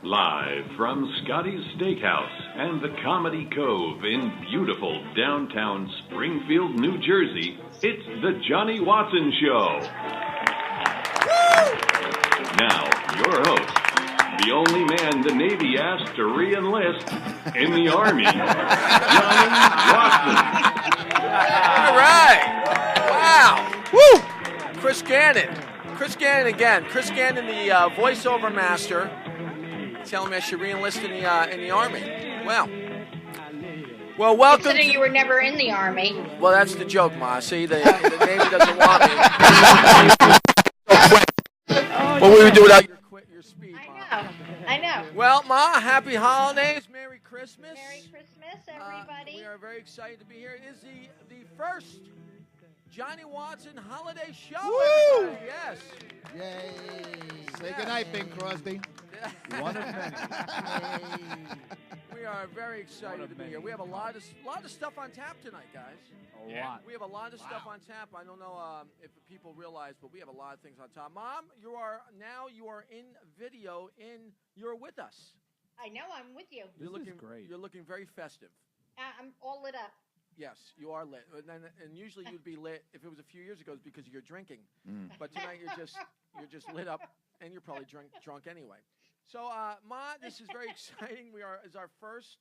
Live from Scotty's Steakhouse and the Comedy Cove in beautiful downtown Springfield, New Jersey, it's the Judi Watson Show. Woo! Now, your host, the only man the Navy asked to re-enlist in the Army, Judi Watson. All right. Wow. Woo! Chris Gannon again. Chris Gannon, the voiceover master, telling me I should re-enlist in the Army. Well, welcome. Considering you were never in the Army. Well, that's the joke, Ma. See, the Navy doesn't want me. What would we do without your speed, Ma? I know. Well, Ma, happy holidays. Merry Christmas. Merry Christmas, everybody. We are very excited to be here. It is the first Judi Watson holiday show. Woo! Everybody. Yes. Yay. Say goodnight, Bing Crosby. One of many. We are very excited to be here. We have a lot of stuff on tap tonight, guys. A lot. We have a lot of stuff on tap. I don't know if people realize, but we have a lot of things on tap. Mom, you are in video. You're with us. I know, I'm with you. You're looking great. You're looking very festive. I'm all lit up. Yes, you are lit, and usually you'd be lit if it was a few years ago it's because you're drinking. But tonight you're just lit up, and you're probably drunk anyway. So, Ma, this is very exciting. Is our first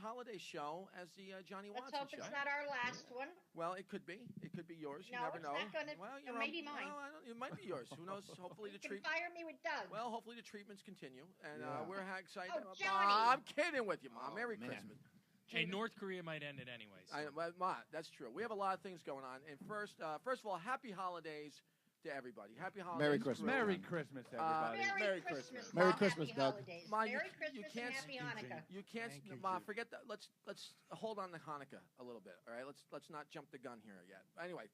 holiday show as the Judi Watson Let's hope show. It's not our last one. Well, it could be. It could be yours. You No, never it's know. not gonna. Well, Maybe mine. Well, it might be yours. Who knows? Hopefully You the can treatment. fire me with Doug. Well, hopefully the treatments continue, and we're excited. Oh, Johnny. I'm kidding with you, Mom. Merry man. Christmas. Hey, North Korea might end it anyways. Ma, that's true. We have a lot of things going on. And first of all, happy holidays to everybody. Happy holidays. Merry Christmas. Merry Christmas, everybody. Merry Christmas. Merry Mom. Christmas, Happy Doug. holidays. Ma, Merry you Christmas can't- and Happy Hanukkah. You can't, Thank you, Ma. Judy. Forget that. Let's hold on to Hanukkah a little bit. All right. Let's not jump the gun here yet. Anyway,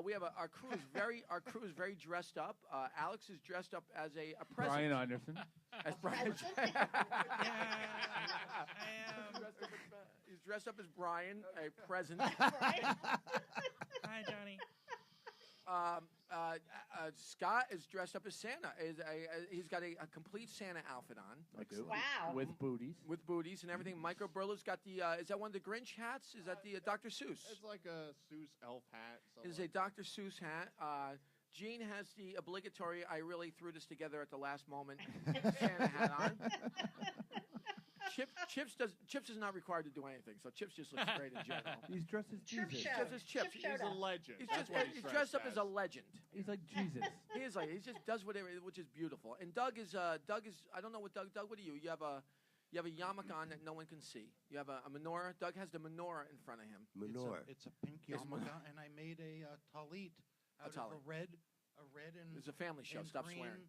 we have our crew is very dressed up. Alex is dressed up as a present. Brian Einersen. As Brian. He's dressed up as Brian, a present. Hi, Johnny. Scott is dressed up as Santa. He's got a complete Santa outfit on. Wow. With booties. With booties and everything. Micro Burlew's got the. Is that one of the Grinch hats? Is that the Dr. Seuss? It's like a Seuss elf hat. It is a Dr. Seuss hat. Gene has the obligatory. I really threw this together at the last moment. Santa hat on. Chips is not required to do anything, so Chips just looks great in general. He's dressed as Chip Jesus. show. Just as Chips. Chip showed up. legend. He's dressed up as a legend. He's like Jesus. He just does whatever, which is beautiful. And Doug is I don't know what Doug. Doug, what are you? You have a yarmulke on that no one can see. You have a menorah. Doug has the menorah in front of him. It's a pink It's yarmulke, and I made a talit out of a red and It's a family show. and Stop green, swearing.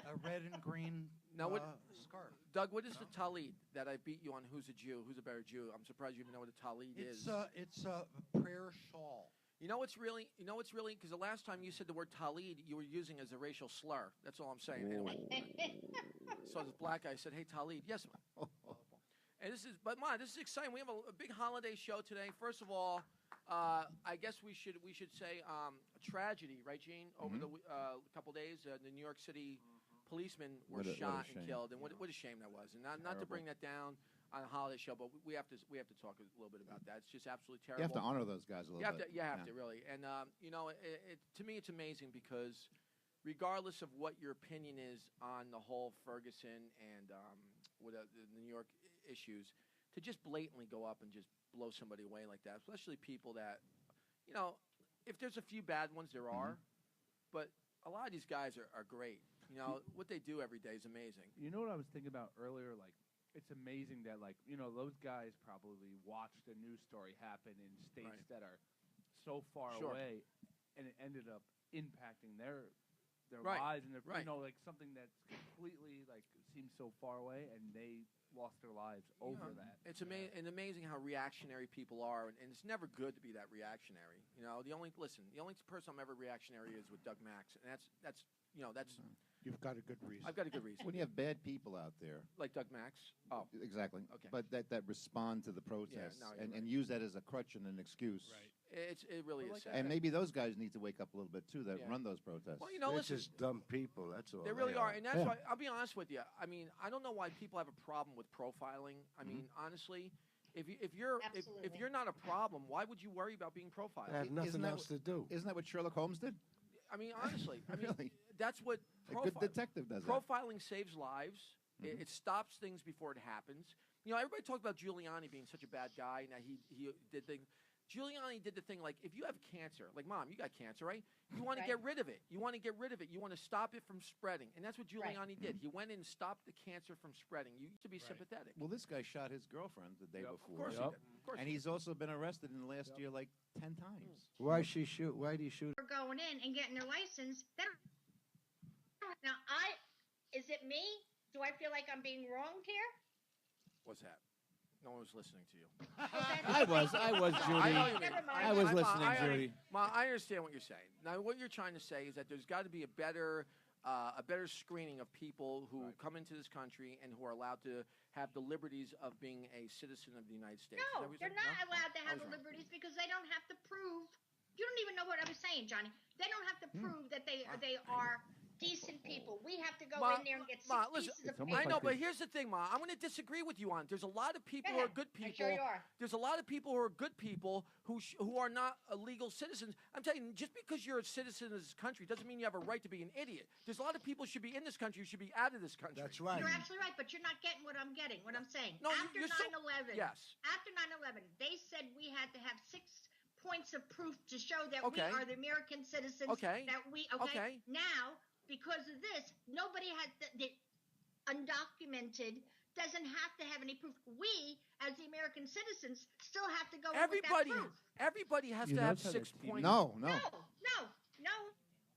a red and green Now what? scarf. Doug, what is the talit that I beat you on? Who's a Jew? Who's a better Jew? I'm surprised you even know what a talit is. It's a prayer shawl. You know what's really because the last time you said the word talit, you were using as a racial slur. That's all I'm saying. Anyway. So this black guy said, "Hey, talit." Yes, Ma. And this is exciting. We have a big holiday show today. First of all, I guess we should say a tragedy, right, Gene? Over the couple days, the New York City policemen were shot and killed, and what a shame that was. And not to bring that down on a holiday show, but we have to talk a little bit about that. It's just absolutely terrible. You have to honor those guys a little bit. You have to really. And to me, it's amazing because regardless of what your opinion is on the whole Ferguson and with the New York issues, to just blatantly go up and just blow somebody away like that, especially people that, if there's a few bad ones, there are, but a lot of these guys are great. What they do every day is amazing. You know what I was thinking about earlier? Like, it's amazing that, those guys probably watched a news story happen in states that are so far away, and it ended up impacting their lives, and their, something that's completely, seems so far away, and they lost their lives over that. It's amazing how reactionary people are, and it's never good to be that reactionary. The only person I'm ever reactionary is with Doug Max, and that's. You've got a good reason. I've got a good reason. When you have bad people out there. Like Doug Max? Oh. Exactly. Okay. But that respond to the protests you're and use that as a crutch and an excuse. Right. It really is sad. And maybe those guys need to wake up a little bit too that Yeah. run those protests. Well, you know, They're listen, just dumb people. That's all. they really are, and that's Yeah. why I'll be honest with you. I mean, I don't know why people have a problem with profiling. I mean, honestly, if you're not a problem, why would you worry about being profiled? They have nothing Isn't that else to do. Isn't that what Sherlock Holmes did? I mean, honestly, I mean, Really? that's what A good detective does that. profiling saves lives. It stops things before it happens. You know, everybody talked about Giuliani being such a bad guy. Now he did things. Giuliani did the thing like, if you have cancer, like Mom, you got cancer, right? You want to get rid of it. You want to get rid of it. You want to stop it from spreading, and that's what Giuliani did. He went in and stopped the cancer from spreading. You should be sympathetic. Well, this guy shot his girlfriend the day before. Of course he did. Of course And he's also been arrested in the last year like 10 times. Why she shoot? Why do you shoot? We're going in and getting their license. Now, is it me? Do I feel like I'm being wronged here? What's that? No one was listening to you. I was, Judy. I know you mean. Never mind. I was listening, I Judy. Ma, I understand what you're saying. Now, what you're trying to say is that there's got to be a better screening of people who come into this country and who are allowed to have the liberties of being a citizen of the United States. Is that No, what you're they're saying? not No? allowed to I have was the wrong. liberties because they don't have to prove. You don't even know what I was saying, Johnny. They don't have to prove that they are decent people. We have to go Ma, in there and get six Ma, listen, pieces of almost I paper. know, like but here's the thing, Ma. I'm going to disagree with you on it. There's a lot of people who are good I'm people. sure you are. There's a lot of people who are good people who are not legal citizens. I'm telling you, just because you're a citizen of this country doesn't mean you have a right to be an idiot. There's a lot of people who should be in this country who should be out of this country. That's right. You're absolutely right, but you're not getting what I'm getting. What I'm saying. No, after you're so- 9/11, Yes. after 9/11, they said we had to have 6 points of proof to show that Okay. we are the American citizens. Okay. That we Okay. Now, because of this, nobody has the undocumented doesn't have to have any proof. We, as the American citizens, still have to go in with that proof. Everybody has You to have notice how 6 the TV points. No. No.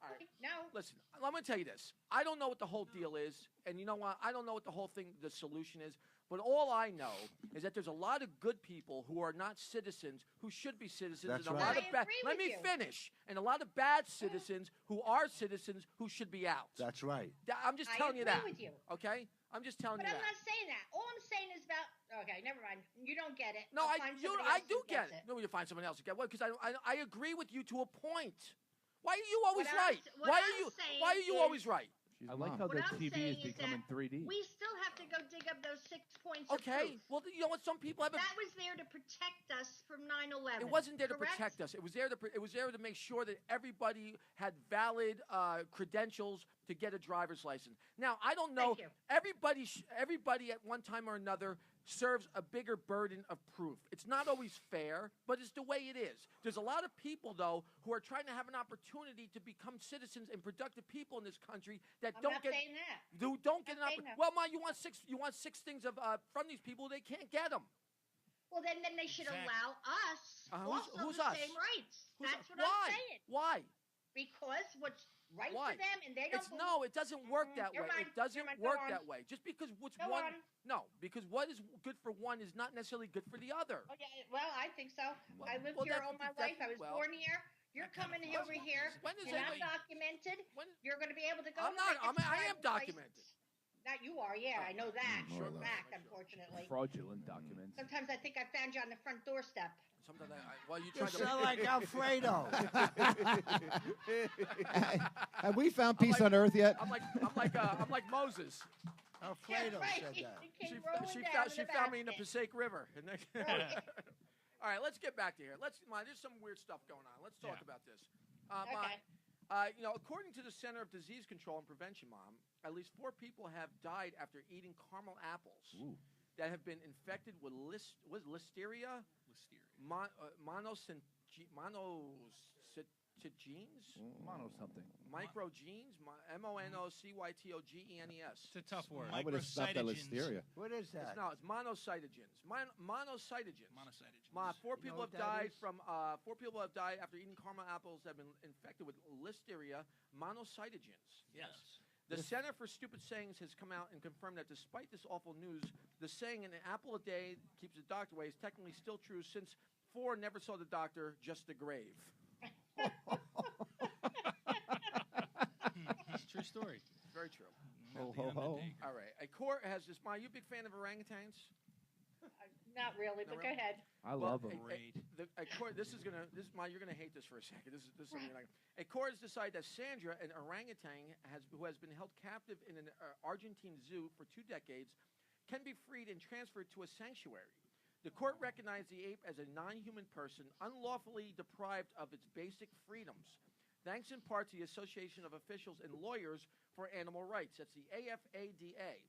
All right. No. Listen, I'm going to tell you this. I don't know what the whole deal is, and you know what? I don't know what the whole thing, the solution is. But all I know is that there's a lot of good people who are not citizens who should be citizens, That's and a right. lot of I bad. agree Let with me you. finish. And a lot of bad citizens who are citizens who should be out. That's right. I'm just I telling you agree that. with you. Okay? I'm just telling But you I'm that. not saying that. All I'm saying is about. Okay, never mind. You don't get it. No, I'll I find somebody I else do who get gets it. No, you find someone else to get what? Because I agree with you to a point. Why are you always What I'm right? s- what Why I'm are you saying why are you is- always right? She's I like mom. how What the I'm TV saying is is becoming that 3D. we still have to go dig up those 6 points of Okay. proof. Well, you know what? Some people have a That was there to protect us from 9/11. It wasn't there to correct? protect us. It was there to make sure that everybody had valid credentials to get a driver's license. Now, I don't know. Thank you. Everybody at one time or another serves a bigger burden of proof. It's not always fair, but it's the way it is. There's a lot of people, though, who are trying to have an opportunity to become citizens and productive people in this country that I'm don't not get saying that. who don't get an Not saying opportunity. that. Well, Ma, you want six things from these people. They can't get them. Well, then they should Exactly. allow us also who's the us? same rights. Who's- That's what why? I'm saying. Why? Because what's right Why? for them, and they don't. It doesn't work that way. Never mind, It doesn't never mind, go work on. that way. Just because what's Go one, on. no, because what is good for one is not necessarily good for the other. Okay, well, I think so. Well- I lived well, here that's- all my that's- life. I was well- born here. You're That kind of coming falls over on here. these- When is You're not anybody- documented. When- You're going to be able to go. I'm and not. get your I am driver's documented. license. That you are, yeah, I know that. more or Short less. fact, unfortunately. Fraudulent documents. Sometimes I think I found you on the front doorstep. Sometimes well, you You try to. sound like Alfredo. Have we found peace on earth yet? I'm like Moses. Alfredo right. said that. He came rolling She down found me in the basket. Passaic River. Right. All right, let's get back to here. There's some weird stuff going on. Let's talk Yeah. about this. Okay. According to the Center of Disease Control and Prevention, Mom, at least 4 people have died after eating caramel apples that have been infected with listeria, monocytogenes, Mono something. microgenes, monocytogenes. It's a tough word. I would have stopped at Microcytogens. listeria. What is that? It's monocytogens. Monocytogens. Monocytogens. Ma, 4 You know people what have that died is? from 4 people have died after eating caramel apples that have been infected with listeria, monocytogens. Yes. The Center for Stupid Sayings has come out and confirmed that despite this awful news, the saying "an apple a day keeps the doctor away" is technically still true since 4 never saw the doctor, just the grave. True story. Very true. Ho, ho, ho. All right. A court has this. Ma, you a big fan of orangutans? Not really, but No, go ahead. I love them. You're gonna hate this for a second. This is something like a court has decided that Sandra, an orangutan who has been held captive in an Argentine zoo for 2 decades, can be freed and transferred to a sanctuary. The court recognized the ape as a non-human person unlawfully deprived of its basic freedoms, thanks in part to the Association of Officials and Lawyers for Animal Rights. That's the AFADA.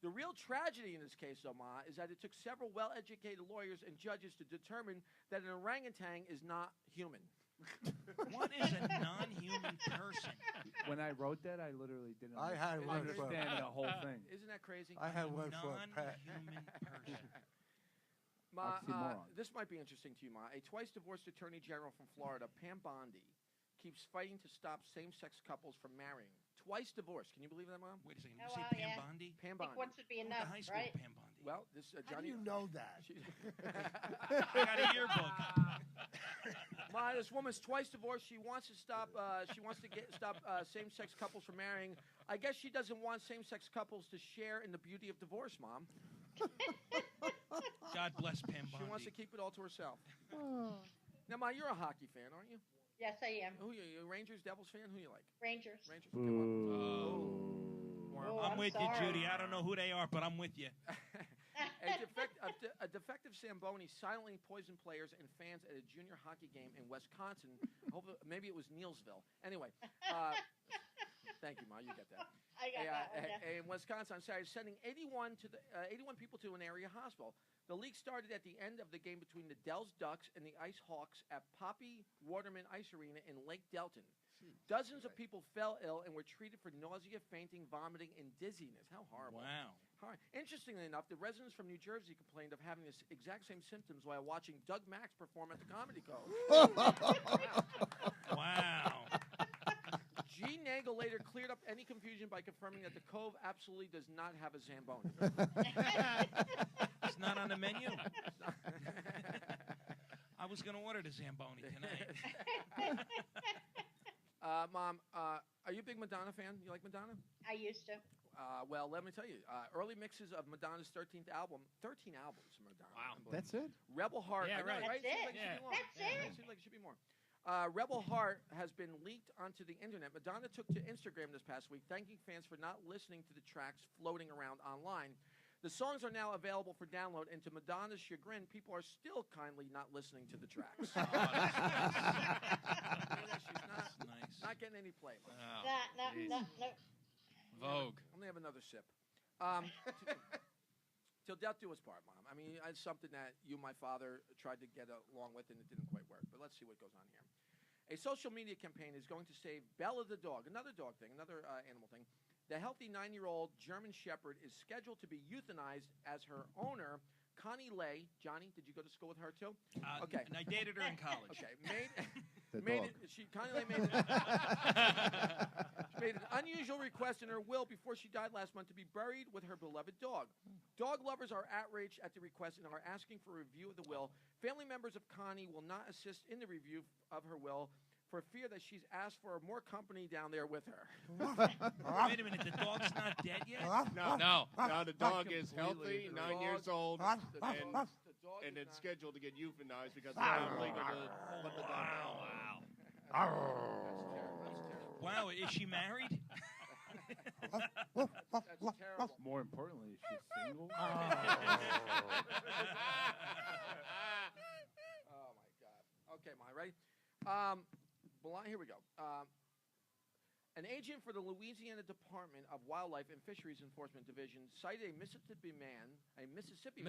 The real tragedy in this case, Omar, is that it took several well-educated lawyers and judges to determine that an orangutan is not human. What is a non-human person? When I wrote that, I literally didn't understand the whole thing. Isn't that crazy? I had one for a pet. Non-human person. This might be interesting to you, Ma. A twice-divorced attorney general from Florida, Pam Bondi, keeps fighting to stop same-sex couples from marrying. Twice divorced. Can you believe that, Mom? Wait a second. Did you say Pam Bondi? Pam I Bondi. think once would be enough, High school right? Pam Bondi. Well, this How do Johnny. you know that? I got a yearbook. Ma, this woman's twice divorced. She wants to stop. Stop same-sex couples from marrying. I guess she doesn't want same-sex couples to share in the beauty of divorce, Mom. God bless Pam Bondi. She wants to keep it all to herself. Now, Ma, you're a hockey fan, aren't you? Yes, I am. Who are you? Rangers, Devils fan? Who you like? Rangers. Rangers. Okay, I'm with you, Judy. I don't know who they are, but I'm with you. A defective Zamboni silently poisoned players and fans at a junior hockey game in Wisconsin. Maybe it was Neilsville. Anyway, thank you, Ma. You get that. I got that one. In Wisconsin on Saturday, sending 81 people to an area hospital. The leak started at the end of the game between the Dells Ducks and the Ice Hawks at Poppy Waterman Ice Arena in Lake Delton. Dozens of people fell ill and were treated for nausea, fainting, vomiting, and dizziness. How horrible. Wow. Interestingly enough, the residents from New Jersey complained of having the exact same symptoms while watching Doug Max perform at the Comedy Cove. Wow. G. Nagel later cleared up any confusion by confirming that the Cove absolutely does not have a Zamboni. It's not on the menu. I was going to order the Zamboni tonight. Mom, are you a big Madonna fan? You like Madonna? I used to. Well, let me tell you. Early mixes of Madonna's 13th album. 13 albums from Madonna. Wow. That's it? Rebel Heart. Yeah, right. That's it. That's it. Seems like it should be more. Rebel Heart has been leaked onto the internet. Madonna took to Instagram this past week, thanking fans for not listening to the tracks floating around online. The songs are now available for download, and to Madonna's chagrin, people are still kindly not listening to the tracks. Oh, She's not getting any play. No. Vogue. I'm going to have another sip. Till death do us part, Mom. I mean, it's something that you and my father tried to get along with, and it didn't quite work. But let's see what goes on here. A social media campaign is going to save Bella the dog, another dog thing, another animal thing. The healthy 9-year-old German Shepherd is scheduled to be euthanized as her owner, Connie Lay. Johnny, did you go to school with her too? Okay. And I dated her in college. Okay. Connie Lay made an unusual request in her will before she died last month to be buried with her beloved dog. Dog lovers are outraged at the request and are asking for a review of the will. Family members of Connie will not assist in the review of her will for fear that she's asked for more company down there with her. Wait a minute, the dog's not dead yet? No, the dog is healthy, 9 years old, The dog and is it's not- scheduled to get euthanized because it's not legal to put the dog down. Wow. That's terrible. Wow, is she married? That's terrible. More importantly, is she single? Oh my God. Okay, Ma, ready? Here we go. An agent for the Louisiana Department of Wildlife and Fisheries Enforcement Division cited a Mississippi man, hello, a Mississippi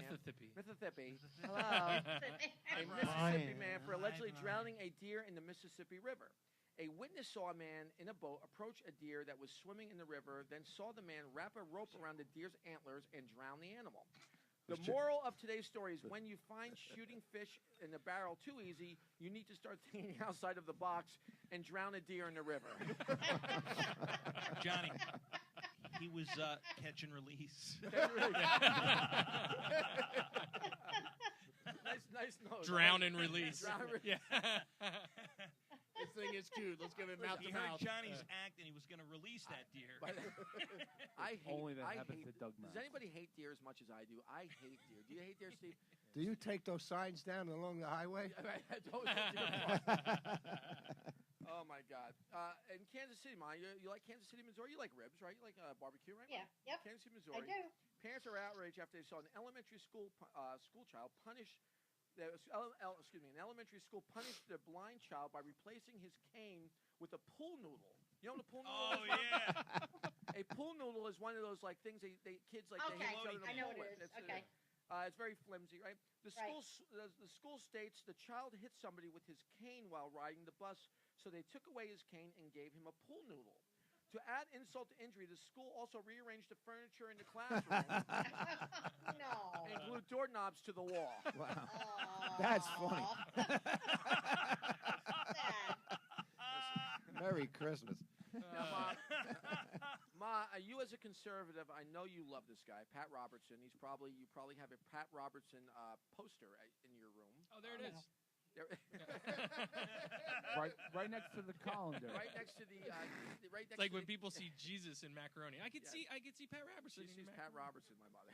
man for allegedly drowning a deer in the Mississippi River. A witness saw a man in a boat approach a deer that was swimming in the river, then saw the man wrap a rope around the deer's antlers and drown the animal. The moral of today's story is when you find shooting fish in the barrel too easy, you need to start thinking outside of the box and drown a deer in the river. Johnny, he was catch and release. Nice nose. Drown and release. Yeah. This thing is cute. Let's give it mouth He to heard mouth. Johnny's act, and he was going to release that deer. Only that happens to Doug Max. Does anybody hate deer as much as I do? I hate deer. Do you hate deer, Steve? Do you take those signs down along the highway? Oh my God! In Kansas City, Ma, you like Kansas City, Missouri? You like ribs, right? You like barbecue, right? Yeah. Yep. Kansas City, Missouri. I do. Parents are outraged after they saw an elementary school child punish. An elementary school punished their blind child by replacing his cane with a pool noodle. You know what a pool noodle is? Oh yeah. A pool noodle is one of those like things they kids like. Okay, they hit each other in the I know pool what with. it is. Okay. It's very flimsy, right? The school states the child hit somebody with his cane while riding the bus, so they took away his cane and gave him a pool noodle. To add insult to injury, the school also rearranged the furniture in the classroom No. and glued doorknobs to the wall. Wow. That's funny. Merry Christmas. Now, Ma, you as a conservative, I know you love this guy, Pat Robertson. You probably have a Pat Robertson poster in your room. Oh, there it is. right next to the colander. Right next to the. Right next It's like to when people see Jesus in macaroni. I could see Pat Robertson. She sees Pat Robertson, my mother.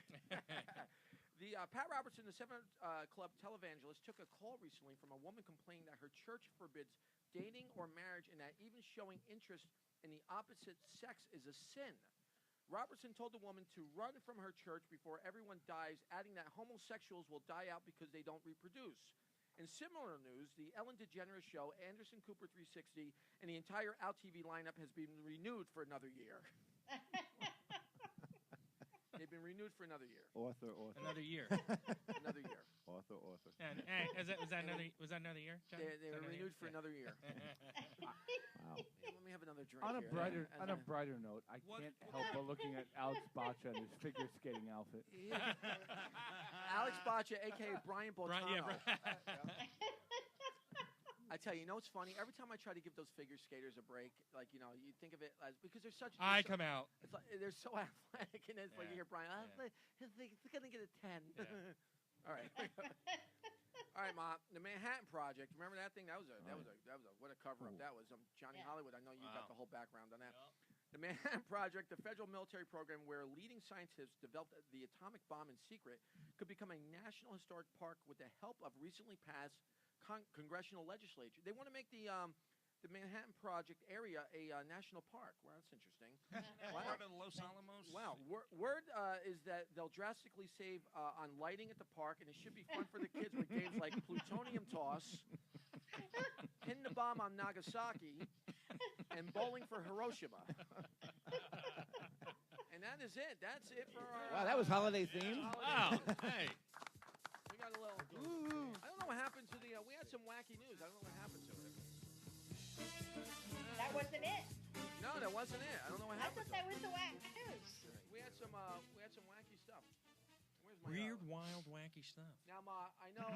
The Pat Robertson, the 7 Club televangelist, took a call recently from a woman complaining that her church forbids dating or marriage, and that even showing interest in the opposite sex is a sin. Robertson told the woman to run from her church before everyone dies, adding that homosexuals will die out because they don't reproduce. In similar news, the Ellen DeGeneres Show, Anderson Cooper 360, and the entire Out TV lineup has been renewed for another year. They've been renewed for another year. Author. Another year. Another year. Author. And was that another year? John? They were renewed for another year. Wow. Let me have another drink. On a here. brighter note, I can't help but looking at Alex Batcha and his figure skating outfit. Alex Batcha, a.k.a. Brian Botano. I tell you, what's funny? Every time I try to give those figure skaters a break, like, you think of it as, because they're such... Come out. It's like, they're so athletic, and it's like you hear Brian, he's going to get a 10. Yeah. All right. All right, Ma. The Manhattan Project. Remember that thing? That was what a cover-up that was. Johnny Hollywood, I know you got the whole background on that. Yep. The Manhattan Project, the federal military program where leading scientists developed the atomic bomb in secret, could become a national historic park with the help of recently passed congressional legislature. They want to make the Manhattan Project area a national park. Well, that's interesting. Part of Los Alamos. Wow. Word is that they'll drastically save on lighting at the park, and it should be fun for the kids with games like plutonium toss, pin the bomb on Nagasaki, and bowling for Hiroshima. And that is it. That's it for our... Wow, that was holiday themed. Wow. Hey. We got a little... Ooh. I don't know what happened to the... we had some wacky news. I don't know what happened to it. That wasn't it. No, that wasn't it. I don't know what I happened. thought that was the wacky news. We had some wacky stuff. Where's my Weird, wild, wacky stuff. Now, Ma, I know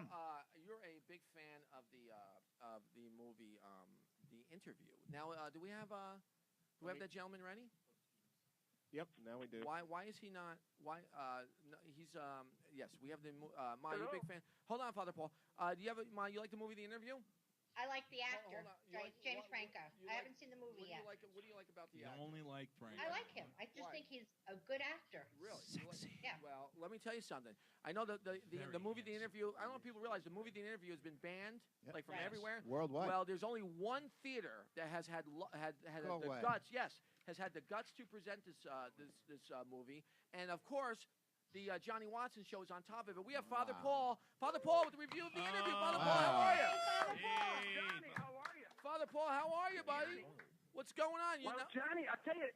you're a big fan of the movie, The Interview. Now, do we have that gentleman ready? Yep, now we do. Why is he not? Why? No, he's yes, we have the Ma. You're a big fan. Hold on, Father Paul. Do you have Ma? You like the movie The Interview? I like the actor, Hold on. James Franco. I haven't seen the movie yet. What do you like about the You actor? only like Frank. I like him. I just think he's a good actor. Really? Sexy. Yeah. Well, let me tell you something. I know the movie The Interview. I don't know if people realize the movie The Interview has been banned like from everywhere Worldwide. Well, there's only one theater that has had the guts. Yes, has had the guts to present this movie, and of course. The Johnny Watson show is on top of it. We have Father Paul. Father Paul with the review of The Interview. Father Paul, how are you? Hey, Johnny, how are you? Father Paul, how are you, buddy? What's going on? Johnny, I'll tell you,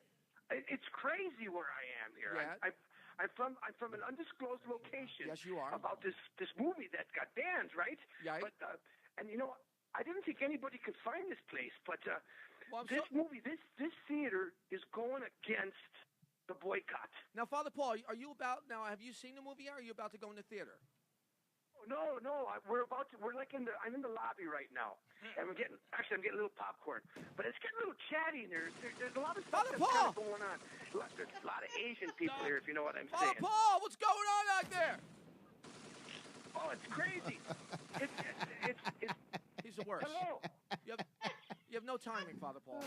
it's crazy where I am here. Yeah. I'm from an undisclosed location. Yes, you are. About this movie that got banned, right? Yeah. But and I didn't think anybody could find this place, but movie, this theater is going against the boycott. Now, Father Paul, have you seen the movie yet? Or are you about to go in the theater? No, I'm in the lobby right now, and I'm getting a little popcorn, but it's getting a little chatty in there. There's a lot of stuff that's kind of going on. There's a lot of Asian people here, if you know what I'm saying. Father Paul, what's going on out there? Oh, it's crazy. It's He's the worst. Hello. You have no timing, Father Paul.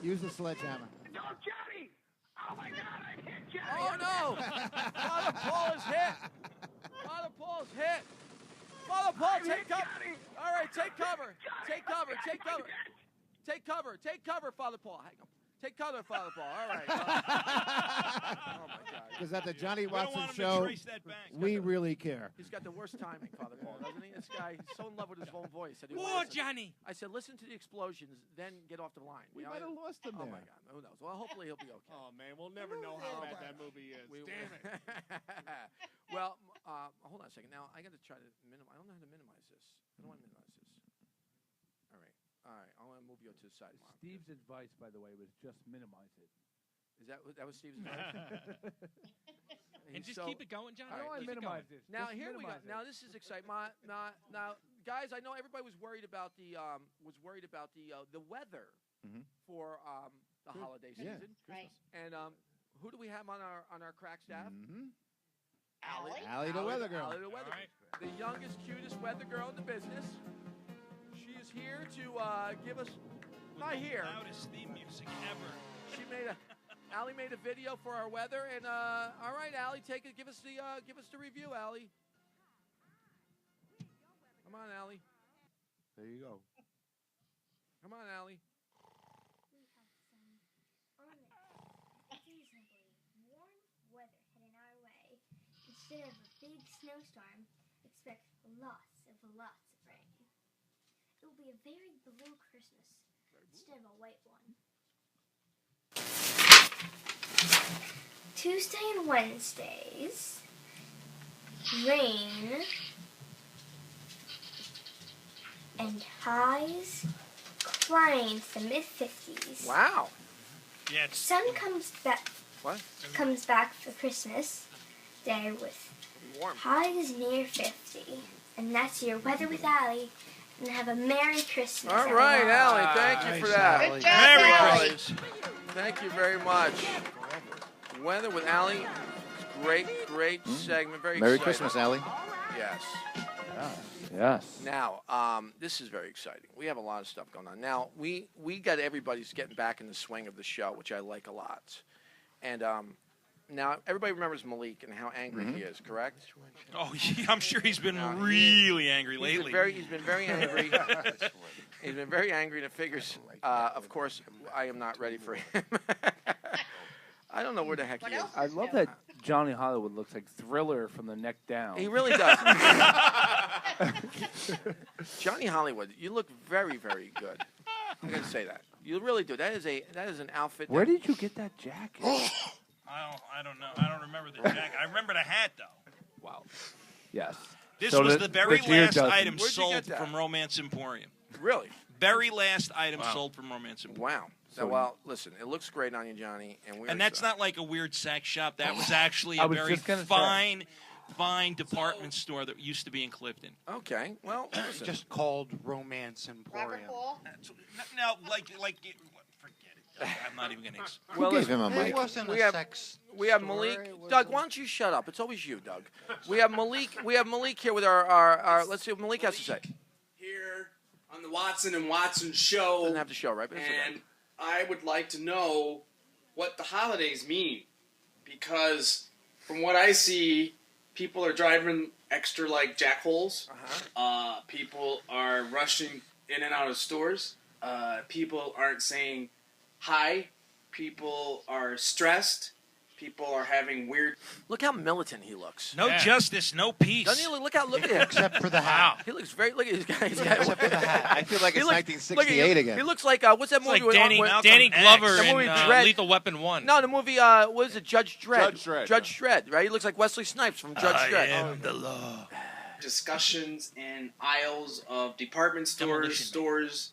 Use the sledgehammer. No, Johnny! Oh my God, I'm hit, Johnny! Oh no! Father Paul is hit. Paul's hit. Father Paul, take cover. All right, take cover. Take cover. Take cover. Take cover. Take cover, Father Paul. Hang on. Take cover, Father Paul. All right. Oh, my God. Because at the Johnny Watson show, we really care. He's got the worst timing, Father Paul, doesn't he? This guy, he's so in love with his own voice. Whoa, Johnny! I said, listen to the explosions, then get off the line. We might have lost him there. Oh, my God. Who knows? Well, hopefully he'll be okay. Oh, man, we'll never know how bad that movie is. Damn it. Well, hold on a second. Now, I got to try to minimize. I don't know how to minimize this. I don't want to minimize this. All right. I want to move you to the side. Steve's advice, by the way, was just minimize it. Is that was Steve's advice? And just keep it going, John. I don't want to minimize this. Now here we go. Now this is exciting. Now, guys, I know everybody was worried about the weather for the holiday season. Right. And who do we have on our crack staff? Allie the weather girl. Allie the weather girl. The youngest, cutest weather girl in the business. She is here to give us. Not here. Loudest theme music ever. Allie made a video for our weather, and all right, Allie, take it. Give us the review, Allie. Come on, Allie. There you go. Come on, Allie. We have some unseasonably warm weather heading our way. Instead of a big snowstorm, expect lots of rain. It will be a very blue Christmas instead of a white one. Tuesday and Wednesdays, rain and highs climbing to the mid-50s. Wow. Yeah. Sun comes back. What? Comes back for Christmas Day with warm. Highs near 50, and that's your weather with Allie. And have a Merry Christmas. All right, Allie. Thank you for that. Good job, Allie. Thank you very much. Weather with Allie. Great segment. Very Merry exciting. Christmas, Allie. Yes. Yes. Now, this is very exciting. We have a lot of stuff going on. Now, we got everybody's getting back in the swing of the show, which I like a lot. And now everybody remembers Melik and how angry he is, correct? Oh, yeah, I'm sure he's been really angry lately. He's been very angry. He's been very angry, and it figures, of course, I am not ready for him. I don't know where the heck he is. I love that Johnny Hollywood looks like Thriller from the neck down. He really does. Johnny Hollywood, you look very, very good. I'm going to say that. You really do. That is an outfit. Where did you get that jacket? I don't know. I don't remember the jacket. I remember the hat, though. Wow. Yes. This was the very last item Where'd you sold get that? from Romance Emporium. Really? Very last item sold from Romance Emporium. Wow. So, well, listen, it looks great on you, Johnny. And that's not like a weird sex shop. That was actually a very fine department store that used to be in Clifton. Okay. Well, listen. Just called Romance Emporium. No, like forget it. I'm not even going to. Well, gave him a mic? It wasn't a sex We have store. Melik. Doug, why don't you shut up? It's always you, Doug. We have Melik. We have Melik here with our let's see what Melik has to say. Here on the Watson and Watson show. Doesn't have to show, right? But and I would like to know what the holidays mean, because from what I see, people are driving extra like jackholes. People are rushing in and out of stores. People aren't saying hi. People are stressed. People are having weird. Look how militant he looks. No justice, no peace. Doesn't he look at him? Except for the hat. He looks very. Look at this guy. Except for the hat. I feel like it's 1968 again. He looks like what's that movie? Like Danny Glover in Lethal Weapon 1. No, the movie. What is it? Judge Dredd. Judge Dredd. Right? He looks like Wesley Snipes from Judge Dredd. I am the law. Discussions in aisles of department stores,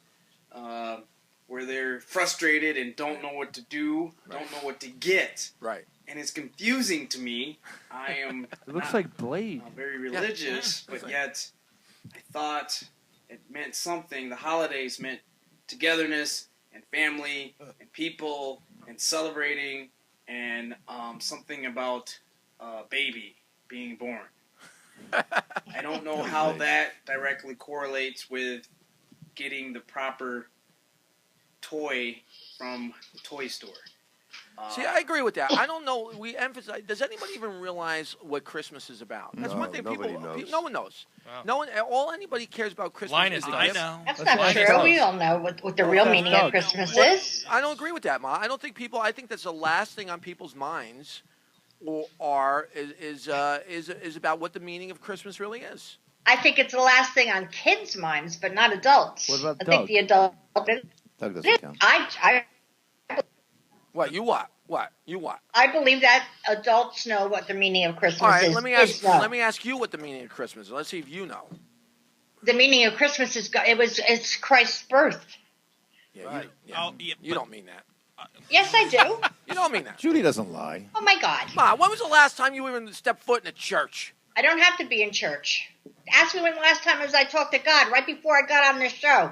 where they're frustrated and don't know what to do, don't know what to get. Right. And it's confusing to me. I am. It looks like Blade. Very religious, but yet I thought it meant something. The holidays meant togetherness and family and people and celebrating and something about a baby being born. I don't know how that directly correlates with getting the proper toy from the toy store. See, I agree with that. I don't know. We emphasize. Does anybody even realize what Christmas is about? That's one thing. Nobody knows. No one knows. Wow. No one. All anybody cares about Christmas Linus, is the I gift. know. That's not true. We don't know what the real meaning of Christmas is. I don't agree with that, Ma. I don't think people. I think that's the last thing on people's minds, is about what the meaning of Christmas really is. I think it's the last thing on kids' minds, but not adults. What about I Doug? think the adult. Doug doesn't count. What you what? What you what? I believe that adults know what the meaning of Christmas All right, is. let me ask you what the meaning of Christmas is. Let's see if you know. The meaning of Christmas is it's Christ's birth. Yeah, Right. you don't mean that. Yes, I do. You don't mean that. Judy doesn't lie. Oh my God. Ma, when was the last time you even stepped foot in a church? I don't have to be in church. Ask me when the last time was I talked to God, right before I got on this show.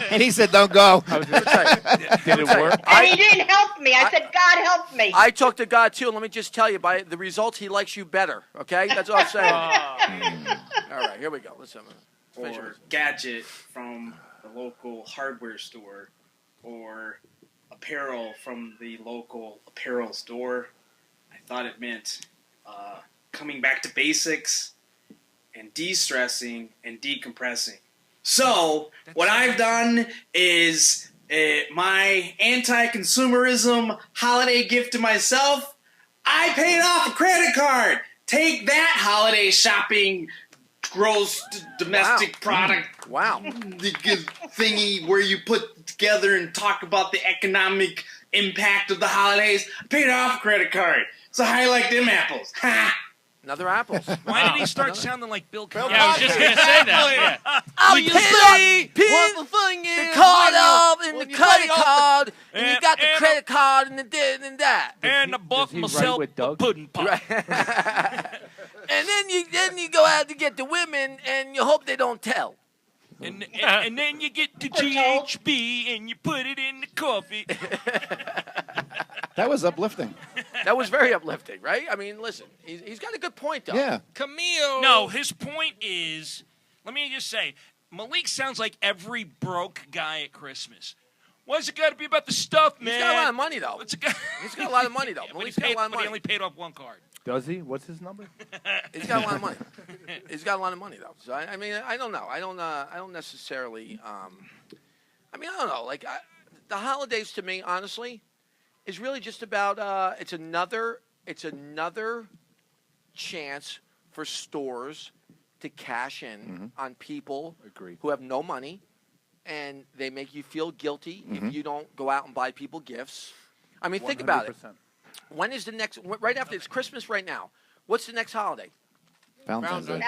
And he said, "Don't go." Did it work? And he didn't help me. I said, God help me. I talked to God too, and let me just tell you, by the results, He likes you better. Okay, that's all I'm saying. All right, here we go. Listen, Or gadget from the local hardware store, or apparel from the local apparel store. I thought it meant coming back to basics and de-stressing and decompressing. So, what I've done is my anti-consumerism holiday gift to myself. I paid off a credit card. Take that, holiday shopping, gross domestic product. Wow. Thingy where you put together and talk about the economic impact of the holidays. I paid off a credit card. So how you like them apples? Ha! Another apples. Why did he start sounding like Bill Cosby? Yeah, I was just going to say that. Yeah. Obviously, pin the card up in the credit card, and you got the credit card and the this and that. And I bought myself a pudding pop. Right. And then you go out to get the women, and you hope they don't tell. And then you get to GHB and you put it in the coffee. That was uplifting. That was very uplifting, right? I mean, listen, he's got a good point, though. Yeah. Camille. No, his point is, let me just say, Melik sounds like every broke guy at Christmas. Why's it got to be about the stuff, man? He's got a lot of money, though. He's got a lot of money, though. But Melik's got a lot of money. he only paid off one card. Does he? What's his number? He's got a lot of money. He's got a lot of money, though. So I mean, I don't know. I don't necessarily. I mean, I don't know. Like the holidays, to me, honestly, is really just about. It's another chance for stores to cash in on people who have no money, and they make you feel guilty if you don't go out and buy people gifts. I mean, think about it. When is the next? Right after it's Christmas right now. What's the next holiday? Valentine's Day.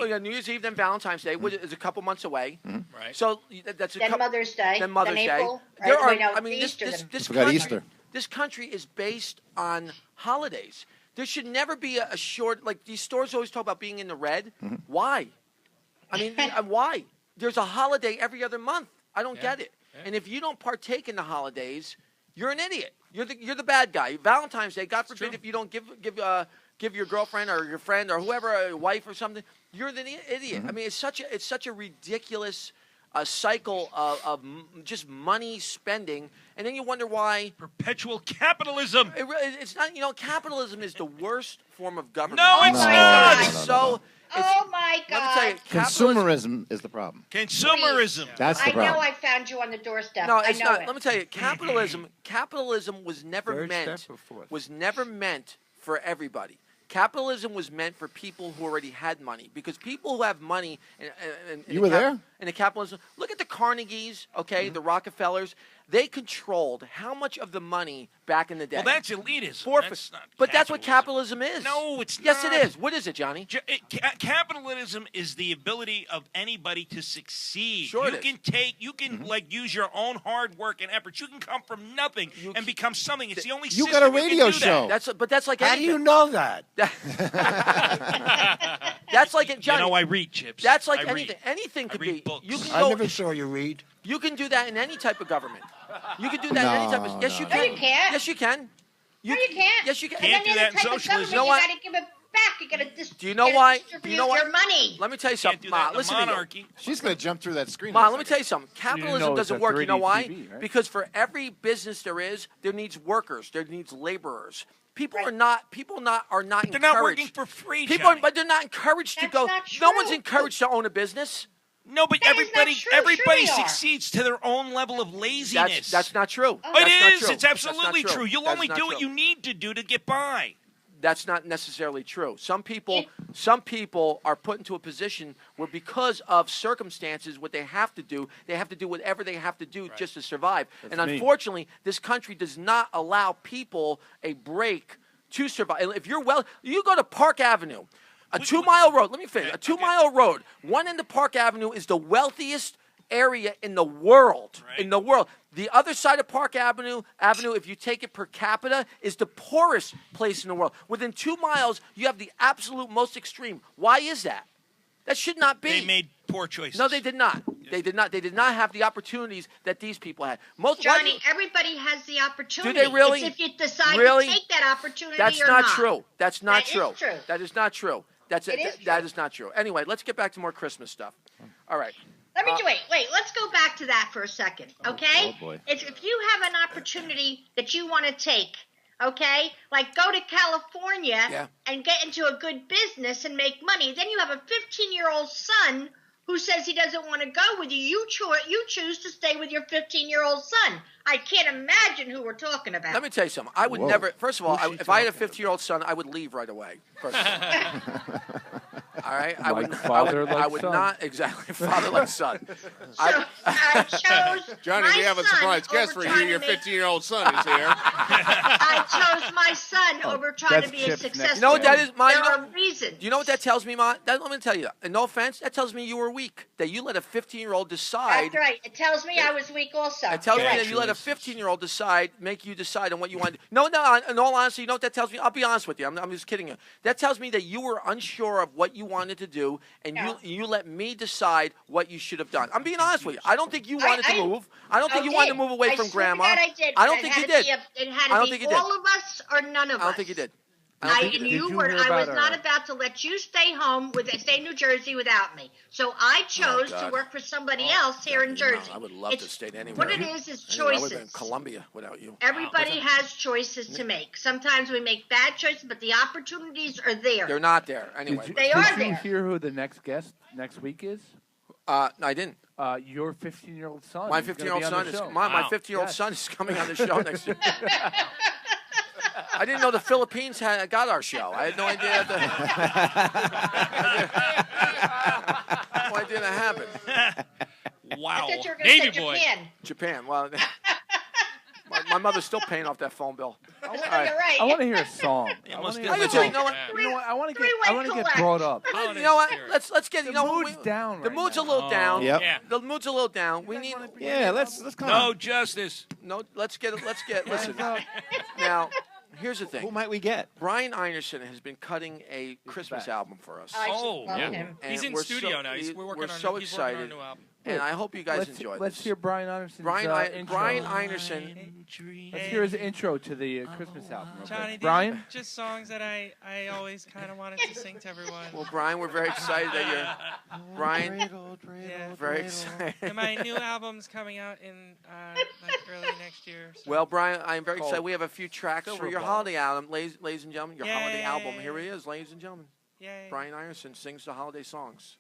Well, New Year's Eve, then Valentine's Day, which is a couple months away. Right. So that's Then Mother's Day. Then Mother's Day. April. There are. Right, no, I mean, Easter this Forgot country, Easter. This country is based on holidays. There should never be a short. Like these stores always talk about being in the red. Why? I mean, why? There's a holiday every other month. I don't get it. Yeah. And if you don't partake in the holidays, you're an idiot. You're the bad guy. Valentine's Day, God forbid, if you don't give your girlfriend or your friend or whoever a wife or something, you're the idiot. I mean, it's such a ridiculous cycle of just money spending, and then you wonder why perpetual capitalism. It's not. Capitalism is the worst form of government. No, it's not. So. Oh my God! Let me tell you, consumerism is the problem. Consumerism. That's the problem. I know I found you on the doorstep. No, it's I know not. it. Let me tell you, capitalism was never meant for everybody. Capitalism was meant for people who already had money, because people who have money you were there in the capitalism. Look at the Carnegies, the Rockefellers. They controlled how much of the money back in the day. Well, that's elitism. That's what capitalism is. No, it's not. Yes, it is. What is it, Johnny? Capitalism is the ability of anybody to succeed. Sure, you can use your own hard work and efforts. You can come from nothing and become something. It's the only you system got a radio show. That's like how anything. do you know that? That's like it, Johnny. I read, Chips. That's like anything. Anything could be. Books. You can I never saw you read. You can do that in any type of government. You can do that in any type of. Yes, you can. No, you can't. Yes, you can. No, you can't. Yes, you can. Can't do that in socialism. You got to give back. You gotta Do you know why? distribute Do you know why? your money. Let me tell you something, Ma. Listen to me. She's going to jump through that screen. Ma, let me tell you something. Capitalism it's doesn't a work. You know 3D why? TV, right? Because for every business there needs workers. There needs laborers. People are not encouraged. They're not working for free, But they're not encouraged to go. No one's encouraged to own a business. No, but everybody Sure succeeds to their own level of laziness. That's not true. It is. It's absolutely true. You'll only do what you need to do to get by. That's not necessarily true. Some people are put into a position where, because of circumstances, what they have to do whatever they have to do just to survive. That's and me. unfortunately, this country does not allow people a break to survive. And if you go to Park Avenue, a 2-mile road. Let me finish. A 2-mile road. One end of Park Avenue is the wealthiest area in the world. In the world. The other side of Park Avenue, if you take it per capita, is the poorest place in the world. Within 2 miles, you have the absolute most extreme. Why is that? That should not be. They made poor choices. No, they did not. They did not. They did not have the opportunities that these people had. Johnny, everybody has the opportunity. Do they really? It's if you decide Really? to take that opportunity That's or not true. That's not That true. is true. That is not true. It That is not true. Anyway, let's get back to more Christmas stuff. All right. Let me wait. Let's go back to that for a second, okay? Oh, boy. It's if you have an opportunity that you want to take, okay, like go to California and get into a good business and make money. Then you have a 15-year-old son who says he doesn't want to go with you. You choose to stay with your 15-year-old son. I can't imagine who we're talking about. Let me tell you something. I would never. First of all, if I had a 15-year-old son, I would leave right away. First of all. All right, I would not exactly father like son. I chose Johnny, we have a surprise guest for you. Your 15-year-old son is here. I chose my son over trying to be a successful. You know what that is, Ma? There are reasons. Do you know what that tells me, Ma? Let me tell you. And no offense, that tells me you were weak. That you let a 15-year-old decide. That's right. It tells me I was weak also. It tells me that you let a 15-year-old make you decide on what you want to do. No, in all honesty, you know what that tells me? I'll be honest with you. I'm just kidding you. That tells me that you were unsure of what you wanted to do, and you let me decide what you should have done. I'm being honest with you. I don't think you wanted to move. I don't think you wanted to move away from Grandma. I don't think you did. It had to be all of us or none of us. I don't think you did. I was not about to let you stay in New Jersey without me. So I chose to work for somebody else here in Jersey. I would love to stay anywhere. What it is choices. I would have been in Colombia without you. Everybody has choices to make. Sometimes we make bad choices, but the opportunities are there. They're not there. Anyway. They are there. Did you hear who the next guest next week is? No, I didn't. Your 15-year-old son. My 15-year-old son is my 15-year-old son is coming on the show next year. I didn't know the Philippines got our show. I had no idea no idea that happened. I Wow. thought you were going to say Japan. Well, my mother's still paying off that phone bill. You're right. I want to hear a song. You know what? I want to get brought up. You know what? Let's get. The mood's down. The mood's a little down. Yep. Yeah. The mood's a little down. We need. Let's come No on. justice. No, let's get. Listen. Now, here's the thing. Who might we get? Brian Einersen has been cutting a Christmas album for us. Oh, yeah. And He's in we're studio so, now. We're working we're on, so he's working on a excited. new album. And I hope you guys enjoy Let's this. hear Brian Einerson's intro. Brian Einersen. Let's hear his intro to the Christmas album. Johnny, Brian? just songs that I always kind of wanted to sing to everyone. Well, Brian, we're very excited that you're... Brian, Yeah. very excited. And my new album's coming out in early next year. So. Well, Brian, I'm very Called excited. We have a few tracks for your Silverball. holiday album, ladies and gentlemen. Your holiday Yay. album. Here he is, ladies and gentlemen. Yay. Brian Einersen sings the holiday songs.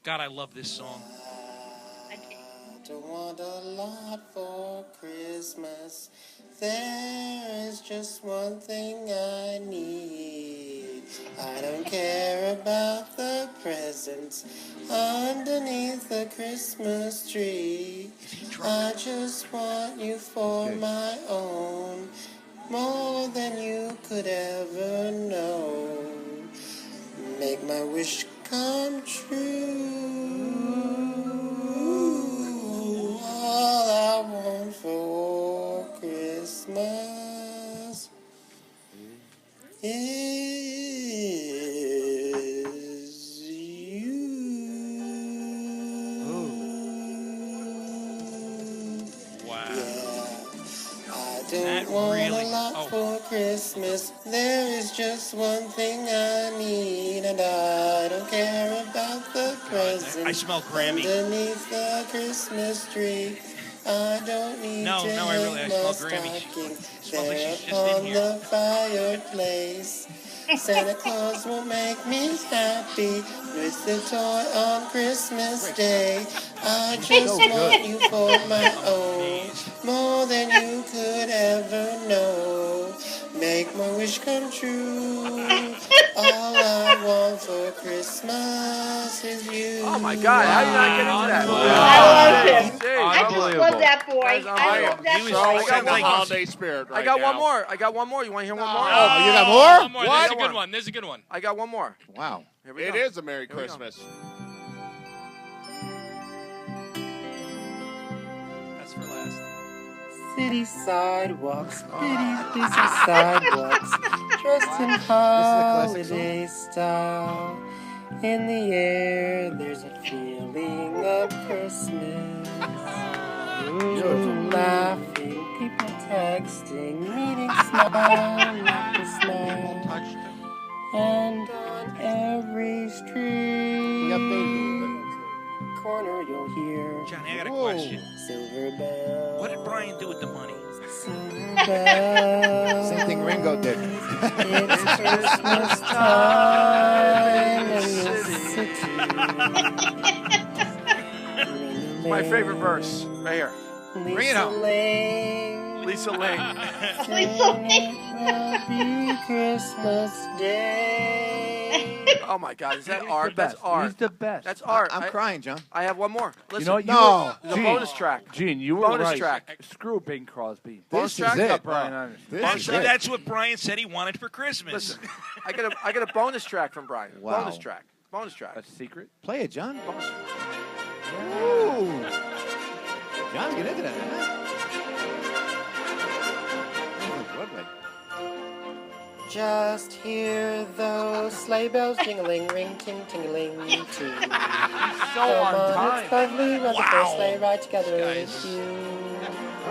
God, I love this song. I don't want a lot for Christmas. There is just one thing I need. I don't care about the presents underneath the Christmas tree. I just want you for my own, more than you could ever know. Make my wish come true. All I want for Christmas is you. Wow. Yeah. I don't want Christmas. There is just one thing I need, and I don't care about the presents. I smell Grammy. Underneath the Christmas tree. I don't need to I hang my smell Grammy. stocking Smells like there she's just in upon here. the fireplace. Santa Claus will make me happy with the toy on Christmas Day. I just want you for my own, more than you could ever know. Make my wish come true. All I want for Christmas is you. Oh my God! How do you not get into that? I love him. Jeez. I just love that boy. I love that He was boy. so in the holiday spirit right I got now. one more. I got one more. You want to hear one more? Oh, you got more? One more. There's a good one. There's a good one. I got one more. Wow. Here we It go. is a Merry Here we go. Christmas. That's for last. City sidewalks, busy sidewalks, dressed in holiday style. In the air, there's a feeling of Christmas. Children laughing, people texting, meeting, smile, laughter, smile. And on every street corner, you'll hear Johnny, I got a question. silver bells. What did Brian do with the money? Silver bells. Same thing Ringo did. It's Christmas time in the city. My favorite verse, right here. Bring it home. Lisa Lane. Lisa Lane. It will be Christmas Day. Oh my God! Is that art? That's art. He's the best. That's art. I'm crying, John. I have one more. Listen. You know what? No. There's a bonus track. Gene, you were Bonus right. track. Screw Bing Crosby. Bonus This is track. it. Brian Einersen. That's what Brian said he wanted for Christmas. Listen, I got a bonus track from Brian. Wow. Bonus track. Bonus track. A secret? Play it, John. Bonus. Ooh. John, get into that. Huh? Broadway. Just hear those sleigh bells jingling, ring, ting, tingling, too. So Come on time. it's lovely when the first sleigh ride together with you.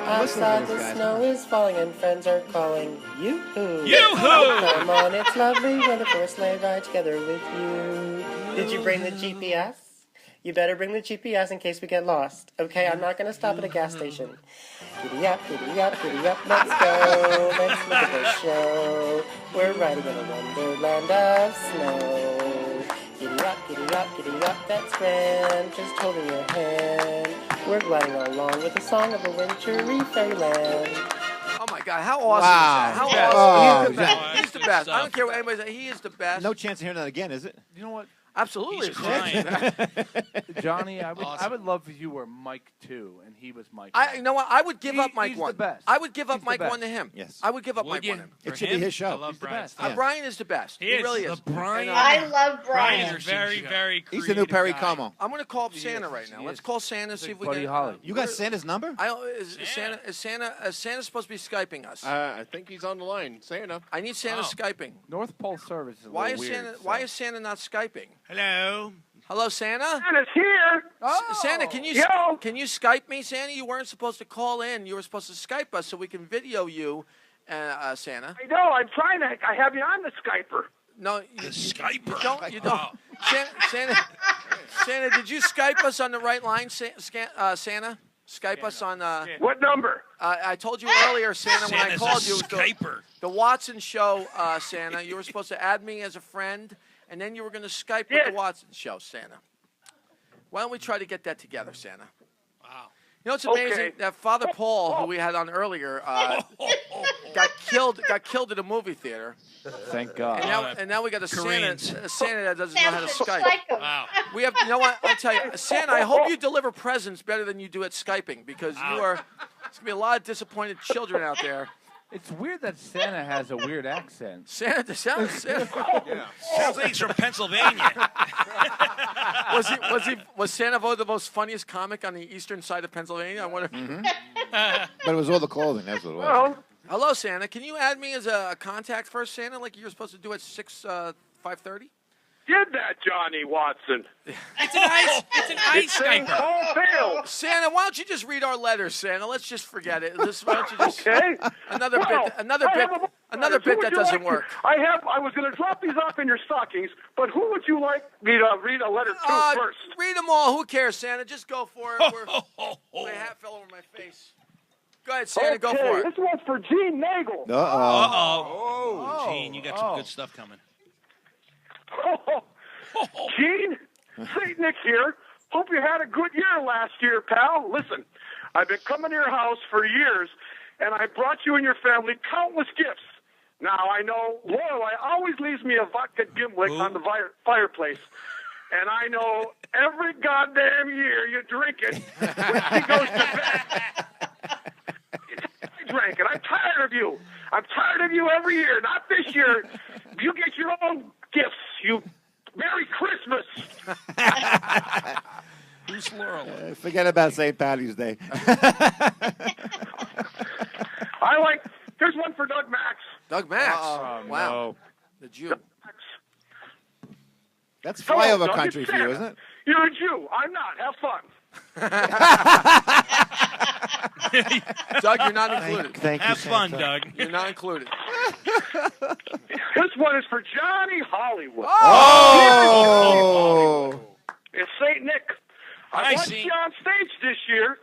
Outside the snow is falling and friends are calling yoo-hoo. Yoo-hoo! Come on, it's lovely when the first sleigh ride together with you. Did you bring the GPS? You better bring the GPS in case we get lost. Okay, I'm not going to stop at a gas station. Giddy up, let's go. Let's look at the show. We're riding in a wonderland of snow. Giddy up, that's grand. Just holding your hand. We're gliding along with the song of a wintry fairyland. Oh my God! How awesome Wow. is that? How Oh, awesome! John. He's the best. I don't care what anybody says. He is the best. No chance of hearing that again, is it? You know what? Absolutely. He's crying. Johnny, I would love if you were Mike 2 and he was Mike. You know what? I would give up Mike he's 1. the best. I would give up He's the Mike best. 1 to him. Yes. I would give up Would Mike you? 1 to him. It should be his show. I love Brian. Yeah. Brian is the best. He He is. really The is. Brian. And, I love Brian Brian. is very, very He's the new creative Perry guy. Como. I'm going to call up Santa right now. He Let's is. call Santa, see if we Buddy can. Holly. You got Santa's number? Is Santa supposed to be Skyping us? I think he's on the line. Santa. I need Santa Skyping. North Pole service is a Why little is weird, Santa? so. Why is Santa not Skyping? Hello. Hello, Santa. Santa's here. Santa, can you Yo. Skype me, Santa? You weren't supposed to call in. You were supposed to Skype us so we can video you, Santa. I know. I'm trying to. I have you on the Skyper. No, The Skyper. you don't. Santa, did you Skype us on the right line, Santa? Skype us on. What number? I told you earlier, Santa, when I Santa's called a you, Skyper. the Watson Show, Santa. You were supposed to add me as a friend, and then you were going to Skype with the Watson Show, Santa. Why don't we try to get that together, Santa? Wow. You know, it's amazing that Father Paul, who we had on earlier, got killed at a movie theater. Thank God. And now we got a Santa that doesn't know how to Santa Skype. Wow. We have, you know what? I'll tell you, Santa. I hope you deliver presents better than you do at Skyping, because there's gonna be a lot of disappointed children out there. It's weird that Santa has a weird accent. Santa. Sounds like he's from Pennsylvania. Was Santa voted the most funniest comic on the eastern side of Pennsylvania? I wonder. But it was all the clothing. That's what it was. Hello, Santa. Can you add me as a contact first, Santa, like you were supposed to do at 5:30? Did that, Johnny Watson? It's an ice Skyper. Santa, why don't you just read our letters, Santa? Let's just forget it. Why don't you just Okay. another Another bit that doesn't work. I was going to drop these off in your stockings, but who would you like me to read a letter to first? Read them all. Who cares, Santa? Just go for it. My hat fell over my face. Go ahead, Santa. Go for it. This one's for Gene Nagel. Oh, Gene, you got some good stuff coming. Gene, St. Nick here. Hope you had a good year last year, pal. Listen, I've been coming to your house for years, and I brought you and your family countless gifts. Now, I know Lorelai always leaves me a vodka gimlet on the fireplace. And I know every goddamn year you drink it when she goes to bed. I drank it. I'm tired of you. I'm tired of you every year. Not this year. You get your own gifts. You Merry Christmas. Who's Lorelai? Forget about St. Patty's Day. Here's one for Doug Max. Doug Max? Oh, wow. no. The Jew. That's flyover country for you, isn't it? You're a Jew. I'm not. Have fun. Doug, you're not included. Thank you, Have fun, Santa. Doug. You're not included. This one is for Johnny Hollywood. Oh! It's St. Nick. I watched you on stage this year,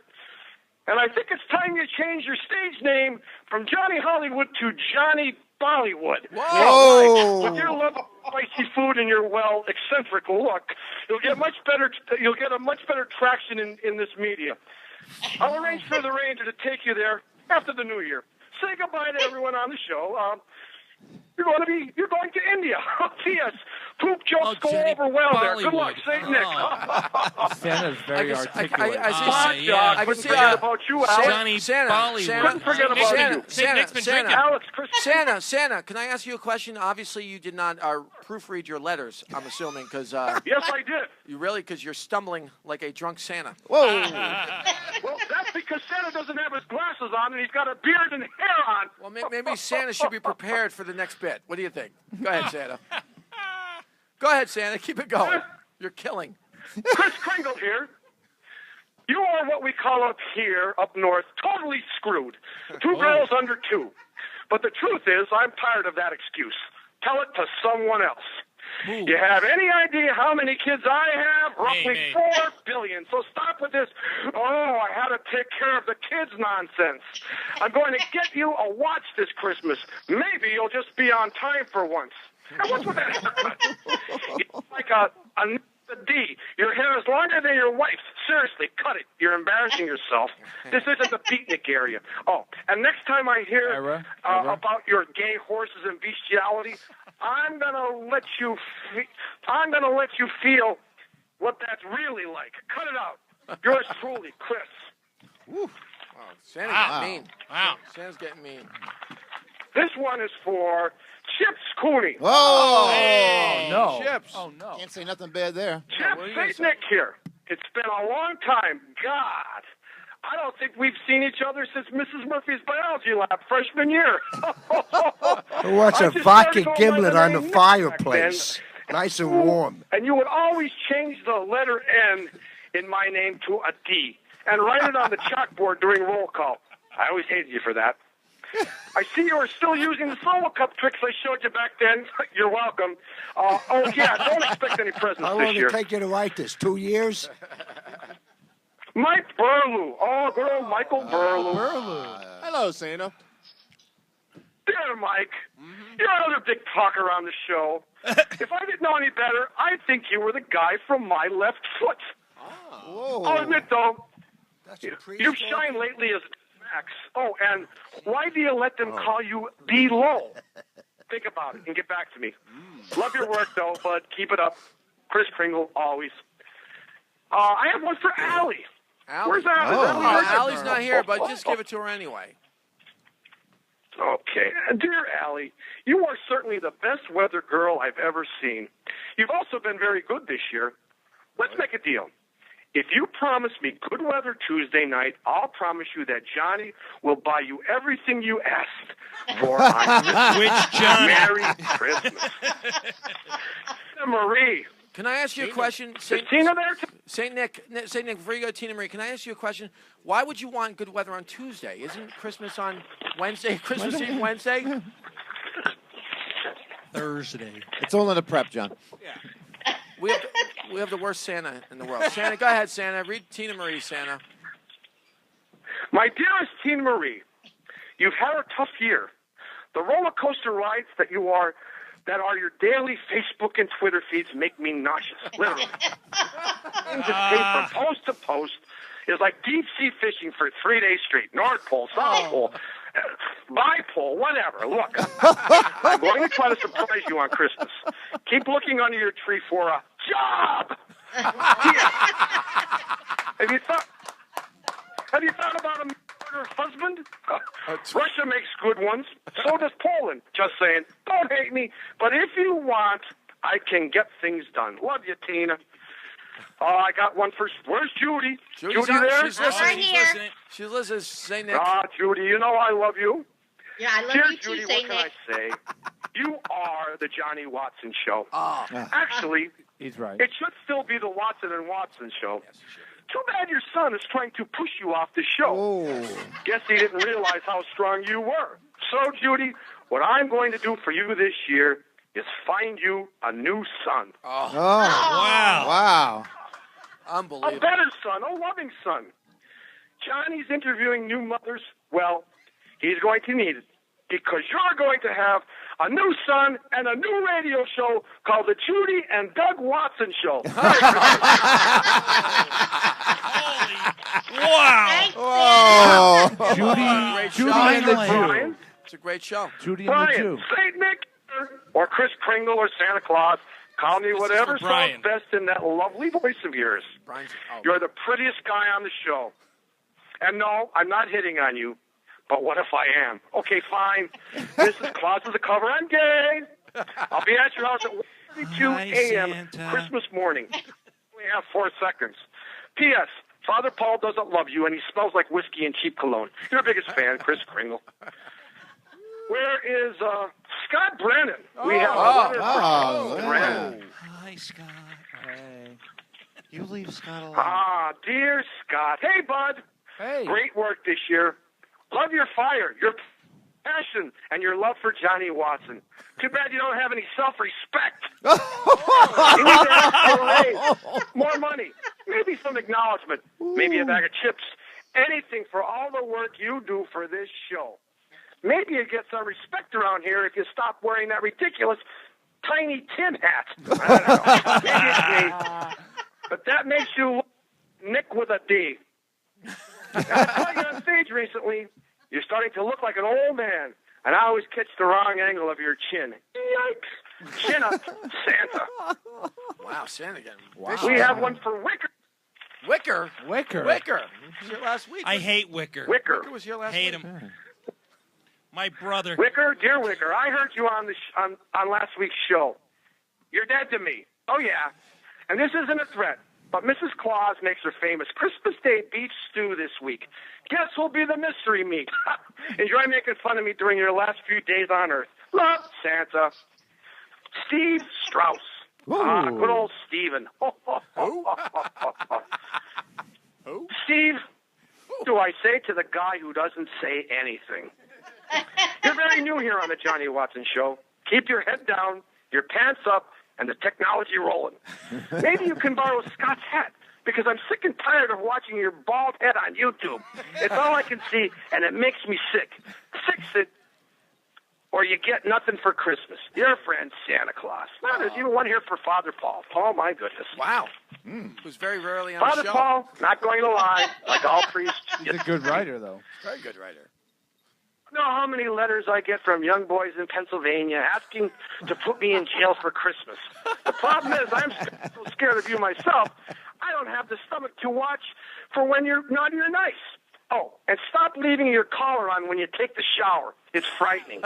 and I think it's time you change your stage name from Johnny Hollywood to Johnny Bollywood. Whoa! With your love of spicy food and your, eccentric look, you'll get a much better traction in this media. I'll arrange for the Ranger to take you there after the New Year. Say goodbye to everyone on the show. You're going to India. P.S. Poop jokes go over well there. Good luck, St. Nick. Santa's very articulate. I can see about you, Alex. Johnny Bollywood. Couldn't forget about you. Santa, can I ask you a question? Obviously, you did not proofread your letters, I'm assuming, because... yes, I did. You really? Because you're stumbling like a drunk Santa. Whoa! Well, that's because Santa doesn't have his glasses on and he's got a beard and hair on. Well, maybe Santa should be prepared for the next bit. What do you think? Go ahead, Santa. Go ahead, Santa. Keep it going. You're killing. Chris Kringle here. You are what we call up here, up north, totally screwed. Two girls under two. But the truth is, I'm tired of that excuse. Tell it to someone else. Ooh. You have any idea how many kids I have? Roughly 4 billion. So stop with this, I had to take care of the kids nonsense. I'm going to get you a watch this Christmas. Maybe you'll just be on time for once. And what's with that haircut? It's like a D. Your hair is longer than your wife's. Seriously, cut it. You're embarrassing yourself. This isn't the beatnik area. Oh, and next time I hear about your gay horses and bestiality, I'm gonna let you feel what that's really like. Cut it out. Yours truly, Chris. Woo. Wow, Santa's getting mean. Wow. Santa's getting mean. This one is for Chips Cooney. Oh, no. Chips. Oh, no. Can't say nothing bad there. Chips, St. Nick here. It's been a long time. God. I don't think we've seen each other since Mrs. Murphy's biology lab freshman year. Who wants a vodka gimlet on the fireplace? Nice and warm. And you would always change the letter N in my name to a D and write it on the chalkboard during roll call. I always hated you for that. I see you are still using the solo cup tricks I showed you back then. You're welcome. Don't expect any presents How this long year. did it take you to write this? 2 years? Mike Burlew. Oh, good old Michael Burlew. Hello, Santa. Dear Mike, you're another big talker on the show. If I didn't know any better, I'd think you were the guy from My Left Foot. Whoa. I'll admit, though, you've shined lately as Max. Oh, and why do you let them call you B-Low? Think about it and get back to me. Love your work, though, bud. Keep it up. Chris Kringle, always. I have one for Allie. Where's Allie? Allie's not here, but just give it to her anyway. Okay. Dear Allie, you are certainly the best weather girl I've ever seen. You've also been very good this year. Let's make a deal. If you promise me good weather Tuesday night, I'll promise you that Johnny will buy you everything you asked for on Christmas. Which Johnny? Merry Christmas. Marie. Can I ask you a question? Is Tina there? St. Nick, before you go to Tina Marie, can I ask you a question? Why would you want good weather on Tuesday? Isn't Christmas on Wednesday, Christmas Eve Wednesday? Thursday. It's all in the prep, John. Yeah. We have the worst Santa in the world. Santa, go ahead, Santa. Read Tina Marie, Santa. My dearest Tina Marie, you've had a tough year. The roller coaster rides that are your daily Facebook and Twitter feeds make me nauseous, literally. Things that pay from post to post is like deep sea fishing for 3 days straight. North Pole, South Pole, Bipole, whatever. Look, I'm going to try to surprise you on Christmas. Keep looking under your tree for a job. Have you thought about a murder husband? Russia makes good ones. So does Poland. Just saying. Don't hate me. But if you want, I can get things done. Love you, Tina. Oh, I got one for... Where's Judi? Judy there? She's listening. Right here. She listens. Say Nick. Judy, you know I love you. Yeah, I love Dear you too, Judy, say what can Nick. I say? You are the Johnny Watson Show. Oh. Actually, he's right. It should still be the Watson and Watson Show. Yes, too bad your son is trying to push you off the show. Oh. Guess he didn't realize how strong you were. So, Judy, what I'm going to do for you this year is find you a new son. Oh. Wow. Wow. Unbelievable. A better son, a loving son. Johnny's interviewing new mothers. Well, he's going to need it because you're going to have a new son and a new radio show called the Judi and Doug Watson Show. Wow. Oh. Judy and the Jew. It's a great show. Judy and Brian, the Jew. Saint Nick or Chris Kringle or Santa Claus. Call me whatever for Brian. sounds best in that lovely voice of yours. You're the prettiest guy on the show. And no, I'm not hitting on you. But what if I am? Okay, fine. Mrs. Claus is a cover. I'm gay. I'll be at your house at 1:32 a.m. Christmas morning. We have 4 seconds. P.S. Father Paul doesn't love you, and he smells like whiskey and cheap cologne. Your biggest fan, Chris Kringle. Where is Scott Brennan? We have a letter from Brennan. Hi, Scott. Hey. You leave Scott alone. Ah, dear Scott. Hey, bud. Hey. Great work this year. Love your fire, your passion, and your love for Johnny Watson. Too bad you don't have any self-respect. You need to ask for a raise, more money, maybe some acknowledgement, maybe a bag of chips, anything for all the work you do for this show. Maybe you get some respect around here if you stop wearing that ridiculous tiny tin hat. I don't know. Maybe it's me. But that makes you look Nick with a D. I saw you on stage recently. You're starting to look like an old man, and I always catch the wrong angle of your chin. Yikes. Chin up, Santa. Wow, Santa again. Wow. We have one for Wicker. Wicker? Wicker. Wicker. He was here last week. I hate Wicker. Wicker. Wicker was here last Hate week. him. My brother. Wicker, dear Wicker, I heard you on on last week's show. You're dead to me. Oh, yeah. And this isn't a threat, but Mrs. Claus makes her famous Christmas Day beef stew this week. Guess who'll be the mystery meat? Enjoy making fun of me during your last few days on Earth. Love, Santa. Steve Strauss. Ah, good old Steven. Who? Steve, what do I say to the guy who doesn't say anything? You're very new here on the Johnny Watson Show. Keep your head down, your pants up, and the technology rolling. Maybe you can borrow Scott's hat, because I'm sick and tired of watching your bald head on YouTube. It's all I can see, and it makes me sick. Fix it, or you get nothing for Christmas. Your friend, Santa Claus. Now, there's even one here for Father Paul. Oh, my goodness. Wow. Who's very rarely on Father the show. Paul, not going to lie, like all priests. He's a good writer, though. Very good writer. You know how many letters I get from young boys in Pennsylvania asking to put me in jail for Christmas. The problem is I'm so scared of you myself, I don't have the stomach to watch for when you're naughty or nice. Oh, and stop leaving your collar on when you take the shower. It's frightening.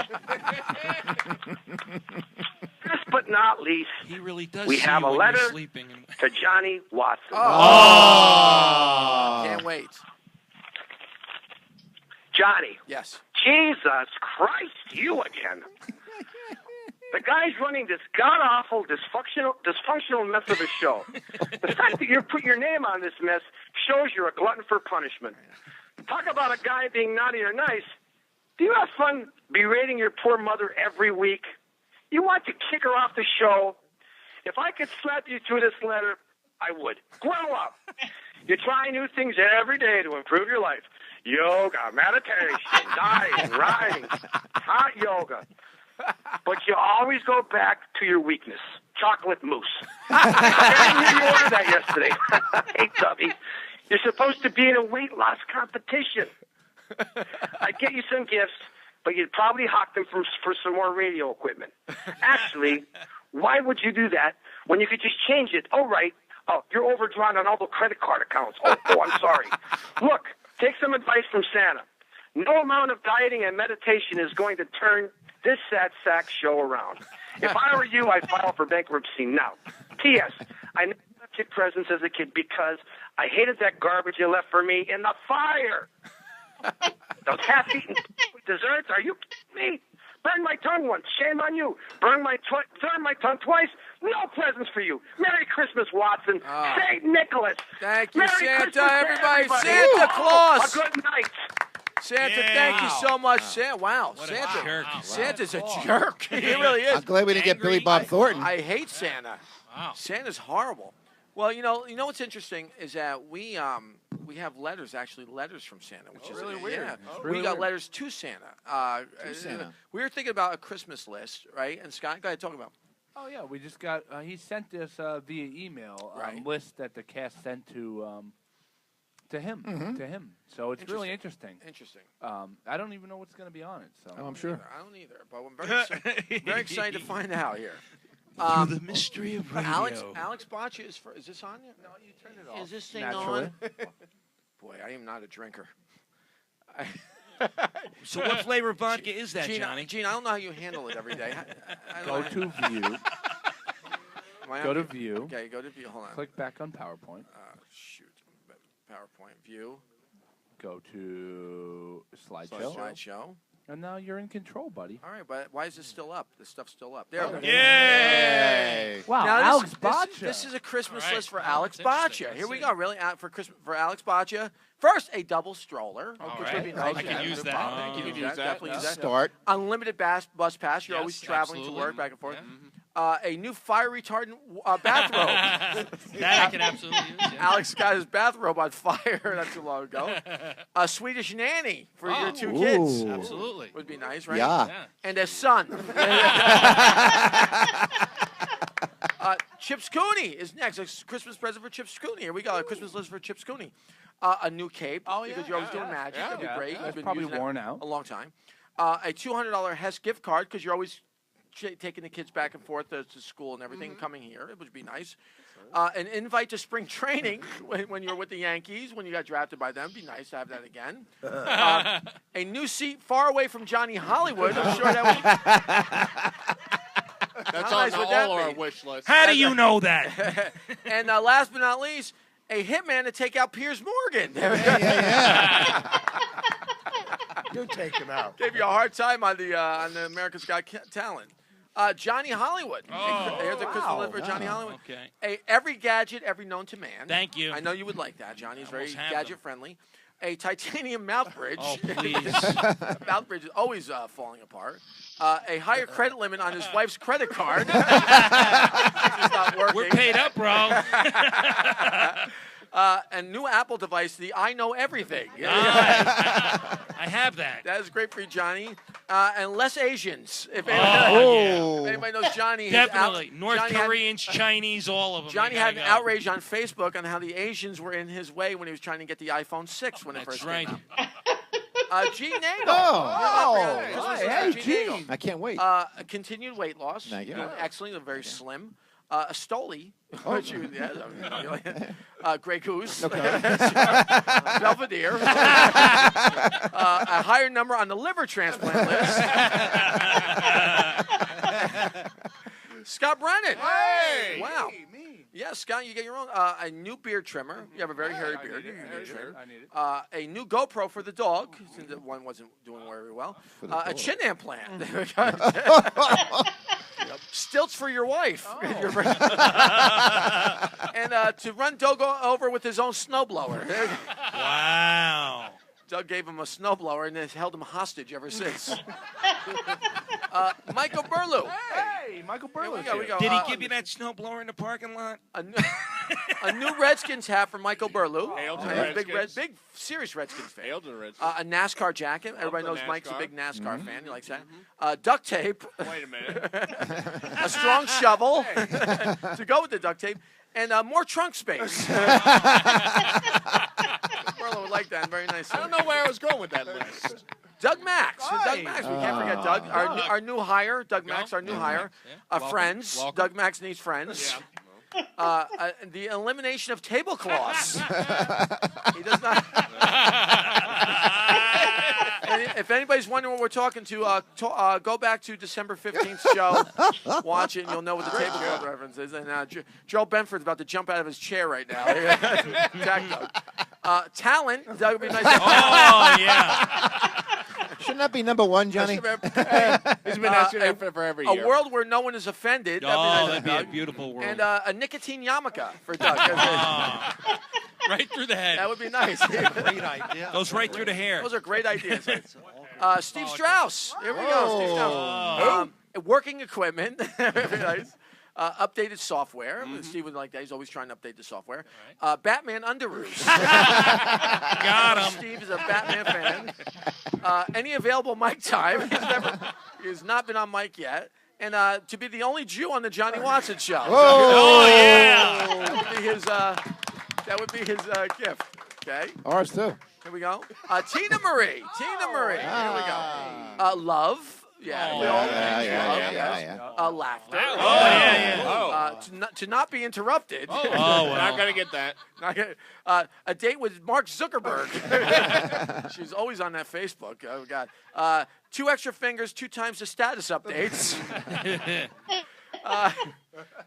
Last but not least, He really does we see have a when letter you're sleeping. to Johnny Watson. Oh. Can't wait. Johnny. Yes. Jesus Christ, you again. The guy's running this god-awful, dysfunctional mess of a show. The fact that you put your name on this mess shows you're a glutton for punishment. Talk about a guy being naughty or nice. Do you have fun berating your poor mother every week? You want to kick her off the show? If I could slap you through this letter, I would. Grow up. You try new things every day to improve your life. Yoga, meditation, diet, writing, hot yoga. But you always go back to your weakness. Chocolate mousse. I didn't hear you order that yesterday. Hey, Tubby. You're supposed to be in a weight loss competition. I'd get you some gifts, but you'd probably hawk them for some more radio equipment. Actually, why would you do that when you could just change it? Oh, right. Oh, you're overdrawn on all the credit card accounts. Oh, I'm sorry. Look, take some advice from Santa. No amount of dieting and meditation is going to turn this sad sack show around. If I were you, I'd file for bankruptcy now. P.S. I never left your presents as a kid because I hated that garbage you left for me in the fire. Those half-eaten desserts, are you kidding me? Burn my tongue once, shame on you. Burn my tongue twice, no presents for you. Merry Christmas, Watson. St. Nicholas. Thank you, Merry Santa, Christmas everybody. to Santa Claus. A good night. Santa, Yeah. thank you so much. Wow. Santa, wow. What a Santa. jerk. Santa's a jerk. He really is. I'm glad we didn't get Billy Bob Thornton. I hate Santa. Wow. Santa's horrible. Well, you know what's interesting is that we have letters from Santa, which is really weird. Yeah. really we got weird. letters to Santa. Santa. We were thinking about a Christmas list, right? And Scott, go ahead, talk about. Oh yeah, we just got. He sent this via email list that the cast sent to him. Mhm. To him. So it's really interesting. Interesting. I don't even know what's going to be on it. So I'm sure. I don't either, but I'm very excited to find out here. Through the mystery of radio. Alex Batcha is this on yet? No, you turn it off. Is this thing Naturally. on? Boy, I am not a drinker. So what flavor of vodka is that, Gene, Johnny? Gene, I don't know how you handle it every day. Go to view. Go to view. Okay, go to view. Hold on. Click back on PowerPoint. Shoot. PowerPoint view. Go to slideshow. Slideshow. And now you're in control, buddy. All right, but why is this still up? This stuff's still up. There we go. Yay! Wow, Now, Alex this, Batcha. This is a Christmas All right. list for Well, Alex that's interesting. Batcha. Here Let's we see. go. Really, for Christmas for Alex Batcha. First, a double stroller, All which right. would be nice. I can Yeah, use no that. problem. Oh. You can Use use that. that. Definitely use Yeah. that. Start. Unlimited bus pass. You're Yes, always traveling absolutely. to work, back and forth. Yeah. A new fire retardant bathrobe. That I can absolutely use. Yeah. Alex got his bathrobe on fire not too long ago. A Swedish nanny for your two kids. Ooh. Absolutely. Would be nice, right? Yeah. And a son. Chip Cooney is next. A Christmas present for Chip Cooney. Here we go. A Christmas list for Chip Cooney. A new cape. Because you're always doing magic. That'd be great. That's You've been probably using that worn out. a long time. A $200 Hess gift card because you're always taking the kids back and forth to school and everything, coming here. It would be nice. An invite to spring training when you were with the Yankees, when you got drafted by them. It'd be nice to have that again. A new seat far away from Johnny Hollywood. I'm sure that would... That's How on nice would that all our be? wish list. How do you know that? And last but not least, a hitman to take out Piers Morgan. Yeah. You take him out. Gave you a hard time on the America's Got Talent. Johnny Hollywood. Here's a Christmas list for Johnny Hollywood. Okay. Every gadget ever known to man. Thank you. I know you would like that. Johnny's very almost have gadget friendly. A titanium mouth bridge. Oh, please. Mouth bridge is always falling apart. A higher credit limit on his wife's credit card. Which is not working. We're paid up, bro. A new Apple device, the I Know Everything. I have that. That is great for you, Johnny. And less Asians. If anybody knows Johnny. Definitely. North Johnny Koreans, Chinese, all of them. Johnny They had an gotta go. outrage on Facebook on how the Asians were in his way when he was trying to get the iPhone 6 when it That's first right. came out. Gene Nagel. Hey, Gene. I can't wait. A continued weight loss. Thank you. Doing excellent, very slim. A Stoli, which you, Grey Goose, Belvedere, a higher number on the liver transplant list. Scott Brennan. Hey! Wow. Yeah, Scott, you get your own. A new beard trimmer. You have a very hairy beard. I need it. A new GoPro for the dog, since the one wasn't doing very well. A chin implant. Stilts for your wife. And to run Dogo over with his own snowblower. Wow. Doug gave him a snowblower and has held him hostage ever since. Michael Burlew. Hey, Michael Burlew. We go. Did he give you that snowblower in the parking lot? A new Redskins hat from Michael Burlew. Hail to the Redskins. Big, serious Redskins fan. Hail to the Redskins. A NASCAR jacket. Everybody knows NASCAR. Mike's a big NASCAR fan. He likes that. Duct tape. Wait a minute. A strong shovel to go with the duct tape. And more trunk space. Burlew would like that. Very nice. I don't know where I was going with that list. Doug Max. Doug Max. We can't forget Doug. Our new hire. Doug Max, our new hire. Friends. Welcome. Doug Max needs friends. The elimination of tablecloths. He does not. If anybody's wondering what we're talking to, go back to December 15th show. Watch it, and you'll know what the tablecloth reference is. And Joe Benford's about to jump out of his chair right now. Jack Doug. Talent. Doug would be nice. Oh, yeah. Shouldn't that be number one, Johnny? He's been asking that for every year. A world where no one is offended. That'd be a beautiful world. And a nicotine yarmulke for Doug. Right through the head. That would be nice. Great idea. Goes right through the hair. Those are great ideas. Steve Strauss. Here we go. Steve Strauss. Working equipment. Very nice. Updated software. Steve would like that. He's always trying to update the software. Batman underoos. Got him. Steve is a Batman fan. Any available mic time. He has not been on mic yet. And to be the only Jew on the Johnny Watson show. Oh, yeah. That would be his gift. Okay. Ours too. Here we go. Tina Marie. Tina Marie. Here we go. Love. Yeah. Yeah. Laughter. Oh, yeah. To not be interrupted. Oh, well. Not going to get that. A date with Mark Zuckerberg. She's always on that Facebook. Oh, God. 2 extra fingers, 2 times the status updates.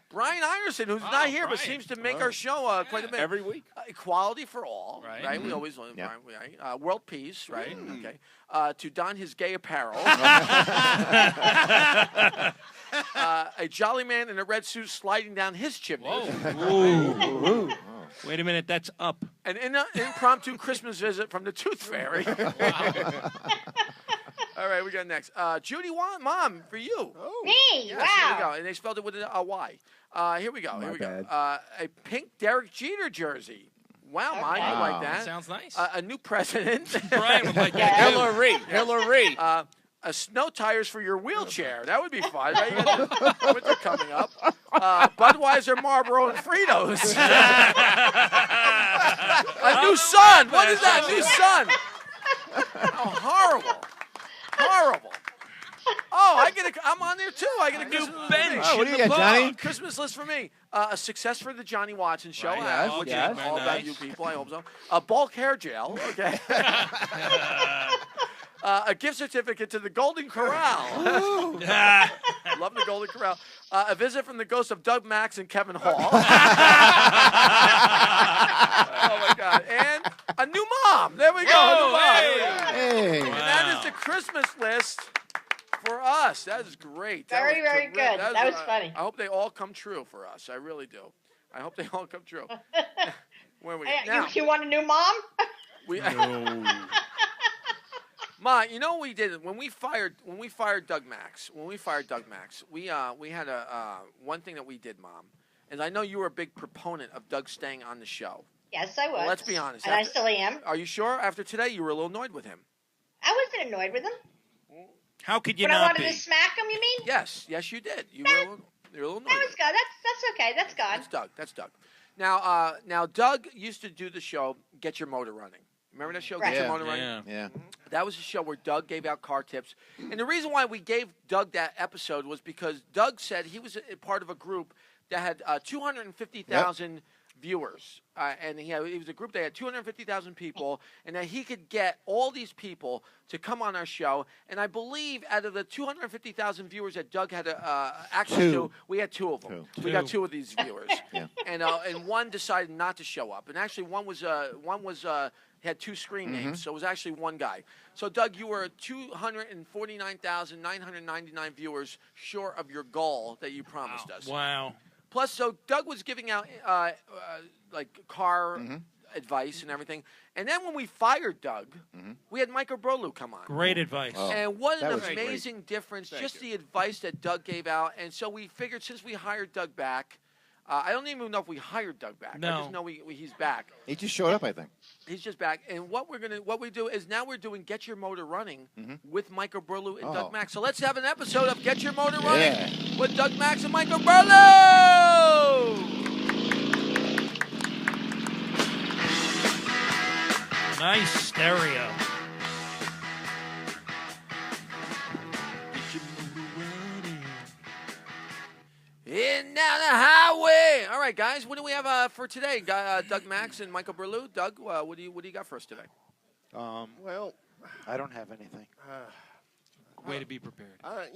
Brian Einersen, who's not here but seems to make our show quite a bit. Every week. Equality for all, right? We always want world peace, right? Okay. To don his gay apparel. A jolly man in a red suit sliding down his chimney. Whoa. Wait a minute, that's up. An impromptu Christmas visit from the Tooth Fairy. All right, we got next. Judi Watson, Mom, for you. Me, yes, wow. Here we go. And they spelled it with a Y. Here we go. A pink Derek Jeter jersey. Wow, Mom, you like that. Sounds nice. A new president. Brian would like that. Hillary. Snow tires for your wheelchair. That would be fun. Right? Winter coming up. Budweiser, Marlboro, and Fritos. A new son. What is that? New son. Oh, horrible. Horrible. Oh, I'm on there too. I get a new Christmas bench. Oh, what do you got, Johnny? Christmas list for me. A success for the Johnny Watson show. Right. Which Yes. is all about you people. I hope so. A bulk hair gel. Okay. A gift certificate to the Golden Corral. Love the Golden Corral. A visit from the ghost of Doug Max and Kevin Hall. Oh, my God. And a new mom. There we go. A new mom. Hey. And that is the Christmas list for us. That is great. That Very, was very terrific. good. That was funny. I hope they all come true for us. I really do. I hope they all come true. Where are we Hey, now? you want a new mom? Ma, you know what we did when we fired Doug Max. We had one thing that we did, Mom, and I know you were a big proponent of Doug staying on the show. Yes, I was. Well, let's be honest. And I still am. Are you sure? After today, you were a little annoyed with him. I wasn't annoyed with him. How could you But I not wanted be? to smack him, you mean? Yes, you did. You were a little annoyed. That was good. That's okay. That's God. That's Doug. Now Doug used to do the show Get Your Motor Running. Remember that show, Right. Get Your Motor Running? Yeah. That was a show where Doug gave out car tips. And the reason why we gave Doug that episode was because Doug said he was a part of a group that had 250,000 viewers. And he was a group that had 250,000 people, and that he could get all these people to come on our show. And I believe out of the 250,000 viewers that Doug had access to, we had 2 of them. We got 2 of these viewers. And one decided not to show up. And actually one was had 2 screen names, so it was actually one guy. So, Doug, you were 249,999 viewers short of your goal that you promised us. Wow. Plus, so Doug was giving out like car advice and everything. And then when we fired Doug, we had Michael Burlew come on. Great advice. And what an was amazing difference, Thank just you. the advice that Doug gave out. And so we figured since we hired Doug back, I don't even know if we hired Doug back. I No. just know he's back. He just showed up, I think. He's just back. And what we do is now we're doing Get Your Motor Running with Michael Burlew and Doug Max. So let's have an episode of Get Your Motor Running with Doug Max and Michael Burlew. Nice stereo. In down the highway. All right, guys. What do we have for today? Doug Max and Michael Burlew. Doug, what do you got for us today? Well, I don't have anything. Way to be prepared. I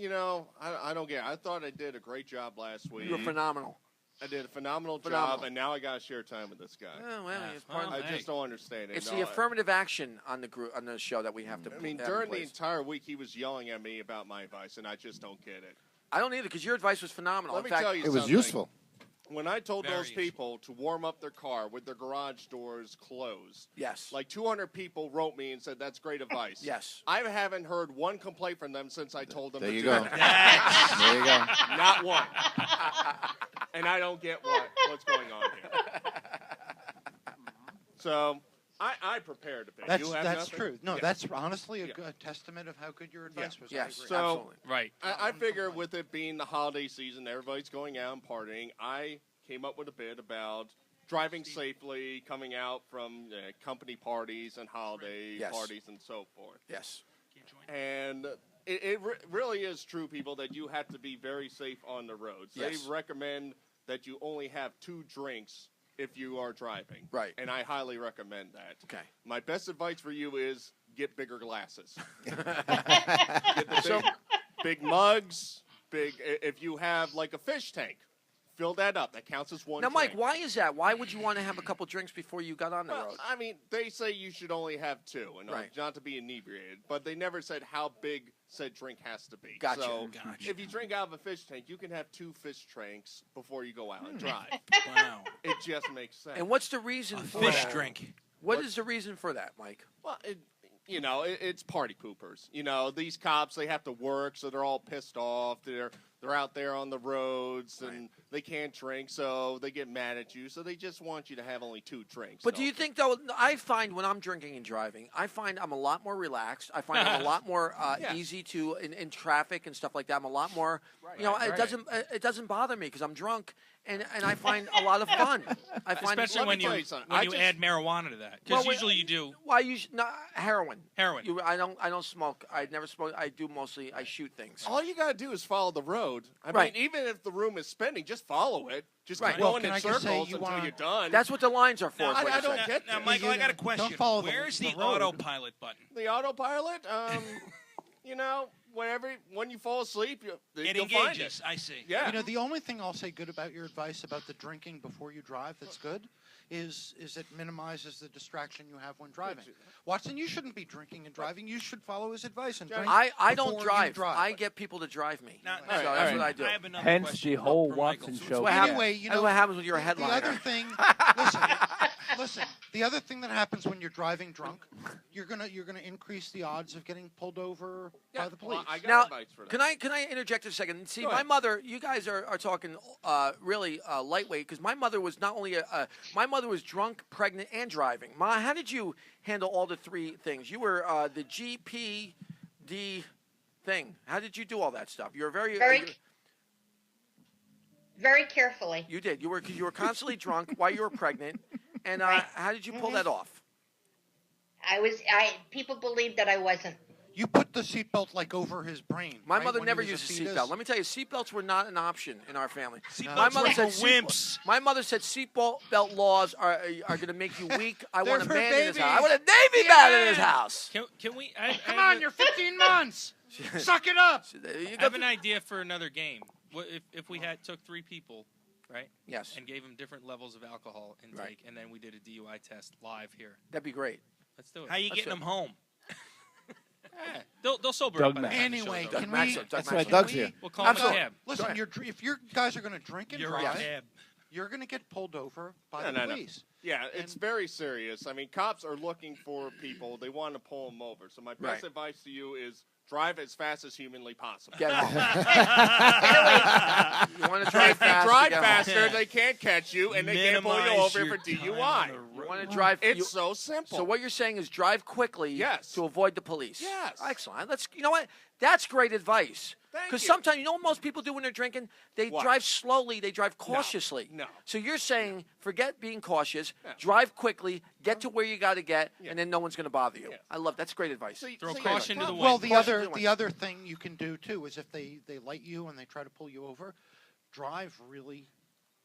don't get it. I thought I did a great job last week. You were phenomenal. I did a phenomenal job, and now I got to share time with this guy. Oh, well, it's part of I just don't understand it. It's the affirmative action on the group on the show that we have to. I mean, during the entire week, he was yelling at me about my advice, and I just don't get it. I don't either, because your advice was phenomenal. Let me In fact, tell you It was something. useful. When I told Very those people to warm up their car with their garage doors closed, yes, like 200 people wrote me and said that's great advice. Yes, I haven't heard one complaint from them since I told them. There to you do go. that. There you go. Not one. And I don't get what's going on here. So I prepared a bit. That's You have that's nothing? true. No, Yeah. that's honestly a good testament of how good your advice was. Yes, I agree. So right. I figure with it being the holiday season, everybody's going out and partying. I came up with a bit about driving safely, coming out from company parties and holiday Yes. parties and so forth. Yes. And it really is true, people, that you have to be very safe on the roads. Yes. They recommend that you only have 2 drinks if you are driving. Right. And I highly recommend that. Okay. My best advice for you is get bigger glasses. Get the big mugs, if you have like a fish tank, fill that up. That counts as one Now, Mike, drink. why is that? Why would you want to have a couple drinks before you got on the road? I mean, they say you should only have 2 and not to be inebriated, but they never said how big said drink has to be. Gotcha. So Gotcha. if you drink out of a fish tank, you can have 2 fish tanks before you go out and drive. Wow. It just makes sense. And what's the reason for fish that? drink. What is the reason for that, Mike? Well, it's party poopers. These cops, they have to work, so they're all pissed off. They're out there on the roads, and they can't drink, so they get mad at you. So they just want you to have only 2 drinks. But do you think, though, I find when I'm drinking and driving, I find I'm a lot more relaxed. I find I'm a lot more easy to, in traffic and stuff like that. I'm a lot more, it doesn't bother me because I'm drunk. And I find a lot of fun. I find Especially when you add marijuana to that, because usually you do. Well, heroin. Heroin. I don't smoke. I never smoke. I do mostly. I shoot things. All you got to do is follow the road. I Right. mean, even if the room is spinning, just follow it. Just Right. keep Well, going can in I just say circles you until wanna- you're done. That's what the lines are for. No, is what I you're don't saying. get Now, this. Michael, I got a question. follow Where's the the road. autopilot button? The autopilot, when you fall asleep, It you'll find engages. it. I see. Yeah. The only thing I'll say good about your advice about the drinking before you drive that's good is it minimizes the distraction you have when driving. Watson, you shouldn't be drinking and driving. You should follow his advice and drink I don't before you drive. drive. I get people to drive me. Now, So that's what I do. I have another Hence question the whole for Michael. Watson So show. What happens- Anyway, that's what happens with your the headliner. other thing, listen. The other thing that happens when you're driving drunk, you're gonna increase the odds of getting pulled over by the police. Well, I got Now, advice for that. can I interject a second? See, Go my ahead. mother. You guys are talking really lightweight because my mother was not only my mother was drunk, pregnant, and driving. Ma, how did you handle all the 3 things? You were the GPD thing. How did you do all that stuff? You were very very carefully. You did. You were constantly drunk while you were pregnant. And how did you pull that off? People believed that I wasn't. You put the seatbelt like over his brain. My right, mother when never he was used a fetus. seatbelt. Let me tell you, seatbelts were not an option in our family. My mother said wimps. My mother said seatbelt laws are going to make you weak. I want a for man in his babies. house. I want a Navy man in his house. Can we? Come on, you're 15 months. Suck it up. I have an idea for another game. What if we took 3 people, right? Yes. And gave them different levels of alcohol intake, Right. and then we did a DUI test live here. That'd be great. Let's do it. How you Let's getting do it. them home? They'll sober Doug up by the Max. time the show's Anyway, over. can we? That's why Doug's here. We'll call him a Absolutely. cab. Listen, if your guys are going to drink and You're a drive, cab. you're going to get pulled over by the police. Yeah, it's very serious. I mean, cops are looking for people. They want to pull them over. So my best advice to you is drive as fast as humanly possible. Get home. You want to drive if fast. you drive faster, they can't catch you, and they can't pull you over for DUI. You want to drive. It's so simple. So what you're saying is drive quickly to avoid the police. Yes. Excellent. You know what? That's great advice. Because sometimes, you know what most people do when they're drinking? They drive slowly. They drive cautiously. No. So you're saying, forget being cautious. Drive quickly. Get to where you got to get, and then no one's going to bother you. I love that's great advice. Throw caution to the wind. Well, the other thing you can do too is if they light you and they try to pull you over, drive really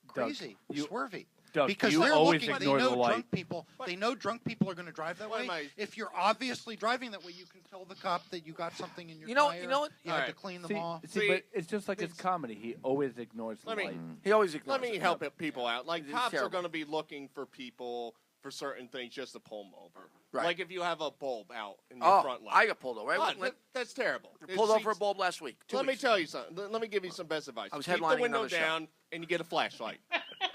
crazy, swervy. Doug, because you they're always looking. They ignore the know light. drunk people. They know drunk people are going to drive that way. If you're obviously driving that way, you can tell the cop that you got something in your tire. You know what? You have to clean them off. But it's just like his comedy. He always ignores the light. He always ignores. Let me help people out. Like It's cops are terrible. going to be looking for people for certain things just to pull them over. Right. Like if you have a bulb out in your front light. I got pulled over. That's terrible. Pulled over a bulb last week. Let me tell you something. Let me give you some best advice. I was Keep headlining the window another show. down and you get a flashlight.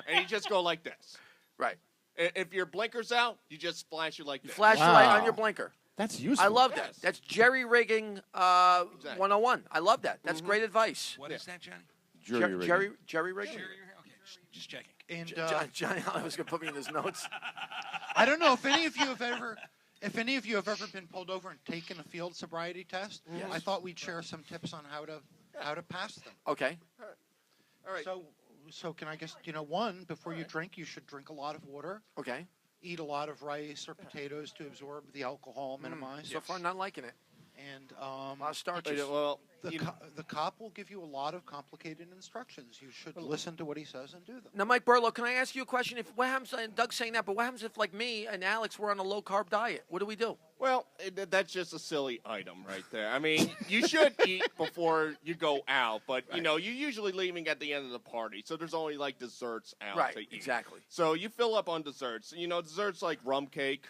And you just go like this. Right. If your blinker's out, you just flash it like this. Flash the light on your blinker. That's useful. I love that. That's jerry rigging 101. I love that. That's great advice. What is that, Johnny? Jerry rigging. Okay, just checking. And Johnny was going to put me in his notes. I don't know if any of you have ever. If any of you have ever been pulled over and taken a field sobriety test, I thought we'd share some tips on how to pass them. Okay. All right. So can I guess, one, before you drink, you should drink a lot of water. Okay. Eat a lot of rice or potatoes to absorb the alcohol, minimize. So far, not liking it. And a lot of starches. The cop will give you a lot of complicated instructions. You should listen to what he says and do them. Now, Mike Burlew, can I ask you a question? What happens? And Doug's saying that, but what happens if, like me and Alex, we're on a low-carb diet? What do we do? Well, that's just a silly item right there. I mean, you should eat before you go out, but, you're usually leaving at the end of the party, so there's only, like, desserts out to eat. Exactly. So you fill up on desserts. Desserts like rum cake,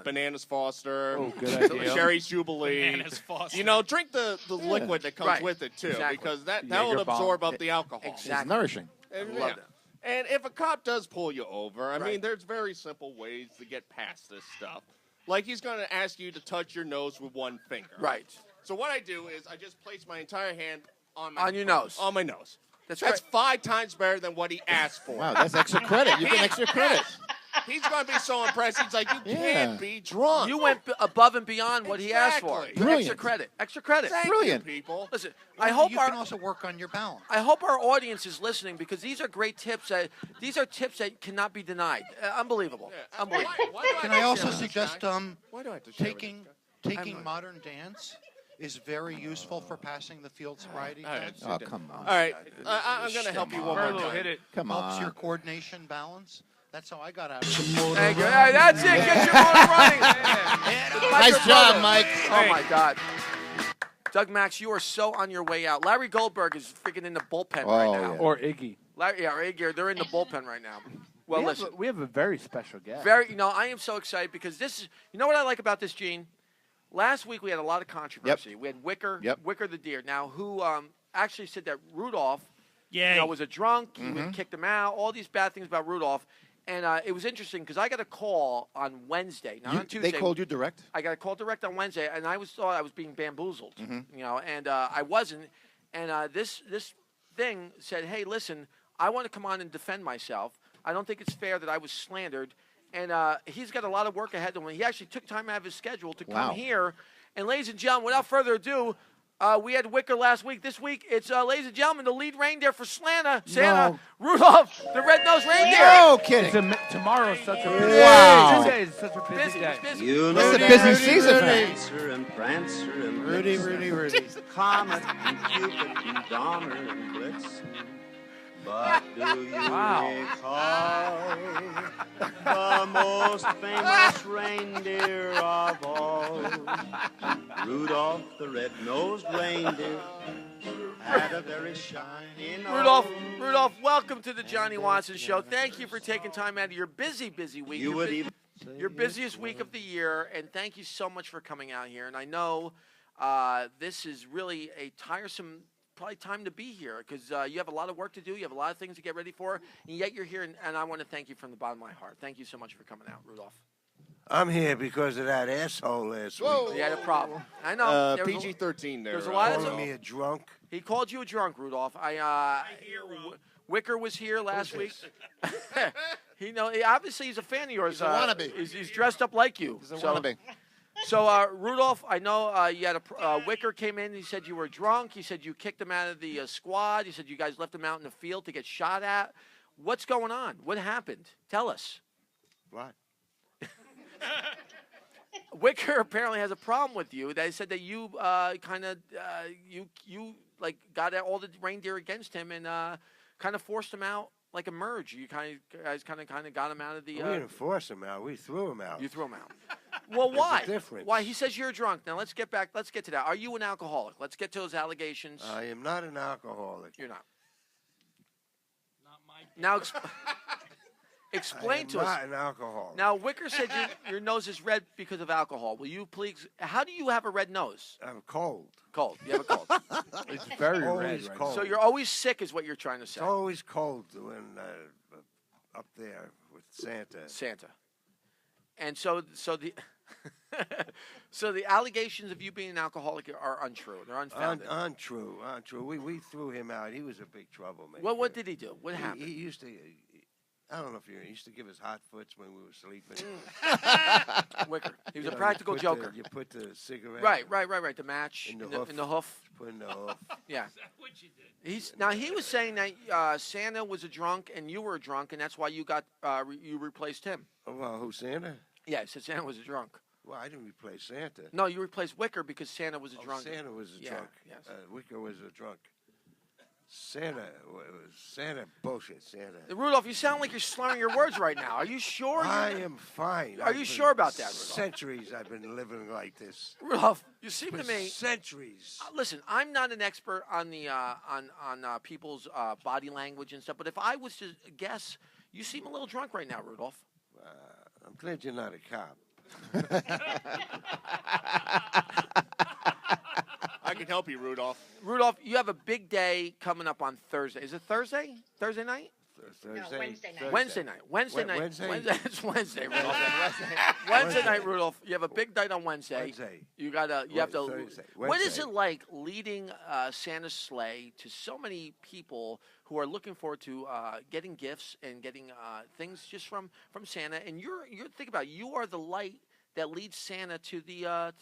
bananas Foster, good idea. Cherry's Jubilee. Bananas Foster. Drink the liquid that comes with it, too, because that will absorb up the alcohol. Exactly. It's nourishing. And, I love that. And if a cop does pull you over, I mean, there's very simple ways to get past this stuff. Like he's going to ask you to touch your nose with one finger. Right. So what I do is I just place my entire hand on your nose. On my nose. That's 5 times better than what he asked for. Wow, that's extra credit. You get extra credit. He's going to be so impressed. He's like, you can't be drunk. You went above and beyond what he asked for. Brilliant. Extra credit. Extra credit. Brilliant, people. Listen, Well, I hope you can also work on your balance. I hope our audience is listening because these are great tips. These are tips that cannot be denied. Unbelievable. Unbelievable. Can I also suggest Why do I have to share taking modern dance is very useful for passing the field sobriety test. Oh, come on. All right. I'm going to help you one more Burlew, time. hit it. Come Helps on. your coordination balance. That's how I got out of it. Thank you. Hey, that's it. Get your motor running. Nice job, Mike. Oh, my God. Doug Max, you are so on your way out. Larry Goldberg is freaking in the bullpen right now. Yeah. Or Iggy. Larry, or Iggy, they're in the bullpen right now. Well, listen. We have a very special guest. I am so excited because this is, you know what I like about this, Gene? Last week we had a lot of controversy. We had Wicker the deer. Now, who actually said that Rudolph was a drunk. He would kick them out. All these bad things about Rudolph. And it was interesting because I got a call on Wednesday, not on Tuesday. They called you direct? I got a call direct on Wednesday, and I thought I was being bamboozled, and I wasn't. And this thing said, hey, listen, I want to come on and defend myself. I don't think it's fair that I was slandered. And he's got a lot of work ahead of him. He actually took time out of his schedule to come here. And ladies and gentlemen, without further ado, we had Wicker last week. This week, it's, ladies and gentlemen, the lead reindeer for Santa, Rudolph, the red-nosed reindeer. No kidding. Tomorrow's such a busy Wow. day. It's such a busy day. Busy. You know it's a busy season, man. Prancer and Prancer and Rudy. Comet and Cupid and Donner and Blitzen. But do you recall the most famous reindeer of all? Rudolph the red-nosed reindeer had a very shiny nose. Rudolph, welcome to the Johnny Watson Show. Thank you for taking time out of your busy week. Your busiest week of the year, and thank you so much for coming out here. And I know this is really a tiresome probably time to be here because you have a lot of work to do. You have a lot of things to get ready for, and yet you're here. And I want to thank you from the bottom of my heart. Thank you so much for coming out, Rudolph. I'm here because of that asshole last week. He had a problem. I know. PG-13 there. There's a lot of calling me a drunk. He called you a drunk, Rudolph. Wicker was here last week. Obviously he's a fan of yours. He's a wannabe. He's dressed up like you. He's a wannabe. So, Rudolph, I know you had Wicker came in. He said you were drunk. He said you kicked him out of the squad. He said you guys left him out in the field to get shot at. What's going on? What happened? Tell us. What? Wicker apparently has a problem with you. They said that you got all the reindeer against him and kind of forced him out like a merge. You guys kind of got him out of the. We didn't force him out. We threw him out. You threw him out. Well, why? There's a difference. Why? He says you're drunk. Now let's get back. Let's get to that. Are you an alcoholic? Let's get to those allegations. I am not an alcoholic. You're not. Now, explain to us. Not an alcoholic. Now, Wicker said your nose is red because of alcohol. Will you please? How do you have a red nose? I'm cold. Cold. You have a cold. It's very red. Cold. So you're always sick, is what you're trying to say. It's always cold when up there with Santa. Santa. And so the so the allegations of you being an alcoholic are untrue. They're unfounded. Untrue. We threw him out. He was a big troublemaker. What did he do? What happened? He used to. I don't know if he used to give us hot foots when we were sleeping. Wicker. He was a practical joker. You put the cigarette. Right. The match in the hoof. Put in the hoof. Yeah. Is that what you did? He was saying that Santa was a drunk and you were a drunk, and that's why you got you replaced him. Oh, well, who, Santa? Yeah, he said Santa was a drunk. Well, I didn't replace Santa. No, you replaced Wicker because Santa was a drunk. Santa was a drunk. Yes. Wicker was a drunk. Santa bullshit. Santa. Rudolph, you sound like you're slurring your words right now. Are you sure? I am fine. Are you sure about that, Rudolph? Centuries I've been living like this. Rudolph, you seem to me centuries. Listen, I'm not an expert on the on people's body language and stuff, but if I was to guess, you seem a little drunk right now, Rudolph. I'm glad you're not a cop. I can help you, Rudolph. Rudolph, you have a big day coming up on Thursday. Is it Thursday? Thursday night? Thursday. No, Wednesday night. Wednesday night. Wednesday night. Wednesday? It's Wednesday, Rudolph. Wednesday night, Rudolph. You have a big night on Wednesday. You have to. Thursday. What is it like leading Santa's sleigh to so many people who are looking forward to getting gifts and getting things just from Santa? And you're think about it, you are the light that leads Santa to the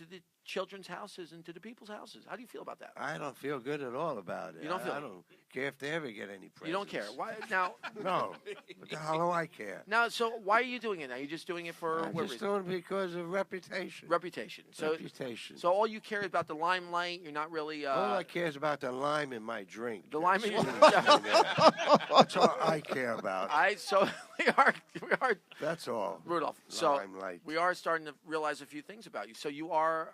children's houses and to the people's houses. How do you feel about that? I don't feel good at all about it. You don't feel? I don't care if they ever get any presents. You don't care. Why now? No. What the hell do I care? Now, so why are you doing it now? You're just doing it for I'm what just reason? doing it because of reputation. Reputation. So reputation. So all you care is about the limelight. You're not really. All I care is about the lime in my drink. The lime in your That's all I care about. We are. That's all. Rudolph. Limelight. We are starting to realize a few things about you. So you are.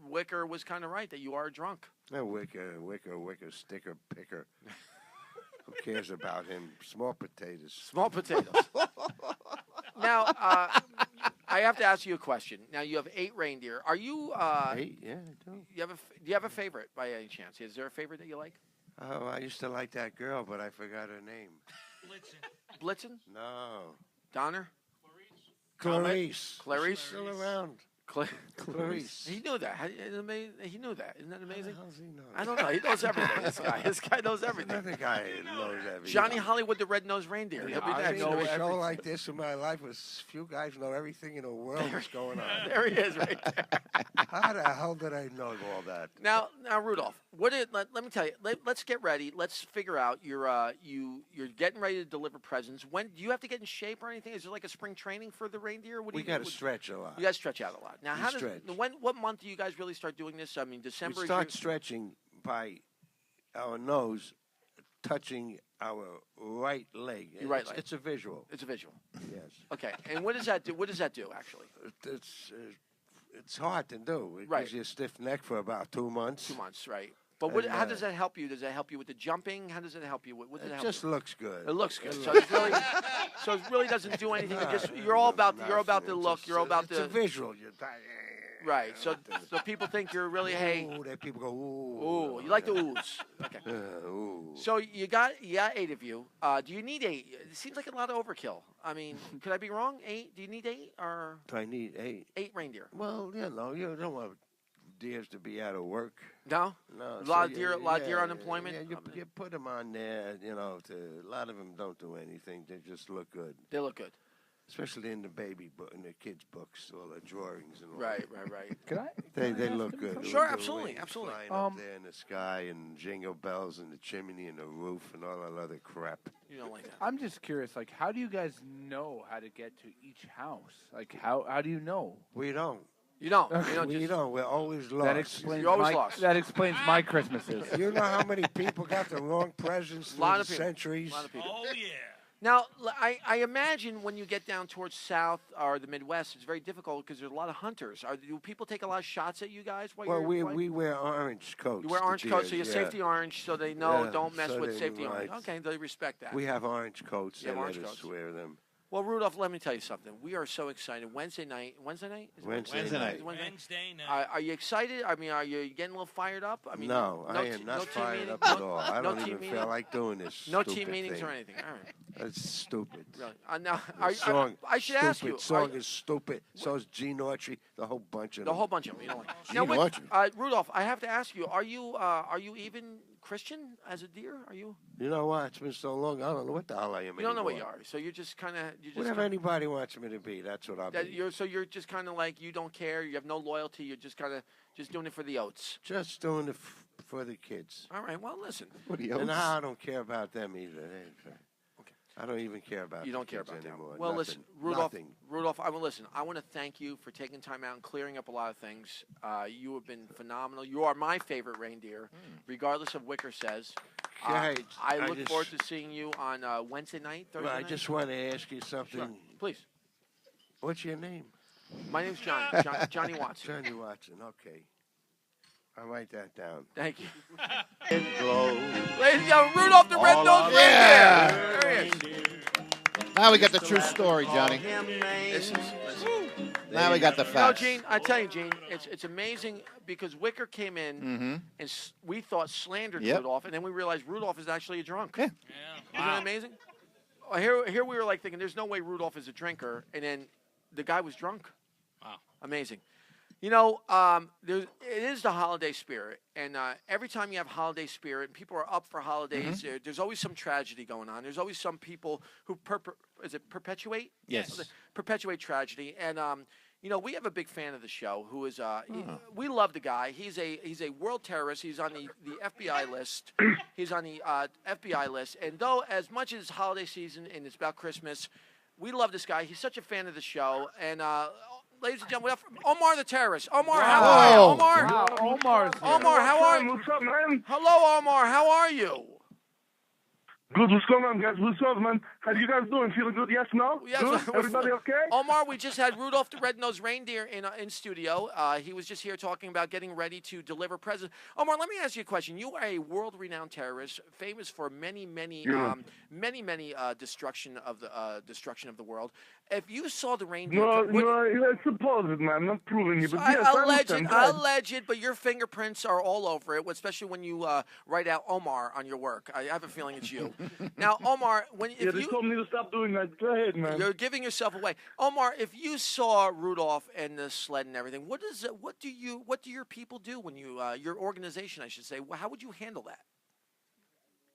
Wicker was kind of right that you are drunk. No, Wicker, sticker picker. Who cares about him? Small potatoes. Small potatoes. Now, I have to ask you a question. Now, you have 8 reindeer. Are you... 8? Yeah, I do. Do you have a favorite by any chance? Is there a favorite that you like? Oh, I used to like that girl, but I forgot her name. Blitzen? No. Donner? Clarice. Clarice? She's still around. Clarice. He knew that. He knew that. Isn't that amazing? How does he know? I don't know. He knows everything. This guy knows everything. Another guy knows everything. Johnny Hollywood, the red-nosed reindeer. He'll be next. I know a show like this in my life with few guys know everything in the world that's going on. There he is, right there. How the hell did I know all that? Now, Rudolph, let me tell you. Let's get ready. Let's figure out. You're getting ready to deliver presents. When do you have to get in shape or anything? Is there like a spring training for the reindeer? We got to stretch a lot. You got to stretch out a lot. Now, stretch. What month do you guys really start doing this? I mean, December. We start stretching by our nose touching our right leg. Your right leg. It's a visual. It's a visual. Yes. Okay. And what does that do? What does that do actually? It's hard to do. It gives you a stiff neck for about 2 months. 2 months, right? But how does that help you? Does that help you with the jumping? How does it help you? What does it help just looks good. It looks good. So it really doesn't do anything. You're all about the look. You're all about the. It's a visual. Right. So people think you're really Ooh, that people go, ooh. Ooh, you like the oohs. Okay. Ooh. So you got 8 of you. Do you need 8? It seems like a lot of overkill. I mean, could I be wrong? 8? Do you need 8 or? Do I need 8? 8 reindeer. Well, you don't want deers to be out of work. No. No. A lot of deer unemployment. Yeah, you put them on there. A lot of them don't do anything. They just look good. They look good. Especially in the baby book, in the kids' books, all the drawings and all. Right. Can I? They look good. Sure, The absolutely. wings flying up there in the sky and jingle bells and the chimney and the roof and all that other crap. You don't like that. I'm just curious, like, how do you guys know how to get to each house? Like, how do you know? We don't. You don't. We don't. We're always lost. That explains You're always lost. That explains my Christmases. You know how many people got the wrong presents through the centuries? A lot of people. Oh, yeah. Now, I imagine when you get down towards South or the Midwest, it's very difficult because there's a lot of hunters. Do people take a lot of shots at you guys? Well, we wear orange coats. You wear orange coats, so you have safety orange, so they know don't mess so with they safety might. orange. Okay, they respect that. We have orange coats. You have They orange let us coats. wear them. Well, Rudolph, let me tell you something. We are so excited. Wednesday night? Wednesday night. Wednesday night. Are you excited? I mean, are you getting a little fired up? I mean, No, I am not fired up at all. I don't even feel like doing this. No stupid team meetings thing. or anything. All right. That's stupid. Really? Now, I should ask you. Song is stupid. So is Gene Autry. The whole bunch of them. The whole bunch of them. You know, Gene now, Autry. Rudolph, I have to ask you: Are you even Christian as a deer? Are you? You know what? It's been so long. I don't know what the hell I am. You don't know what you are. So you're just kind of. Whatever anybody wants me to be, that's what I'll be. You're just kind of like you don't care. You have no loyalty. You're just kind of just doing it for the oats. Just doing it for the kids. All right. Well, listen. For the oats. And I don't care about them either. I don't even care about. You don't care kids about anymore. them. Well, Nothing. listen, Rudolph. Nothing. Rudolph, I want to thank you for taking time out and clearing up a lot of things. You have been phenomenal. You are my favorite reindeer, regardless of Wicker says. I look forward to seeing you on Wednesday night, Thursday night. I just want to ask you something. Sure. Please. What's your name? My name's Johnny Watson. Johnny Watson. Okay. I'll write that down. Thank you. Ladies and gentlemen, Rudolph the Red-Nosed Reindeer. Yeah. There he is. Now we got the true story, Johnny. Now we got the facts. No, Gene, I tell you, Gene, it's amazing because Wicker came in and we thought slandered Rudolph, and then we realized Rudolph is actually a drunk. Yeah. Isn't that amazing? Here we were like thinking, there's no way Rudolph is a drinker, and then the guy was drunk. Wow. Amazing. You know, it is the holiday spirit, and every time you have holiday spirit, and people are up for holidays. There's always some tragedy going on. There's always some people who perpetuate? Yes. Perpetuate tragedy, and you know, we have a big fan of the show who is we love the guy. He's a world terrorist. He's on the FBI list. He's on the FBI list, and though as much as it's holiday season and it's about Christmas, we love this guy. He's such a fan of the show, and. Ladies and gentlemen, Omar the terrorist. Omar, how are you? Omar? Wow, Omar's here. Omar, how are you? What's up, man? Hello, Omar. How are you? Good. What's going on, guys? What's up, man? How you guys doing? Feeling good? Yes, no? Yes, Good? Everybody okay? Omar, we just had Rudolph the Red-Nosed Reindeer in studio. He was just here talking about getting ready to deliver presents. Omar, let me ask you a question. You are a world-renowned terrorist, famous for many destruction of the world. If you saw the reindeer, no, it's supposed, man. I'm not proving you, but yes, alleged, but your fingerprints are all over it, especially when you write out Omar on your work. I have a feeling it's you. Now, Omar, they told me to stop doing that. Go ahead, man. You're giving yourself away. Omar, if you saw Rudolph and the sled and everything, what do your people do when you your organization, I should say, how would you handle that?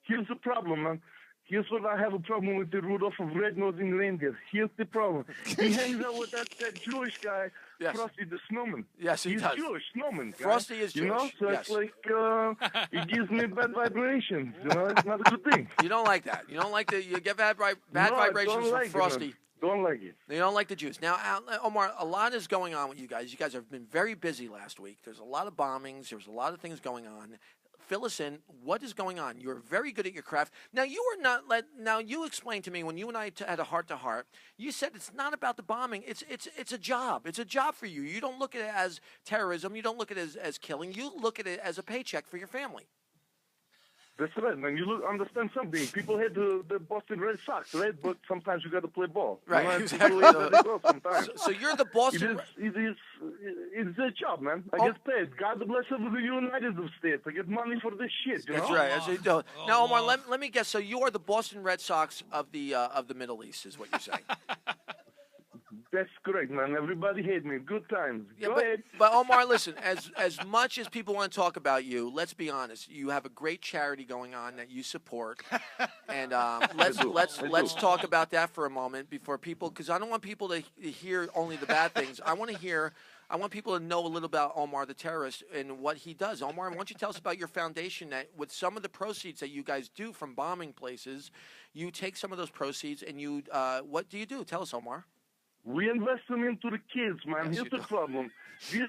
Here's the problem, man. Here's what I have a problem with the Rudolph of Red-Nosed Reindeer. Here's the problem. He hangs out with that Jewish guy, Frosty the Snowman. Yes, he He's does. Jewish, Snowman. Guy. Frosty is Jewish. You know, so yes. it's like, it gives me bad vibrations. You know, it's not a good thing. You don't like that. You don't like you get bad vibrations from Frosty. Don't like it. They don't like the Jews. Now, Omar, a lot is going on with you guys. You guys have been very busy last week. There's a lot of bombings. There's a lot of things going on. Fill us in. What is going on? You're very good at your craft. Now, you explained to me when you and I had a heart-to-heart, you said it's not about the bombing. It's a job. It's a job for you. You don't look at it as terrorism. You don't look at it as killing. You look at it as a paycheck for your family. That's right, man. You understand something. People hate the Boston Red Sox, right? But sometimes you got to play ball. Right, You know? exactly. People hate the sometimes. So you're the Boston. It's a job, man. I get paid. God bless the United States. I get money for this shit. You That's know? right. Now, Omar, let me guess. So you are the Boston Red Sox of the Middle East, is what you're saying. That's correct, man. Everybody hate me. Good times. Go but, ahead. But Omar, listen. As much as people want to talk about you, let's be honest. You have a great charity going on that you support, and let's talk about that for a moment before people, because I don't want people to hear only the bad things. I want people to know a little about Omar the terrorist and what he does. Omar, why don't you tell us about your foundation that with some of the proceeds that you guys do from bombing places, you take some of those proceeds and you what do you do? Tell us, Omar. We invest them into the kids, man. Here's the problem. These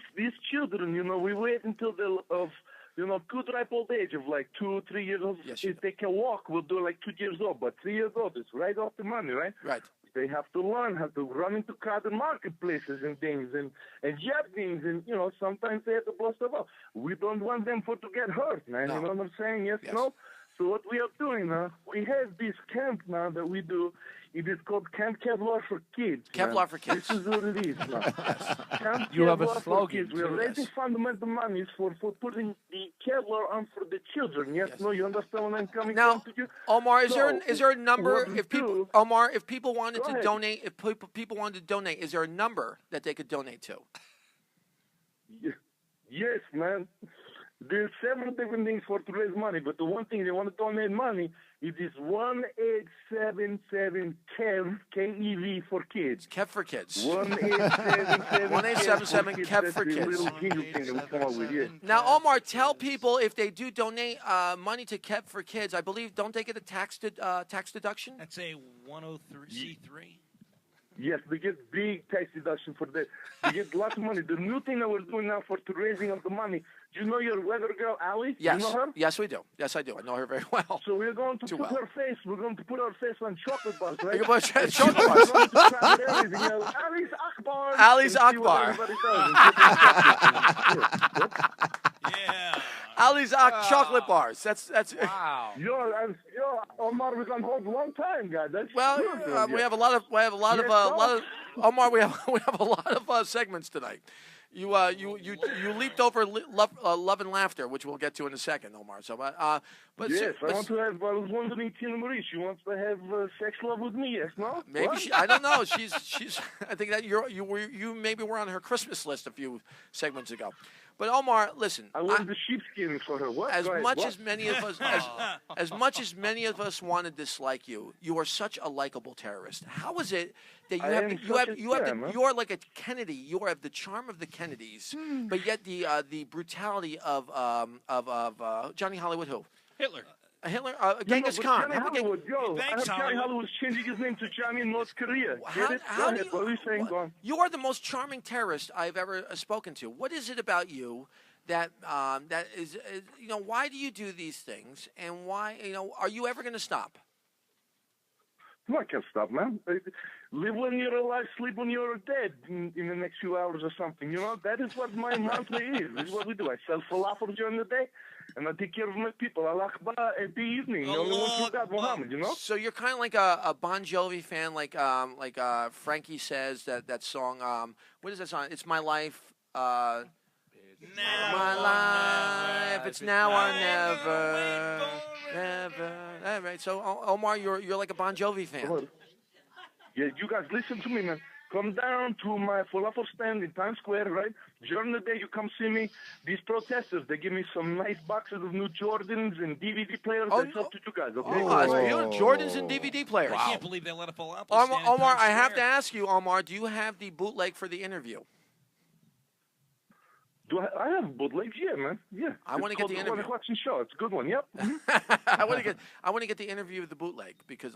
children, we wait until they're of, good ripe old age of like 2, 3 years old. If they can walk, we'll do like 2 years old. But 3 years old is right off the money, right? Right. They have to learn how to run into crowded marketplaces and things and jab things and, sometimes they have to blow stuff up. We don't want them to get hurt, man. No. You know what I'm saying? Yes, no? So what we are doing now, we have this camp now that we do. It is called Camp Kevlar for Kids. Kevlar for Kids. This is what it is now. Camp You have a Kevlar for slogan, Kids. We are too. raising fundamental monies for putting the Kevlar on for the children. Yes, no, you understand what I'm coming Now, from to you? Omar, is So, there a number? what we If people, do- Omar, if people wanted Go to ahead. donate, if people wanted to donate, is there a number that they could donate to? Yes, man. There's several different things to raise money, but the one thing they want to donate money, it is 1877 KEV, K-E-V for kids. Kev for Kids. 1877 Kev for Kids. Little jingle thing that we come up with, yeah. Now, Omar, tell people if they do donate money to Kev for Kids, I believe, don't they get a tax deduction? That's a 103C3. Yes, they get big tax deduction for that. They get lots of money. The new thing that we're doing now for the raising of the money, do you know your weather girl, Allie? Yes. You know her? Yes, we do. Yes, I do. I know her very well. So we're going to Too put well. her face. We're going to put our face on chocolate bars, right? You put And chocolate she's bars. going to try with everything, Ali's Akbar. Ali's and see what Akbar. everybody does. Ali's chocolate bars. That's wow. Yo, Omar was on hold a long time, guys. That's well. good, We have a lot of Omar. We have a lot of segments tonight. You leaped over love and laughter, which we'll get to in a second, Omar. So, but yes, I was wondering, Tina Marie, she wants to have sex love with me. Yes, no? Maybe What? I don't know. She's. I think that you maybe were on her Christmas list a few segments ago. But Omar, listen. I wanted the sheepskin for her. What? As Go ahead, much what? as many of us, as much as many of us want to dislike you, you are such a likable terrorist. How is it that you you are like a Kennedy? You have the charm of the Kennedys, but yet the brutality of Johnny Hollywood, who? Hitler. Hitler, Genghis Khan. Johnny Hollywood, yo. I heard Johnny Hollywood's changing his name to Johnny in North Korea. You are the most charming terrorist I've ever spoken to. What is it about you that is why do you do these things, and why are you ever going to stop? No, I can't stop, man. Live when you're alive, sleep when you're dead in the next few hours or something. That is what my mantra is. This is what we do. I sell falafel during the day, and I take care of my people. Allah Akbar at the evening. The only one who got Muhammad, So you're kind of like a Bon Jovi fan, like Frankie says that song. What is that song? It's My Life. My life. It's now or never. Never. All right. So Omar, you're like a Bon Jovi fan. Yeah, you guys listen to me, man. Come down to my falafel stand in Times Square, right? During the day, you come see me. These protesters, they give me some nice boxes of new Jordans and DVD players. That's up to you guys, okay? Oh, that's beautiful. Jordans and DVD players. I can't believe they let a falafel stand in Omar, Times I have to Square. ask you, Omar, do you have the bootleg for the interview? I have bootlegs, yeah, man. Yeah. I want to get the interview. Watching show. It's a good one. Yep. I want to get the interview of the bootleg because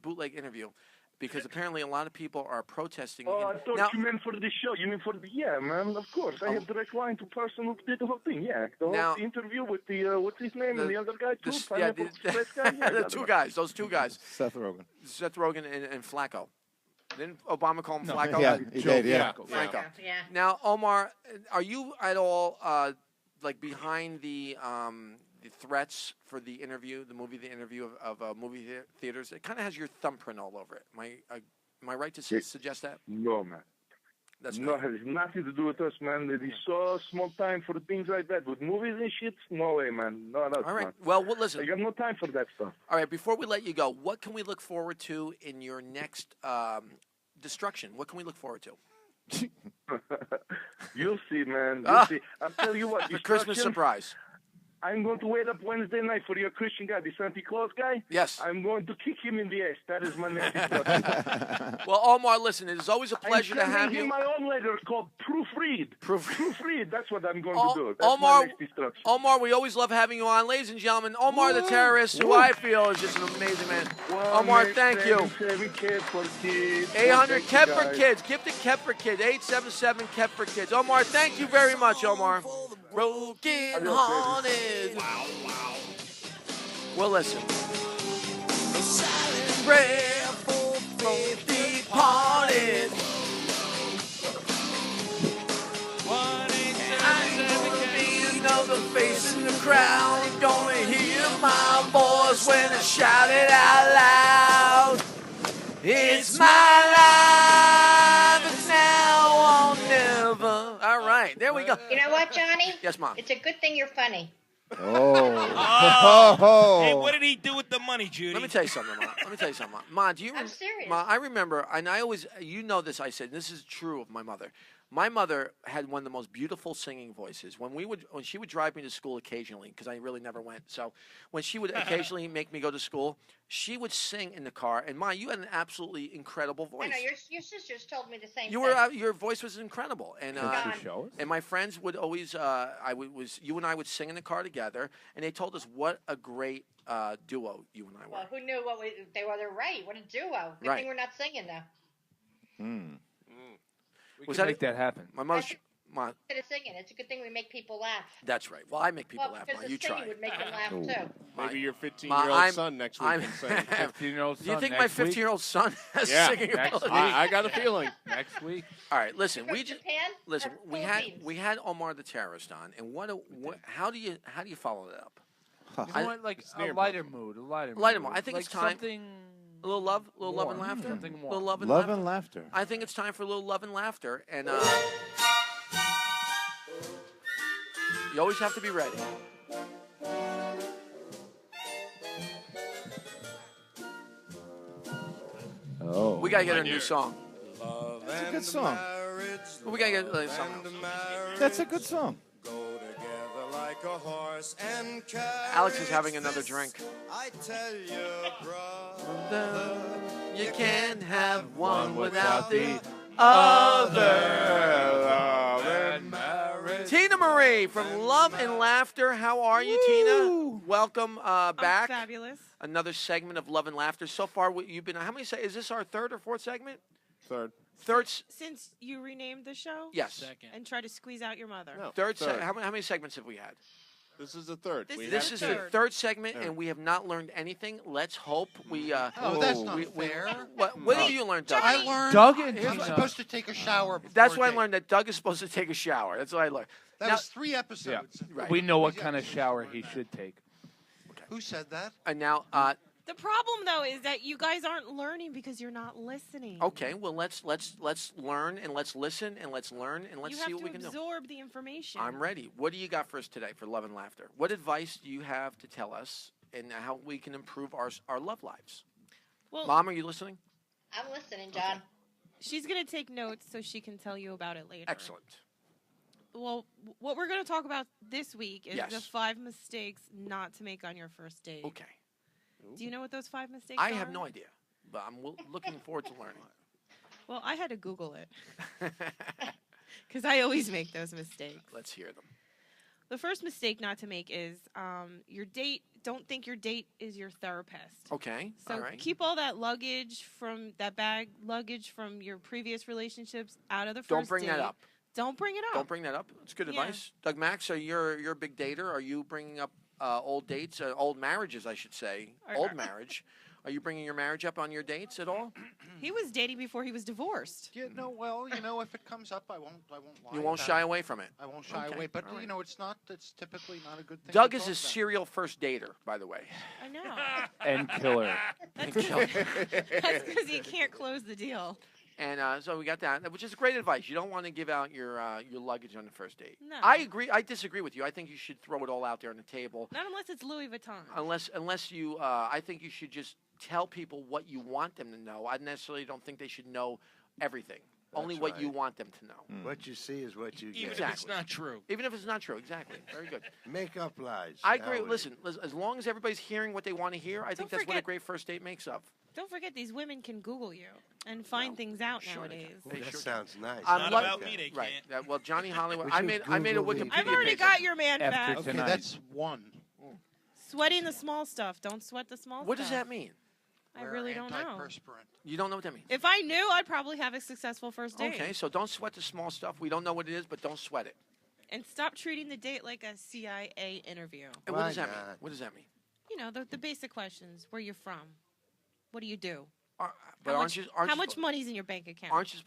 bootleg interview. Because apparently a lot of people are protesting. Oh, I thought you meant for the show. You mean for the... Yeah, man, of course. I have direct line to person who did the whole thing, yeah. The whole interview with the... what's his name? And the other guy, too? The two guys. Those two guys. Seth Rogen. Seth Rogen and Flacco. Didn't Obama call him Flacco? Yeah, he did, yeah. Franco. Yeah. Now, Omar, are you at all like behind the threats for the interview, the interview of movie theaters. It kind of has your thumbprint all over it. Am I right to suggest that? No, man. That's no, it has nothing to do with us, man. It is so small time for things like that. With movies and shit, no way, man. No, that's all right. not. Well, listen. I got no time for that stuff. All right, before we let you go, what can we look forward to in your next destruction? What can we look forward to? You'll see, man. You'll see. I'll tell you what. The Christmas surprise. I'm going to wait up Wednesday night for your Christian guy, the Santa Claus guy. Yes. I'm going to kick him in the ass. That is my next instruction. Well, Omar, listen, it is always a pleasure to have you. I'm sending him my own letter called Proofread. Proofread. That's what I'm going to do. That's Omar, my next instruction. Omar, we always love having you on. Ladies and gentlemen, Omar the terrorist, who I feel is just an amazing man. Omar, thank you. 800 KEP for kids. Give to KEP for kids. 877 KEP for kids. Omar, thank you very much, Omar. Broken hearted. Well, listen. Prayer for faith departed. Another face in the crowd. You're gonna hear my voice when I shout it out loud. It's my life, it's now or never. All right, there we go. You know what, Johnny? Yes, Mom. It's a good thing you're funny. Oh. Hey, what did he do with the money, Judi? Let me tell you something, Ma. Ma, do you? I'm serious. Ma, I remember, and I always, you know this. I said this is true of my mother. My mother had one of the most beautiful singing voices. When she would drive me to school occasionally, because I really never went. So when she would occasionally make me go to school, she would sing in the car. And Ma, you had an absolutely incredible voice. I know your sisters told me the same You thing. were your voice was incredible, and Can she show us? and my friends would always you and I would sing in the car together, and they told us what a great duo you and I were. Well, who knew they're right? What a duo! Good Right. thing we're not singing though. We can make that happen. My most, Instead of singing, it's a good thing we make people laugh. That's right. Well, I make people laugh. Because Ma, the you singing try. would make them laugh too. Maybe your Ma, 15-year-old son next week can sing. 15-year-old son. Do you think my next week? 15-year-old son has Yeah. singing Next ability? week. I got a feeling. Next week. All right, listen. From We just Japan? listen. Or We had Omar the terrorist on, and how do you follow that up? You know what, like a lighter mood. Lighter mood. I think like it's time. Something A little love and laughter. Something more. Little love and Love laughter. and laughter. I think it's time for a little love and laughter, and you always have to be ready. Oh. We gotta get a new song. That's a good song. We gotta get something else. That's a good song. Alex is having another drink. I tell you, brother, You can't have one without the other. Tina Marie from Love and Laughter. How are you, Tina? Welcome back. I'm fabulous. Another segment of Love and Laughter. So far, you've been. How many? Is this our third or fourth segment? Third. Third. Since you renamed the show? Yes. Second. And try to squeeze out your mother. No. Third. Third. How many segments have we had? This is the third. This is the third segment, and we have not learned anything. Let's hope we. Oh, that's not fair. What have you learned, Doug? I learned Doug and I'm supposed to take a shower before That's what a I date. learned, that Doug is supposed to take a shower. That's what I learned. That was 3 episodes. Right. We know what kind of shower he should take. Who said that? And now, The problem, though, is that you guys aren't learning because you're not listening. okay, well let's learn and let's listen and let's learn and let's you see have what we to can do. absorb the information. I'm ready. What do you got for us today for Love and Laughter? What advice do you have to tell us and how we can improve our love lives? Well, Mom, are you listening? I'm listening, John. she's going to take notes so she can tell you about it later. Excellent. Well, what we're going to talk about this week is Yes. the 5 mistakes not to make on your first date. Okay. Do you know what those 5 mistakes I are? have no idea, but I'm looking forward to learning. Well, I had to Google it because I always make those mistakes. Let's hear them. The first mistake not to make is your date. Don't think your date is your therapist. Okay. So all right. keep all that luggage from that bag luggage from your previous relationships out of the first Don't bring date. that up. Don't bring it up. Don't bring that up. It's good Yeah. advice. Doug Max, you're a big dater. Are you bringing up old dates, old marriages, I should say, old marriage? Are you bringing your marriage up on your dates at all? He was dating before he was divorced. Yeah, no, well, if it comes up, I won't lie. You won't about shy it. away from it. I won't shy Okay, away, but all right. it's typically not a good thing. Doug to is talk a about. serial first dater, by the way. I know. And killer. And killer. That's because he can't close the deal. And so we got that, which is great advice. You don't want to give out your luggage on the first date. No. I agree. I disagree with you. I think you should throw it all out there on the table. Not unless it's Louis Vuitton. Unless you, I think you should just tell people what you want them to know. I necessarily don't think they should know everything. Only what you want them to know. What you see is what you get. Even if it's not true. Even if it's not true, exactly. Very good. Make up lies. I agree. Howard. Listen, as long as everybody's hearing what they want to hear, I think that's what a forget- great first date makes of. Don't forget, these women can Google you and find things out nowadays. That sounds nice. I'm Not about me, they right. can't. Well, Johnny Hollywood. We I should made a Google Wikipedia. I've already page. got your man back. Okay, that's one. Sweating the small stuff. Don't sweat the small What stuff. does that mean? I really don't know. Antiperspirant. You don't know what that means? If I knew, I'd probably have a successful first date. Okay, so don't sweat the small stuff. We don't know what it is, but don't sweat it. And stop treating the date like a CIA interview. And what does that mean? What does that mean? You know, the basic questions. Where you from? What do you do? But aren't you money's in your bank account? Aren't you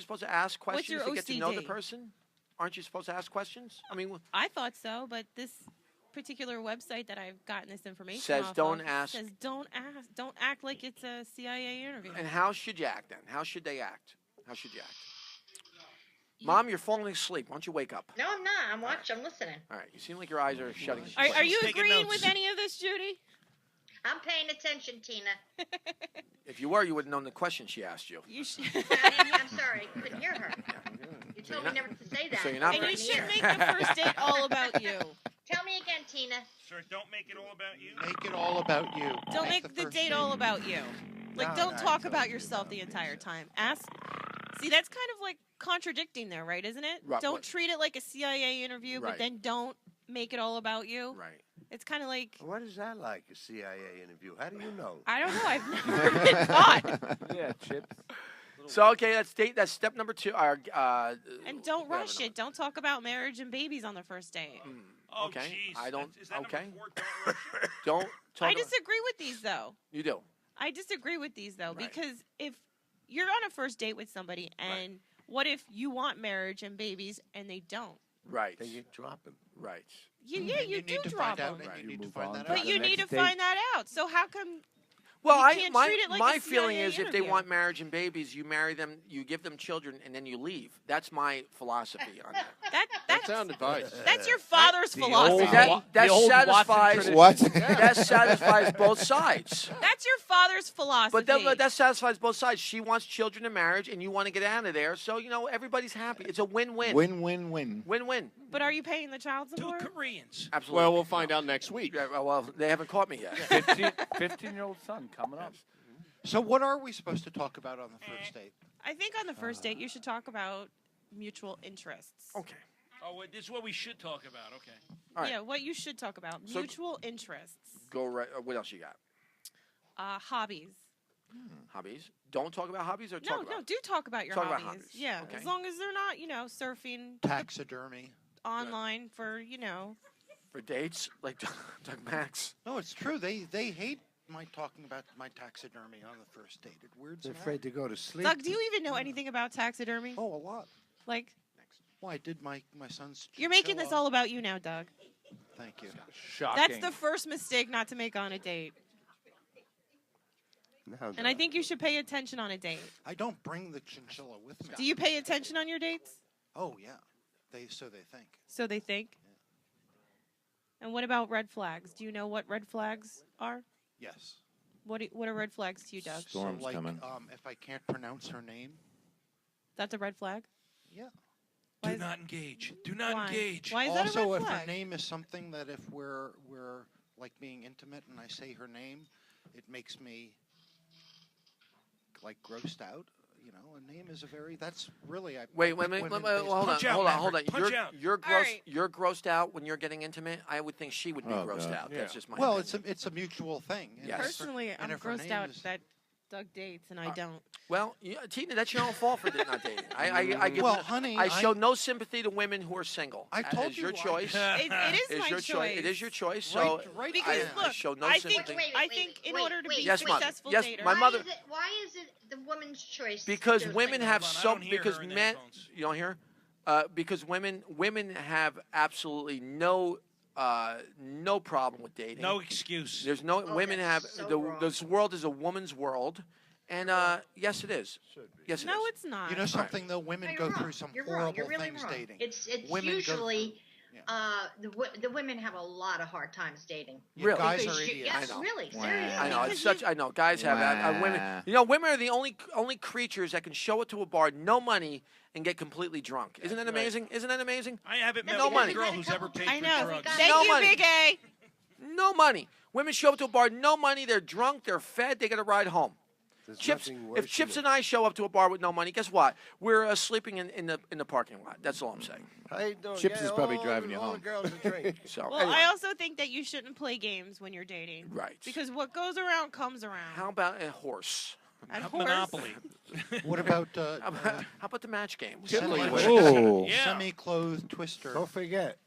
supposed to ask questions your to get to know the OCD? person? Aren't you supposed to ask questions? I mean, I thought so, but this particular website that I've gotten this information Says off don't of ask. says don't ask. Don't act like it's a CIA interview. and how should you act then? How should they act? How should you act? Mom, you're falling asleep. Why don't you wake up? No, I'm not. I'm watching. I'm listening. All right. You seem like your eyes are shutting. Are you agreeing with any of this, Judy? I'm paying attention, Tina. If you were, you would have known the question she asked you. You should. I'm sorry. I couldn't hear her. You told me never to say that. So you're not And you very- should make the first date all about you. Tell me again, Tina. Sir, don't make it all about you. Make it all about you. Don't make the date all about you. Like, No, don't no, talk don't about do yourself the entire time. Ask. See, that's kind of like contradicting there, right? Isn't it? Right, Don't what- treat it like a CIA interview, Right. but then don't make it all about you. Right. It's kind of like, What is that like, a CIA interview? How do you know? I don't know. I've never been caught. Yeah, chips. So okay, that's step number 2. And don't rush it. Don't talk about marriage and babies on the first date. Oh, Okay, jeez. I don't. Is that Okay, number 4? Don't rush it? don't talk. I disagree with these, though. You do. I disagree with these, though, Right. because if you're on a first date with somebody, and what if you want marriage and babies and they don't? Right. Then you drop him. Right. You do need to drop find out, them. and you You need to move find on that to out. But the you need to next date. find that out. So how come? Well, You can't treat it like my a feeling CIA is if they interview. want marriage and babies, you marry them, you give them children, and then you leave. That's my philosophy on that. That's sound advice. That's your father's The philosophy. old- That the old Watson satisfies tradition. What? that satisfies both sides. That's your father's philosophy. But that satisfies both sides. She wants children and marriage, and you want to get out of there. So everybody's happy. It's a win-win. Win-win-win. Win-win. But are you paying the child Two support? Koreans. Absolutely. Well, we'll find out next week. Yeah, well, they haven't caught me yet. 15-year-old son coming up. So what are we supposed to talk about on the first date? I think on the first date you should talk about mutual interests. Okay. Oh, well, this is what we should talk about. Okay. All right. Yeah, what you should talk about. So- Mutual interests. Go right. What else you got? Hobbies. Hobbies. Don't talk about hobbies or talk about. No, do talk about your Talk about hobbies. hobbies. Yeah, Okay. as long as they're not, surfing Taxidermy. online for, For dates, like Doug Max. No, it's true. They hate my talking about my taxidermy on the first date. It weirds They're them out. afraid to go to sleep. Doug, do you even know anything about taxidermy? Oh, a lot. Like, Well, I did my son's. you're making this chinchilla. all about you now, Doug. Thank you. Shocking. That's the first mistake not to make on a date. Now, And I think you should pay attention on a date. I don't bring the chinchilla with me. Do you pay attention on your dates? Oh yeah, so they think. So they think. And what about red flags? Do you know what red flags are? Yes. What are red flags to you, Doug? Storm's so, like, coming. If I can't pronounce her name. That's a red flag? Yeah. Do not engage. Do not Why? engage. Why is that a Also, red if flag? her name is something that if we're like being intimate and I say her name, it makes me like grossed out. A name is that's really. Wait, hold on. Punch out, Maverick. Punch out. You're All gross. right. You're grossed out when you're getting intimate. I would think she would be Oh, grossed God. out. That's just my. Well, opinion. it's a mutual thing. And Yes. if her- Personally, and I'm if her grossed name out is- that Doug dates and I don't. Well, Tina, that's your own fault for not dating. I give Well, honey, I show no sympathy to women who are single. I told It's you your choice. It is my your choice. It is your choice. So because I show no sympathy. I think in order to be Yes, a Mother. successful Yes, dater, my mother. Why is it the woman's choice? Because to go women single? have Hold on, I so don't hear because her in the men. headphones. You don't hear? Because women have absolutely no problem with dating. No excuse. There's no women have this world is a woman's world, and yes, it is. Yes, it is. no, it's not. You know something though, women No, go you're through wrong. some You're wrong. horrible You're really things wrong. dating. It's Women go usually the women have a lot of hard times dating. Really? Guys Because are you- idiots. Yes, I know. really, Wow. seriously. I know it's such. I know guys have women. You know, women are the only creatures that can show it to a bar, no money, and get completely drunk. Isn't that amazing? Isn't that amazing? I haven't met No one money. girl who's ever paid I for know. drugs. Thank No you, money. Big A. No money. Women show up to a bar, no money. They're drunk. They're fed. They get a ride home. Chips. If Chips and I show up to a bar with no money, guess what? We're sleeping in the parking lot. That's all I'm saying. How you doing? Chips is probably driving you all home. the girls a drink. So Well, anyway. I also think that you shouldn't play games when you're dating. Right. Because what goes around comes around. How about a horse? A horse? Monopoly. What about How about the match game? Oh. semi-clothed twister? Don't forget.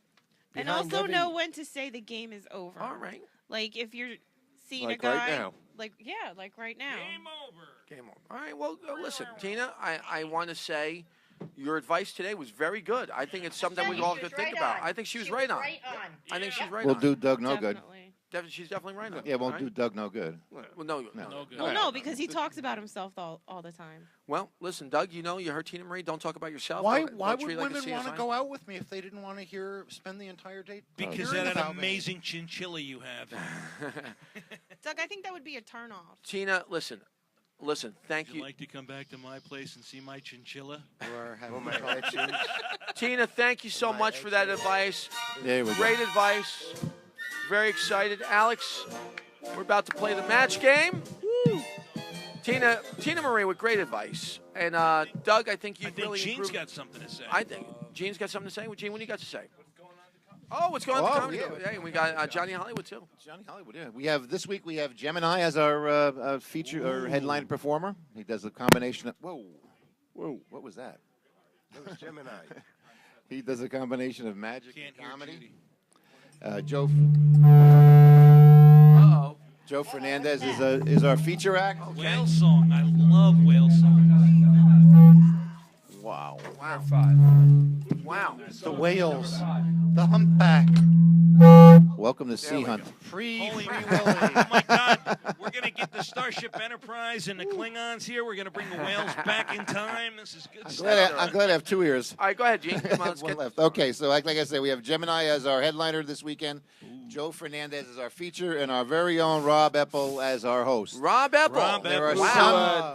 And behind also every- know when to say the game is over. All right. Like if you're seeing Like a guy, right now. like right now. Game over. Game on. All right. Well, listen, Tina. I want to say your advice today was very good. I think it's something we all She could was think right about. on. I think she was She right was on. right on. I think she's right We'll on. do Doug no good. Definitely. She's definitely right on. Yeah, won't right? do Doug no good. Well, no. good. Well, no, because he talks about himself all the time. Well, listen, Doug. You heard Tina Marie. Don't talk about yourself. Why Don't would treat it like a women want to CSI. go out with me if they didn't want to spend the entire date? Because hearing of that about me? amazing chinchilla you have. Doug, I think that would be a turnoff. Tina, listen. Thank Would you. you like to come back to my place and see my chinchilla? Or have my etchings. Tina, thank you so much for that advice. There we go. Great advice. Very excited. Alex, we're about to play the match game. Woo. Tina Marie with great advice. And Doug, I think you really Gene's improved. got something to say. I think Gene's got something to say. Gene, what do you got to say? Oh, what's going on at the comedy? yeah. Yeah, we got Johnny Hollywood too. Johnny Hollywood, yeah. This week we have Gemini as our feature or headline performer. He does a combination of whoa, what was that? That was Gemini. He does a combination of magic Can't and hear comedy. Judy. Joe Fernandez is our feature act. Whale song. I love whale song. Wow. Wow. The whales, the humpback. Welcome to Sea Hunt. Free Willy. Oh my God! We're gonna get the Starship Enterprise and the Klingons here. We're gonna bring the whales back in time. This is good stuff. I'm glad I have two ears. All right, go ahead, Gene. Come on, let's One get left. Okay, so like I said, we have Gemini as our headliner this weekend. Joe Fernandez as our feature, and our very own Rob Epple as our host. Rob Epple.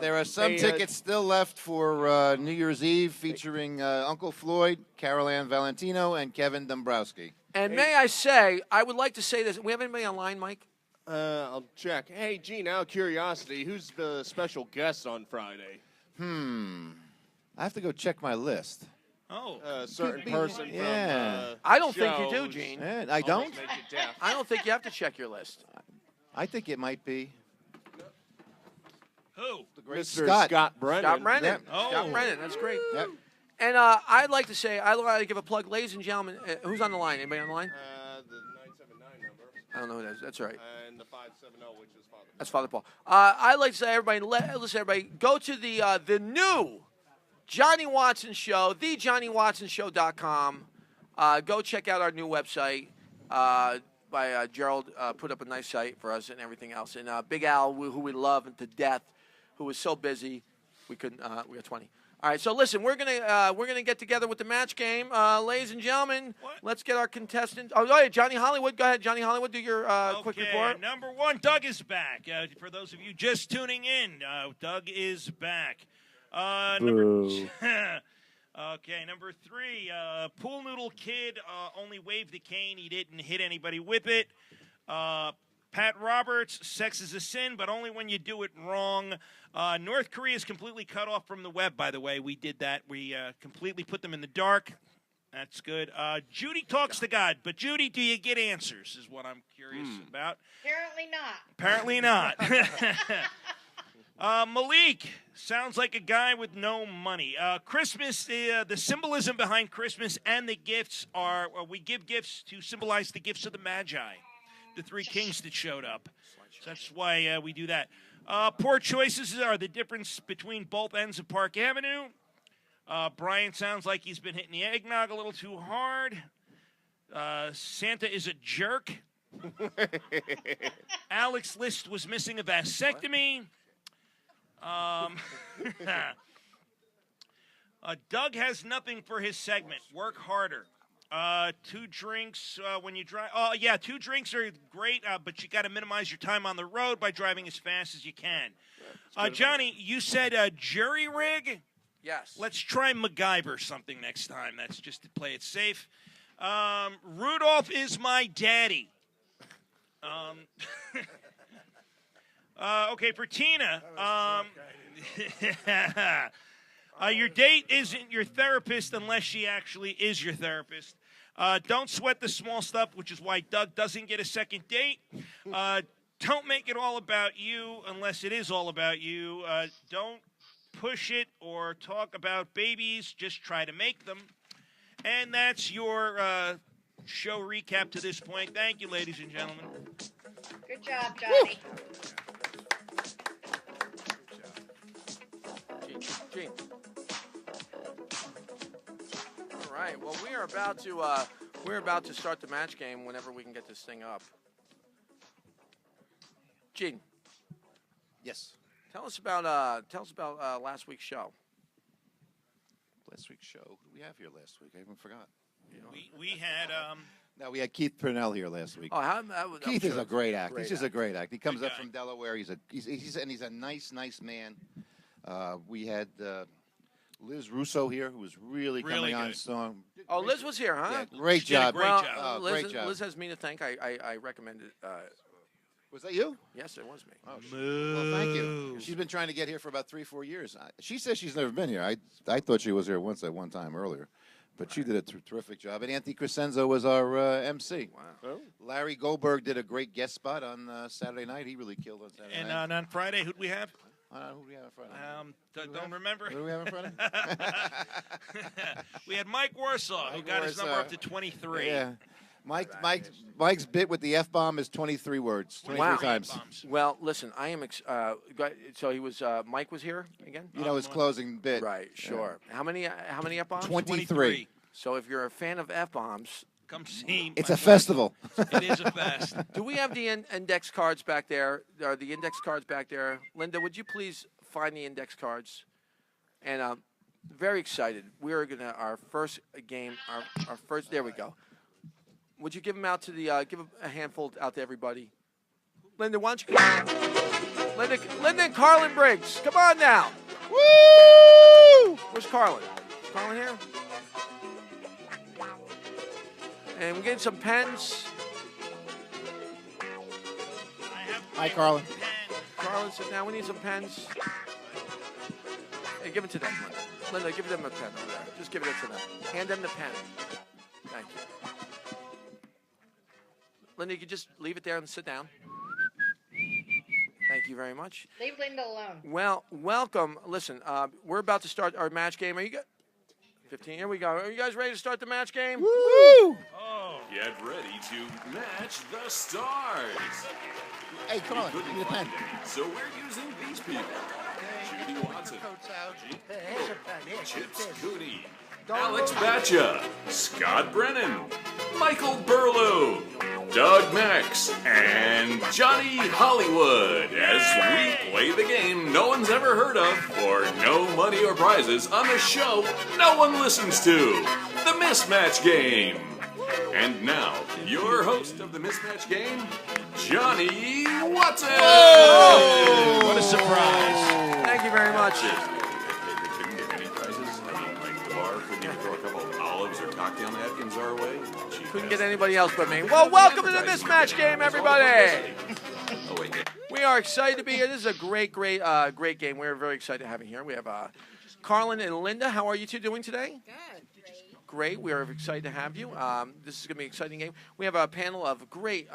There are some tickets still left for New Year's Eve featuring Uncle Floyd, Carol Ann Valentino, and Kevin Dombrowski. And may I say, I would like to say this. We have anybody online, Mike? I'll check. Hey, Gene, out of curiosity, who's the special guest on Friday? I have to go check my list. Oh, a certain person yeah. from I don't think you do, shows. Gene. Yeah, I don't? Almost make you deaf. I don't think you have to check your list. I think it might be. Who? The great Mr. Scott Brennan. Scott Brennan. Yep. Scott Brennan. That's great. Yep. And I'd like to say, I'd like to give a plug. Ladies and gentlemen, who's on the line? Anybody on the line? The 979 number. I don't know who that is. That's all right. And the 570, which is Father. That's Father Paul. I'd like to say, everybody, listen, everybody, go to the new Johnny Watson Show, thejohnnywatsonshow.com. Go check out our new website by Gerald. Put up a nice site for us and everything else. And Big Al, who we love to death, who was so busy, we couldn't. We got 20. All right, so listen, we're gonna get together with the match game, ladies and gentlemen. Let's get our contestant. Oh, yeah, Johnny Hollywood. Go ahead, Johnny Hollywood. Do your quick report. Number one, Doug is back. For those of you just tuning in, Doug is back. Number three, Pool Noodle Kid only waved the cane. He didn't hit anybody with it. Pat Roberts, sex is a sin, but only when you do it wrong. North Korea is completely cut off from the web, by the way. We did that. We completely put them in the dark. That's good. Judi talks to God, but Judi, do you get answers is what I'm curious about. Apparently not. Apparently not. Malik sounds like a guy with no money. Christmas, the symbolism behind Christmas and the gifts are we give gifts to symbolize the gifts of the Magi, the three kings that showed up. So that's why we do that. Poor choices are the difference between both ends of Park Avenue. Brian sounds like he's been hitting the eggnog a little too hard. Santa is a jerk. Alex List was missing a vasectomy. Doug has nothing for his segment. Work harder. 2 drinks when you drive. Oh, yeah, 2 drinks are great, but you got to minimize your time on the road by driving as fast as you can. Johnny, you said jury rig? Yes. Let's try MacGyver something next time. That's just to play it safe. Rudolph is my daddy. Okay, for Tina, your date isn't your therapist unless she actually is your therapist. Don't sweat the small stuff, which is why Doug doesn't get a second date. Don't make it all about you unless it is all about you. Don't push it or talk about babies. Just try to make them. And that's your show recap to this point. Thank you, ladies and gentlemen. Good job, Johnny. Gene. All right. Well, we're about to start the match game whenever we can get this thing up. Gene. Yes. Tell us about last week's show. Last week's show. Who did we have here last week? I even forgot. We had No, we had Keith Purnell here last week. Oh, Keith is a great actor. Great He's just a actor. great actor. He comes Good up guy. from Delaware. He's a nice man. We had Liz Russo here, who was really coming on good. strong. Oh, Liz was here, huh? Yeah, great She did a job. great Well, job. Liz, Great job. Liz has me to thank. I recommended. Was that you? Yes, it was me. Oh, well, thank you. She's been trying to get here for about 3-4 years. She says she's never been here. I thought she was here once at one time earlier. But she did a terrific job. And Anthony Crescenzo was our MC. Wow. Larry Goldberg did a great guest spot on Saturday night. He really killed on Saturday night. And on Friday, who'd we have? Who do we have in front of Don't remember. Who do we have in front of We had Mike Warsaw, who got his number up to 23. Yeah. Mike's bit with the F-bomb is 23 words. 23 times. Well, listen, I am. So he was. Mike was here again. You know his closing bit. Right. Sure. How many F-bombs? 23. So if you're a fan of F-bombs, come see. It's a festival. It is a fest. Do we have the index cards back there? Are the index cards back there? Linda, would you please find the index cards? And very excited. We're gonna our first game. Our first. There we go. Would you give them out to the? Give a handful out to everybody. Linda, why don't you come? Linda and Carlin Briggs, come on now. Woo! Where's Carlin? Is Carlin here? And we're getting some pens. Hi, Carlin. Carlin said, now we need some pens. Hey, give it to them, Linda. Linda, give them a pen over there. Just give it to them. Hand them the pen. Thank you. Linda, you could just leave it there and sit down. Thank you very much. Leave Linda alone. Well, welcome. Listen, we're about to start our match game. Are you guys? 15. Here we go. Are you guys ready to start the match game? Woo! Oh. Get ready to match the stars. Hey, Carlin, give me the pen. So we're using these people. Judi Watson. Chip Scotty. Alex Batcha. Scott Brennan. Michael Burlew. Doug Max. And Johnny Hollywood as we play the game no one's ever heard of for no money or prizes on the show no one listens to. The MisMatch Game. And now, your host of the MisMatch Game, Johnny Watson! Whoa! What a surprise. Thank you very much. They couldn't get any prizes. I mean, like the bar couldn't even throw a couple of olives or cocktail napkins our way. Couldn't get anybody else but me. Well, welcome to the MisMatch Game, everybody. Oh, wait. We are excited to be here. This is a great game. We're very excited to have you here. We have Carlin and Linda. How are you two doing today? Good. great. We are excited to have you. This is going to be an exciting game. We have a panel of great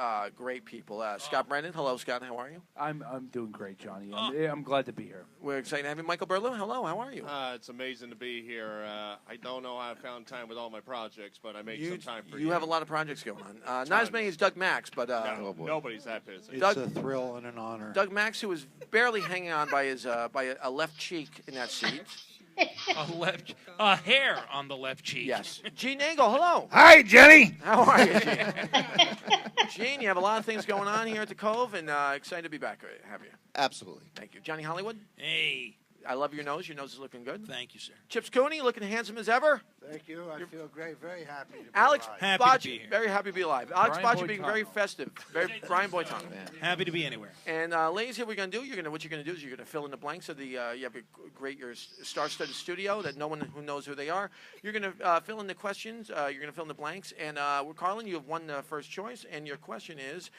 people. Scott Brennan. Hello, Scott. How are you? I'm doing great, Johnny. I'm glad to be here. We're excited to have you. Michael Burlew. Hello. How are you? It's amazing to be here. I don't know how I found time with all my projects, but I made some time for you. You have a lot of projects going on. Not as many as Doug Max, but nobody's that busy. It's a thrill and an honor. Doug Max, who was barely hanging on by his by a left cheek in that seat. A hair on the left cheek. Yes. Gene Nagel, hello. Hi, Jenny. How are you, Gene? Gene, you have a lot of things going on here at the Cove, and excited to be back. Have you? Absolutely. Thank you. Johnny Hollywood? Hey. I love your nose. Your nose is looking good. Thank you, sir. Chips Cooney, looking handsome as ever. Thank you. I feel great. Very happy to be Alex alive. Boccia, very happy to be alive. Alex Brian Boccia being Boitano. very festive. Brian Boitano. Happy to be anywhere. And ladies, here we're going to do. What you're going to do is you're going to fill in the blanks of the. You have your star-studded studio that no one who knows who they are. You're going to fill in the questions. You're going to fill in the blanks. And Carlin, you have one first choice, and your question is.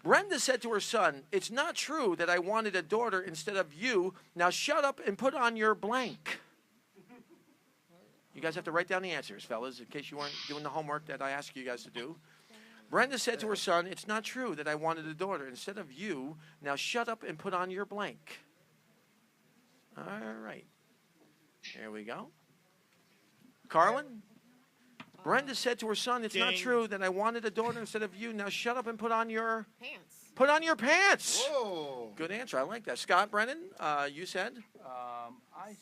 Brenda said to her son, "It's not true that I wanted a daughter instead of you. Now shut up and put on your blank." You guys have to write down the answers, fellas, in case you weren't doing the homework that I asked you guys to do. Brenda said to her son, "It's not true that I wanted a daughter instead of you. Now shut up and put on your blank." All right. Here we go. Carlin? Brenda said to her son, "It's not true that I wanted a daughter instead of you. Now shut up and put on your pants." Put on your pants. Whoa. Good answer. I like that. Scott Brennan, you said?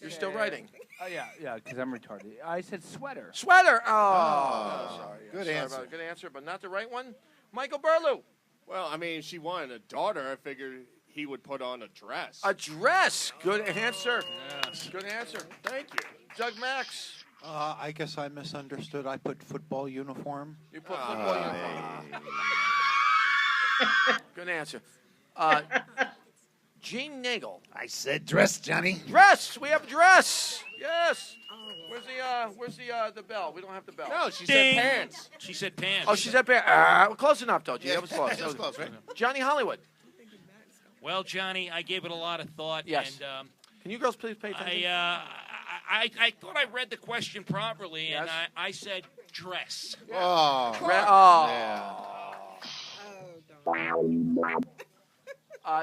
You're still writing. Yeah, because I'm retarded. I said sweater. Sweater. Oh, sorry. Good Sorry answer. about it. Good answer, but not the right one. Michael Burlew. Well, I mean, she wanted a daughter. I figured he would put on a dress. A dress. Good answer. Yes. Good answer. Thank you. Doug Max. I guess I misunderstood. I put football uniform. You put football uniform. Good answer. Gene Nagel. I said dress, Johnny. Dress. We have dress. Yes. Where's the bell? We don't have the bell. No, she said pants. She said pants. Oh, she said pants. Close enough, though, Gene. That was close. That was close, right? Johnny Hollywood. Well, Johnny, I gave it a lot of thought. Yes. And, can you girls please pay attention? I thought I read the question properly, Yes. and I said dress. Oh.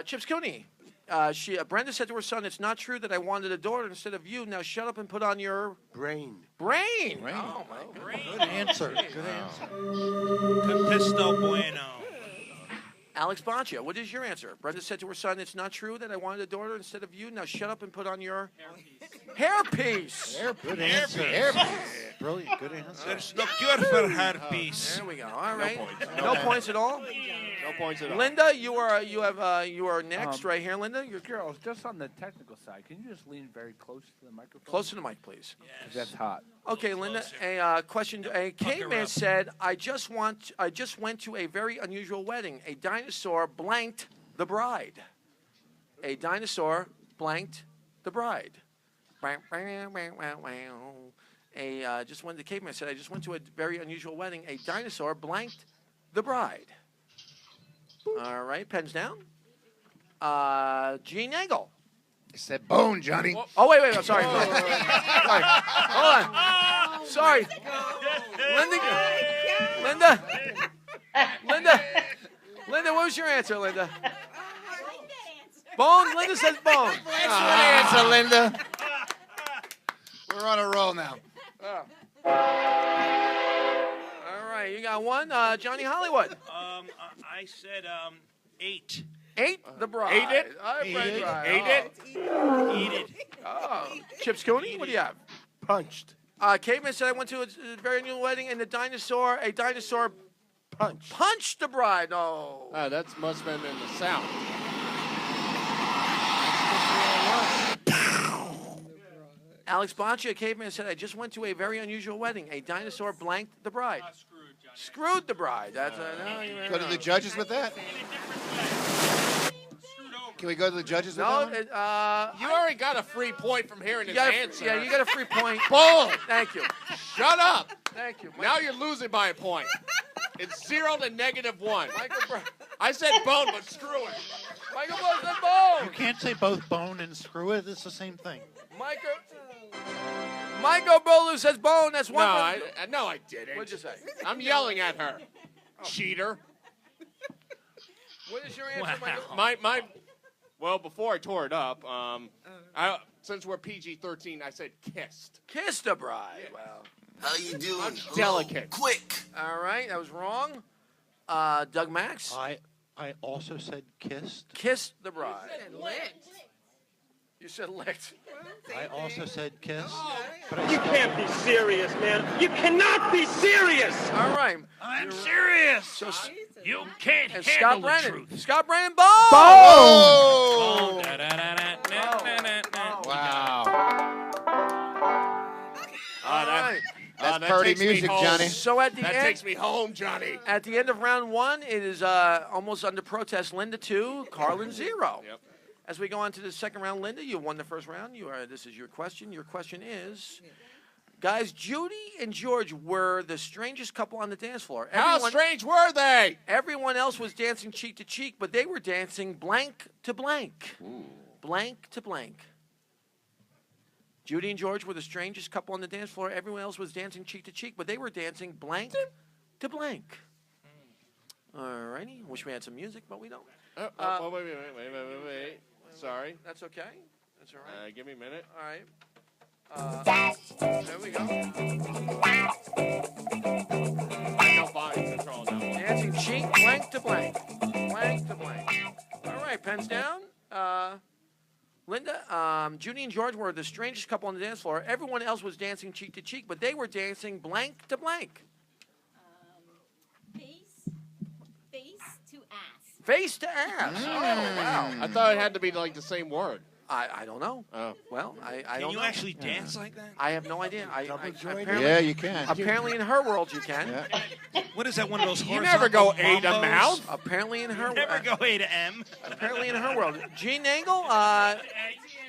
Chips Cooney. Brenda said to her son, "It's not true that I wanted a daughter instead of you. Now shut up and put on your brain." Brain. Oh my God. Good answer. Good answer. Capisto bueno. Alex Batcha, what is your answer? Brenda said to her son, "It's not true that I wanted a daughter instead of you. Now shut up and put on your hairpiece." Good answer. Hairpiece. Brilliant. Good answer. There's no cure for hairpiece. There we go. All right. points. No points at all. No points at all. Linda, you are next right here, Linda. You're Girls, just on the technical side, can you just lean very close to the microphone? close to the mic, please. 'Cause that's hot. Okay, Linda. A question. A caveman said, "I just went to a very unusual wedding. A dinosaur blanked the bride. A dinosaur blanked the bride." The caveman said, "I just went to a very unusual wedding. A dinosaur blanked the bride." All right, pens down. Gene Nagel. I said bone, Johnny. Oh, wait. I'm sorry. Sorry. Hold on. Sorry. Linda, what was your answer, Linda? Bone? Linda says bone. Good answer, Linda. We're on a roll now. All right, you got one. Johnny Hollywood. I said 8. 8, the bride. Ate it? Eat it. Oh. Chips Cooney, what do you have? Punched. Caveman said, "I went to a very new wedding, and a dinosaur punched the bride." Oh. That must have been in the South. Alex Batcha, a caveman, said, "I just went to a very unusual wedding. A dinosaur blanked the bride." Screwed the bride. That's Go to the judges with that? Can we go to the judges with that one? You already got a free point from hearing his answer. Yeah, you got a free point. Boom! Thank you. Shut up! Thank you. Now you're losing by a point. It's 0 to -1. Michael I said bone, but screw it. Michael Bone said bone. You can't say both bone and screw it. It's the same thing. Michael Burlew says bone. That's one. No, I didn't. What'd you say? I'm yelling at her. Cheater. What is your answer, Michael? My. Well, before I tore it up, since we're PG-13, I said kissed. Kissed a bride. Wow. How you doing? I'm delicate. Quick. All right, that was wrong. Doug Max. I also said kissed. Kissed the bride. You said licked. I also said kissed. You can't be serious, man. You cannot be serious. All right. I'm serious. So you can't and handle Scott the Brennan. truth. Scott Brennan, boom! Boom! Wow. All right. That's that party takes me music, home. Johnny. So at the That end, takes me home, Johnny. At the end of round one, it is almost under protest. Linda 2, Carlin 0. Yep. As we go on to the second round, Linda, you won the first round. This is your question. Your question is, guys, Judi and George were the strangest couple on the dance floor. How strange were they? Everyone else was dancing cheek to cheek, but they were dancing blank to blank. Blank to blank. Judi and George were the strangest couple on the dance floor. Everyone else was dancing cheek to cheek, but they were dancing blank to blank. All righty. Wish we had some music, but we don't. Wait. Sorry. That's okay. That's all right. Give me a minute. All right. There we go. No volume control now. Dancing cheek, blank to blank. Blank to blank. All right, pens down. Linda, Judi and George were the strangest couple on the dance floor. Everyone else was dancing cheek to cheek, but they were dancing blank to blank. Face to ass. Face to ass. Oh, wow. I thought it had to be like the same word. I don't know. Oh. Well, I Can don't you know. actually dance like that? I have no idea. Apparently, Yeah, you can. Apparently, in her world, you can. Yeah. What is that? One of those You horizontal never go A to mambos? mouth. Apparently, in her Never go A to M. Apparently, in her world. Gene Nagel,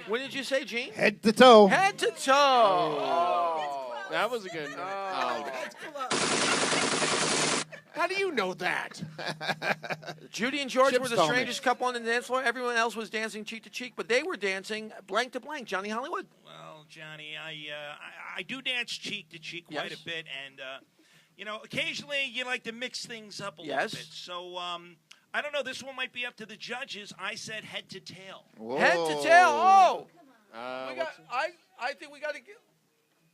what did you say, Gene? Head to toe. Head to toe. Oh. That was a good. How do you know that? Judi and George Chips were the told me. strangest couple on the dance floor. Everyone else was dancing cheek to cheek, but they were dancing blank to blank. Johnny Hollywood. Well, Johnny, I do dance cheek to cheek quite Yes. a bit, and occasionally you like to mix things up a little Yes. bit. So I don't know. This one might be up to the judges. I said head to tail. Whoa. Head to tail. Oh. I think we got to give.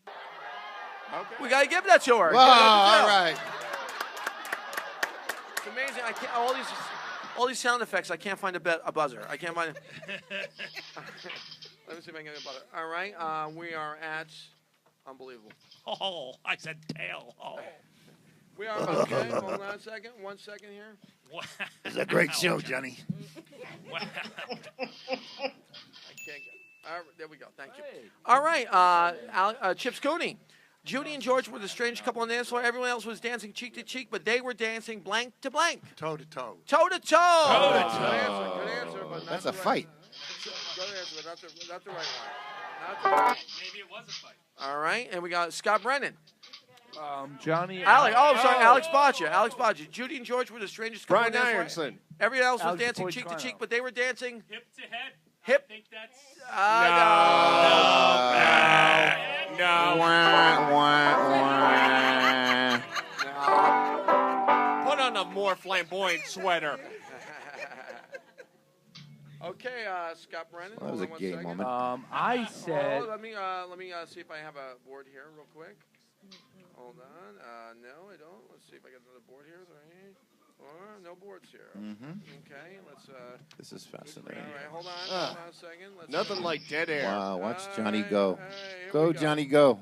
Okay. We got to give that to her. Wow, all right. It's amazing. I can't all these sound effects. I can't find a buzzer. I can't find it. Let me see if I can get a buzzer. All right. We are at unbelievable. Oh, I said tail. Oh. We are okay. Hold on a second. 1 second here. Wow. It's a great show, Johnny. Wow. I can't get. All right, there we go. Thank you. All right. Chips Cooney. Judi and George were the strange couple on the dance floor. Everyone else was dancing cheek to cheek, but they were dancing blank to blank. Toe to toe. Toe to toe. Toe to toe. Good answer, but not That's the a right- fight. Good answer, but not the right one. Not the right. Maybe it was a fight. All right, and we got Scott Brennan. Johnny. Alex. Oh, I'm sorry, Alex Batcha. Alex Batcha. Judi and George were the strangest couple Brian on the dance floor. Einersen. Everyone else was Alex dancing Boyd cheek to Carno. cheek, but they were dancing Hip to head. hip. I think that's. No. Wah, wah, wah. Put on a more flamboyant sweater. Okay, Scott Brennan. That was hold a on gay 1 second. moment. I said. Oh, let me see if I have a board here real quick. Hold on. No, I don't. Let's see if I got another board here. 3, 4. No boards here. Okay, let's. This is All fascinating. right, hold on a second. Let's Nothing like dead air. Wow, watch Johnny go. here Go, we go. Johnny, go.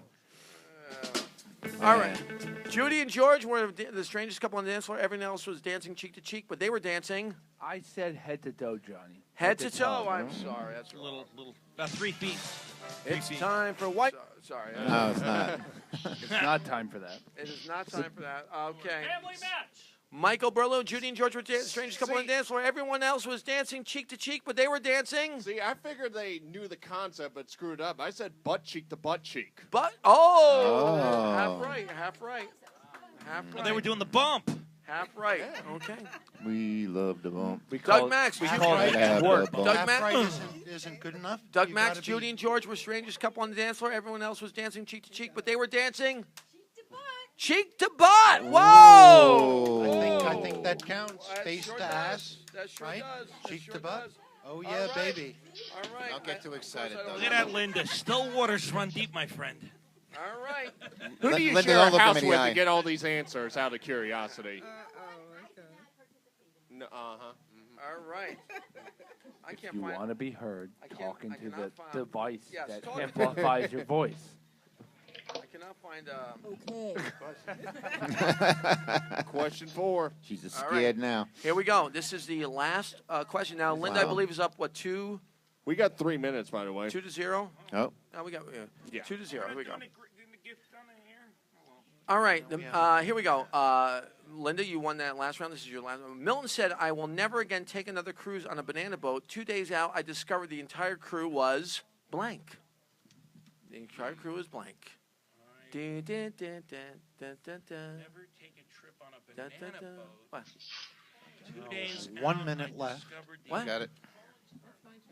All right. Judi and George were the strangest couple on the dance floor. Everyone else was dancing cheek to cheek, but they were dancing I said head to toe, Johnny. head to toe. I'm sorry. That's A little, about 3 feet. It's time for white. Sorry. No, it's not. It's not time for that. It is not time for that. Okay. Family match. Michael Burlew, Judi and George were the strangest couple on the dance floor. Everyone else was dancing cheek to cheek, but they were dancing. See, I figured they knew the concept but screwed up. I said butt cheek to butt cheek. But Oh. half right. Well, they were doing the bump. Half right. Okay. We love the bump. Doug Max. We call it twerk. Doug Half Max. right isn't good enough. Doug You Max, gotta be- Judy, and George were strangers couple on the dance floor. Everyone else was dancing cheek to cheek, but they were dancing cheek to butt. Whoa! I think that counts. Face sure to does. ass. That sure right? does. That Cheek sure to butt. does. Oh All yeah, right. baby. All right. Don't get too excited, though. Look at that, Linda. Still waters run deep, my friend. All right. Who do you Linda, share don't a look him house in the with eye. to get all these answers out of curiosity? No, All right. I If can't you find. want to be heard, talking I to the cannot find- device Yes, that talk- amplifies your voice. I cannot find. Question 4. She's All scared right. now. Here we go. This is the last question. Now, Linda, I Wow. believe, is up, what, 2? We got 3 minutes, by the way. 2-0? Oh. No, we got Yeah. 2-0. Here we go. All right. Here we go. Linda, you won that last round. This is your last one. Milton said, I will never again take another cruise on a banana boat. 2 days out, I discovered the entire crew was blank. The entire crew was blank. Dun, dun, dun, dun, dun, dun, dun. Never take a trip on a Dun, banana dun, dun. boat. What? 2 days 1 out, minute I left. discovered the- What? Got it.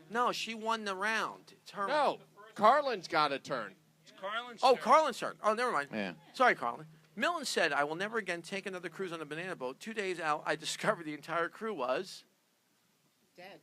No, she won the round. It's her. No, Carlin's got a turn. It's Carlin's Oh, turn. Carlin's turn. Oh, never mind. Yeah. Sorry, Carlin. Milton said, I will never again take another cruise on a banana boat. 2 days out, I discovered the entire crew was Dead.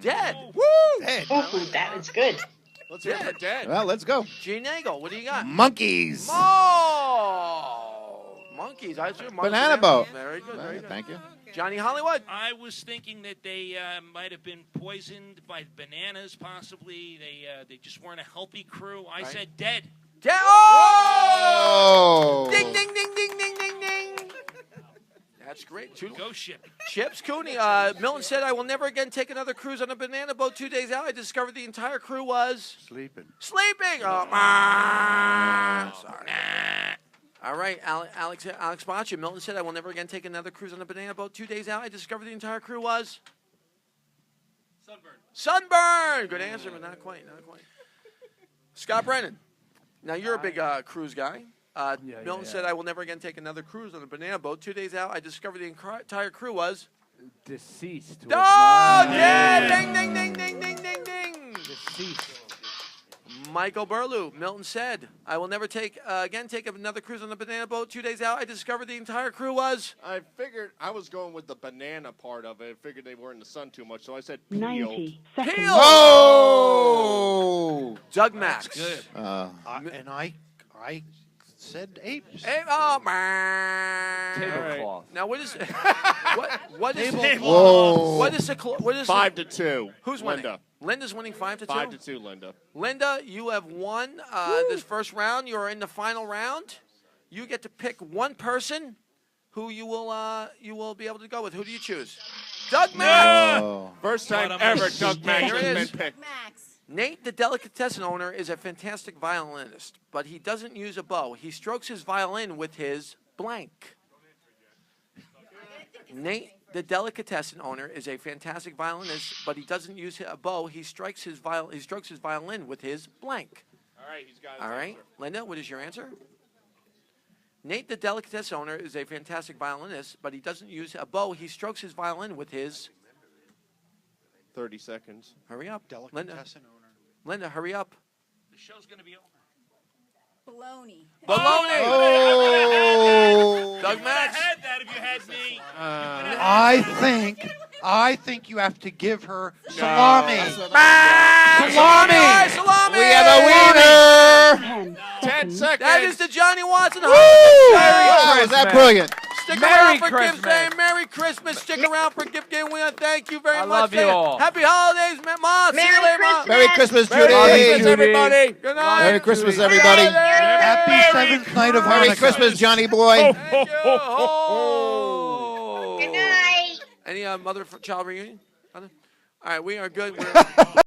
dead. Woo! Dead. Ooh, that was good. Let's hear for dead. Well, let's go. G. Nagel, what do you got? Monkeys. Oh! Monkeys. I assume monkeys. Banana boat. Very good. Very good. Thank you. Johnny Hollywood. I was thinking that they might have been poisoned by bananas, possibly. They just weren't a healthy crew. I said dead. Dead. Oh! Ding, ding, ding, ding, ding, ding, ding. That's great. Go ship. Chips Cooney. Milton said, I will never again take another cruise on a banana boat. 2 days out, I discovered the entire crew was Sleeping. sleeping. Oh, sorry. All right, Alex Batcha. Milton said, I will never again take another cruise on a banana boat. 2 days out, I discovered the entire crew was sunburn. Good answer, but not quite. Not quite. Scott Brennan. Now, you're a big cruise guy. Milton said, I will never again take another cruise on a banana boat. 2 days out, I discovered the entire crew was Deceased. oh, dead. Ding, ding, ding, ding, ding, ding, ding. Deceased. Michael Burlew. Milton said, I will never take another cruise on a banana boat. 2 days out, I discovered the entire crew was I figured I was going with the banana part of it. I figured they were in the sun too much, so I said peeled. peeled. Oh! Doug Max. Good. And I said apes. Oh, man. Tablecloth. Now, what is what is Whoa. what is the 5-2. Who's winning? Linda. Linda's winning 5-2. 5-2, Linda. Linda, you have won this first round. You are in the final round. You get to pick one person who you will be able to go with. Who do you choose? Doug Max. Oh. First time What a ever machine. Doug Max Here it has is. been picked. Nate, the delicatessen owner, is a fantastic violinist, but he doesn't use a bow. He strokes his violin with his blank. Nate, the delicatessen owner, is a fantastic violinist, but he doesn't use a bow. He strokes his violin with his blank. All right, he's got his All right, answer. Linda, what is your answer? Nate, the delicatessen owner, is a fantastic violinist, but he doesn't use a bow. He strokes his violin with his. 30 seconds. Hurry up, Linda. Delicatessen owner. Linda, hurry up. The show's going to be over. Baloney. Baloney. Oh! Doug Max. had that if you had me. I think you have to give her salami. Salami! Salami! We have a winner! 10 seconds. That is the Johnny Watson. Woo! Merry Is that brilliant? Stick Merry around for Christmas. gift day. Merry Christmas. Stick around for gift game. We want to thank you very I much. love you all. Happy holidays, Ma. See you later, Ma. Merry Christmas, Merry Judy. Christmas, everybody. Good night. Merry Christmas, everybody. Happy seventh night of Merry Hanukkah. Christmas, Johnny boy. Thank you. Oh. Good night. Any mother-child reunion? All right, we are good. We're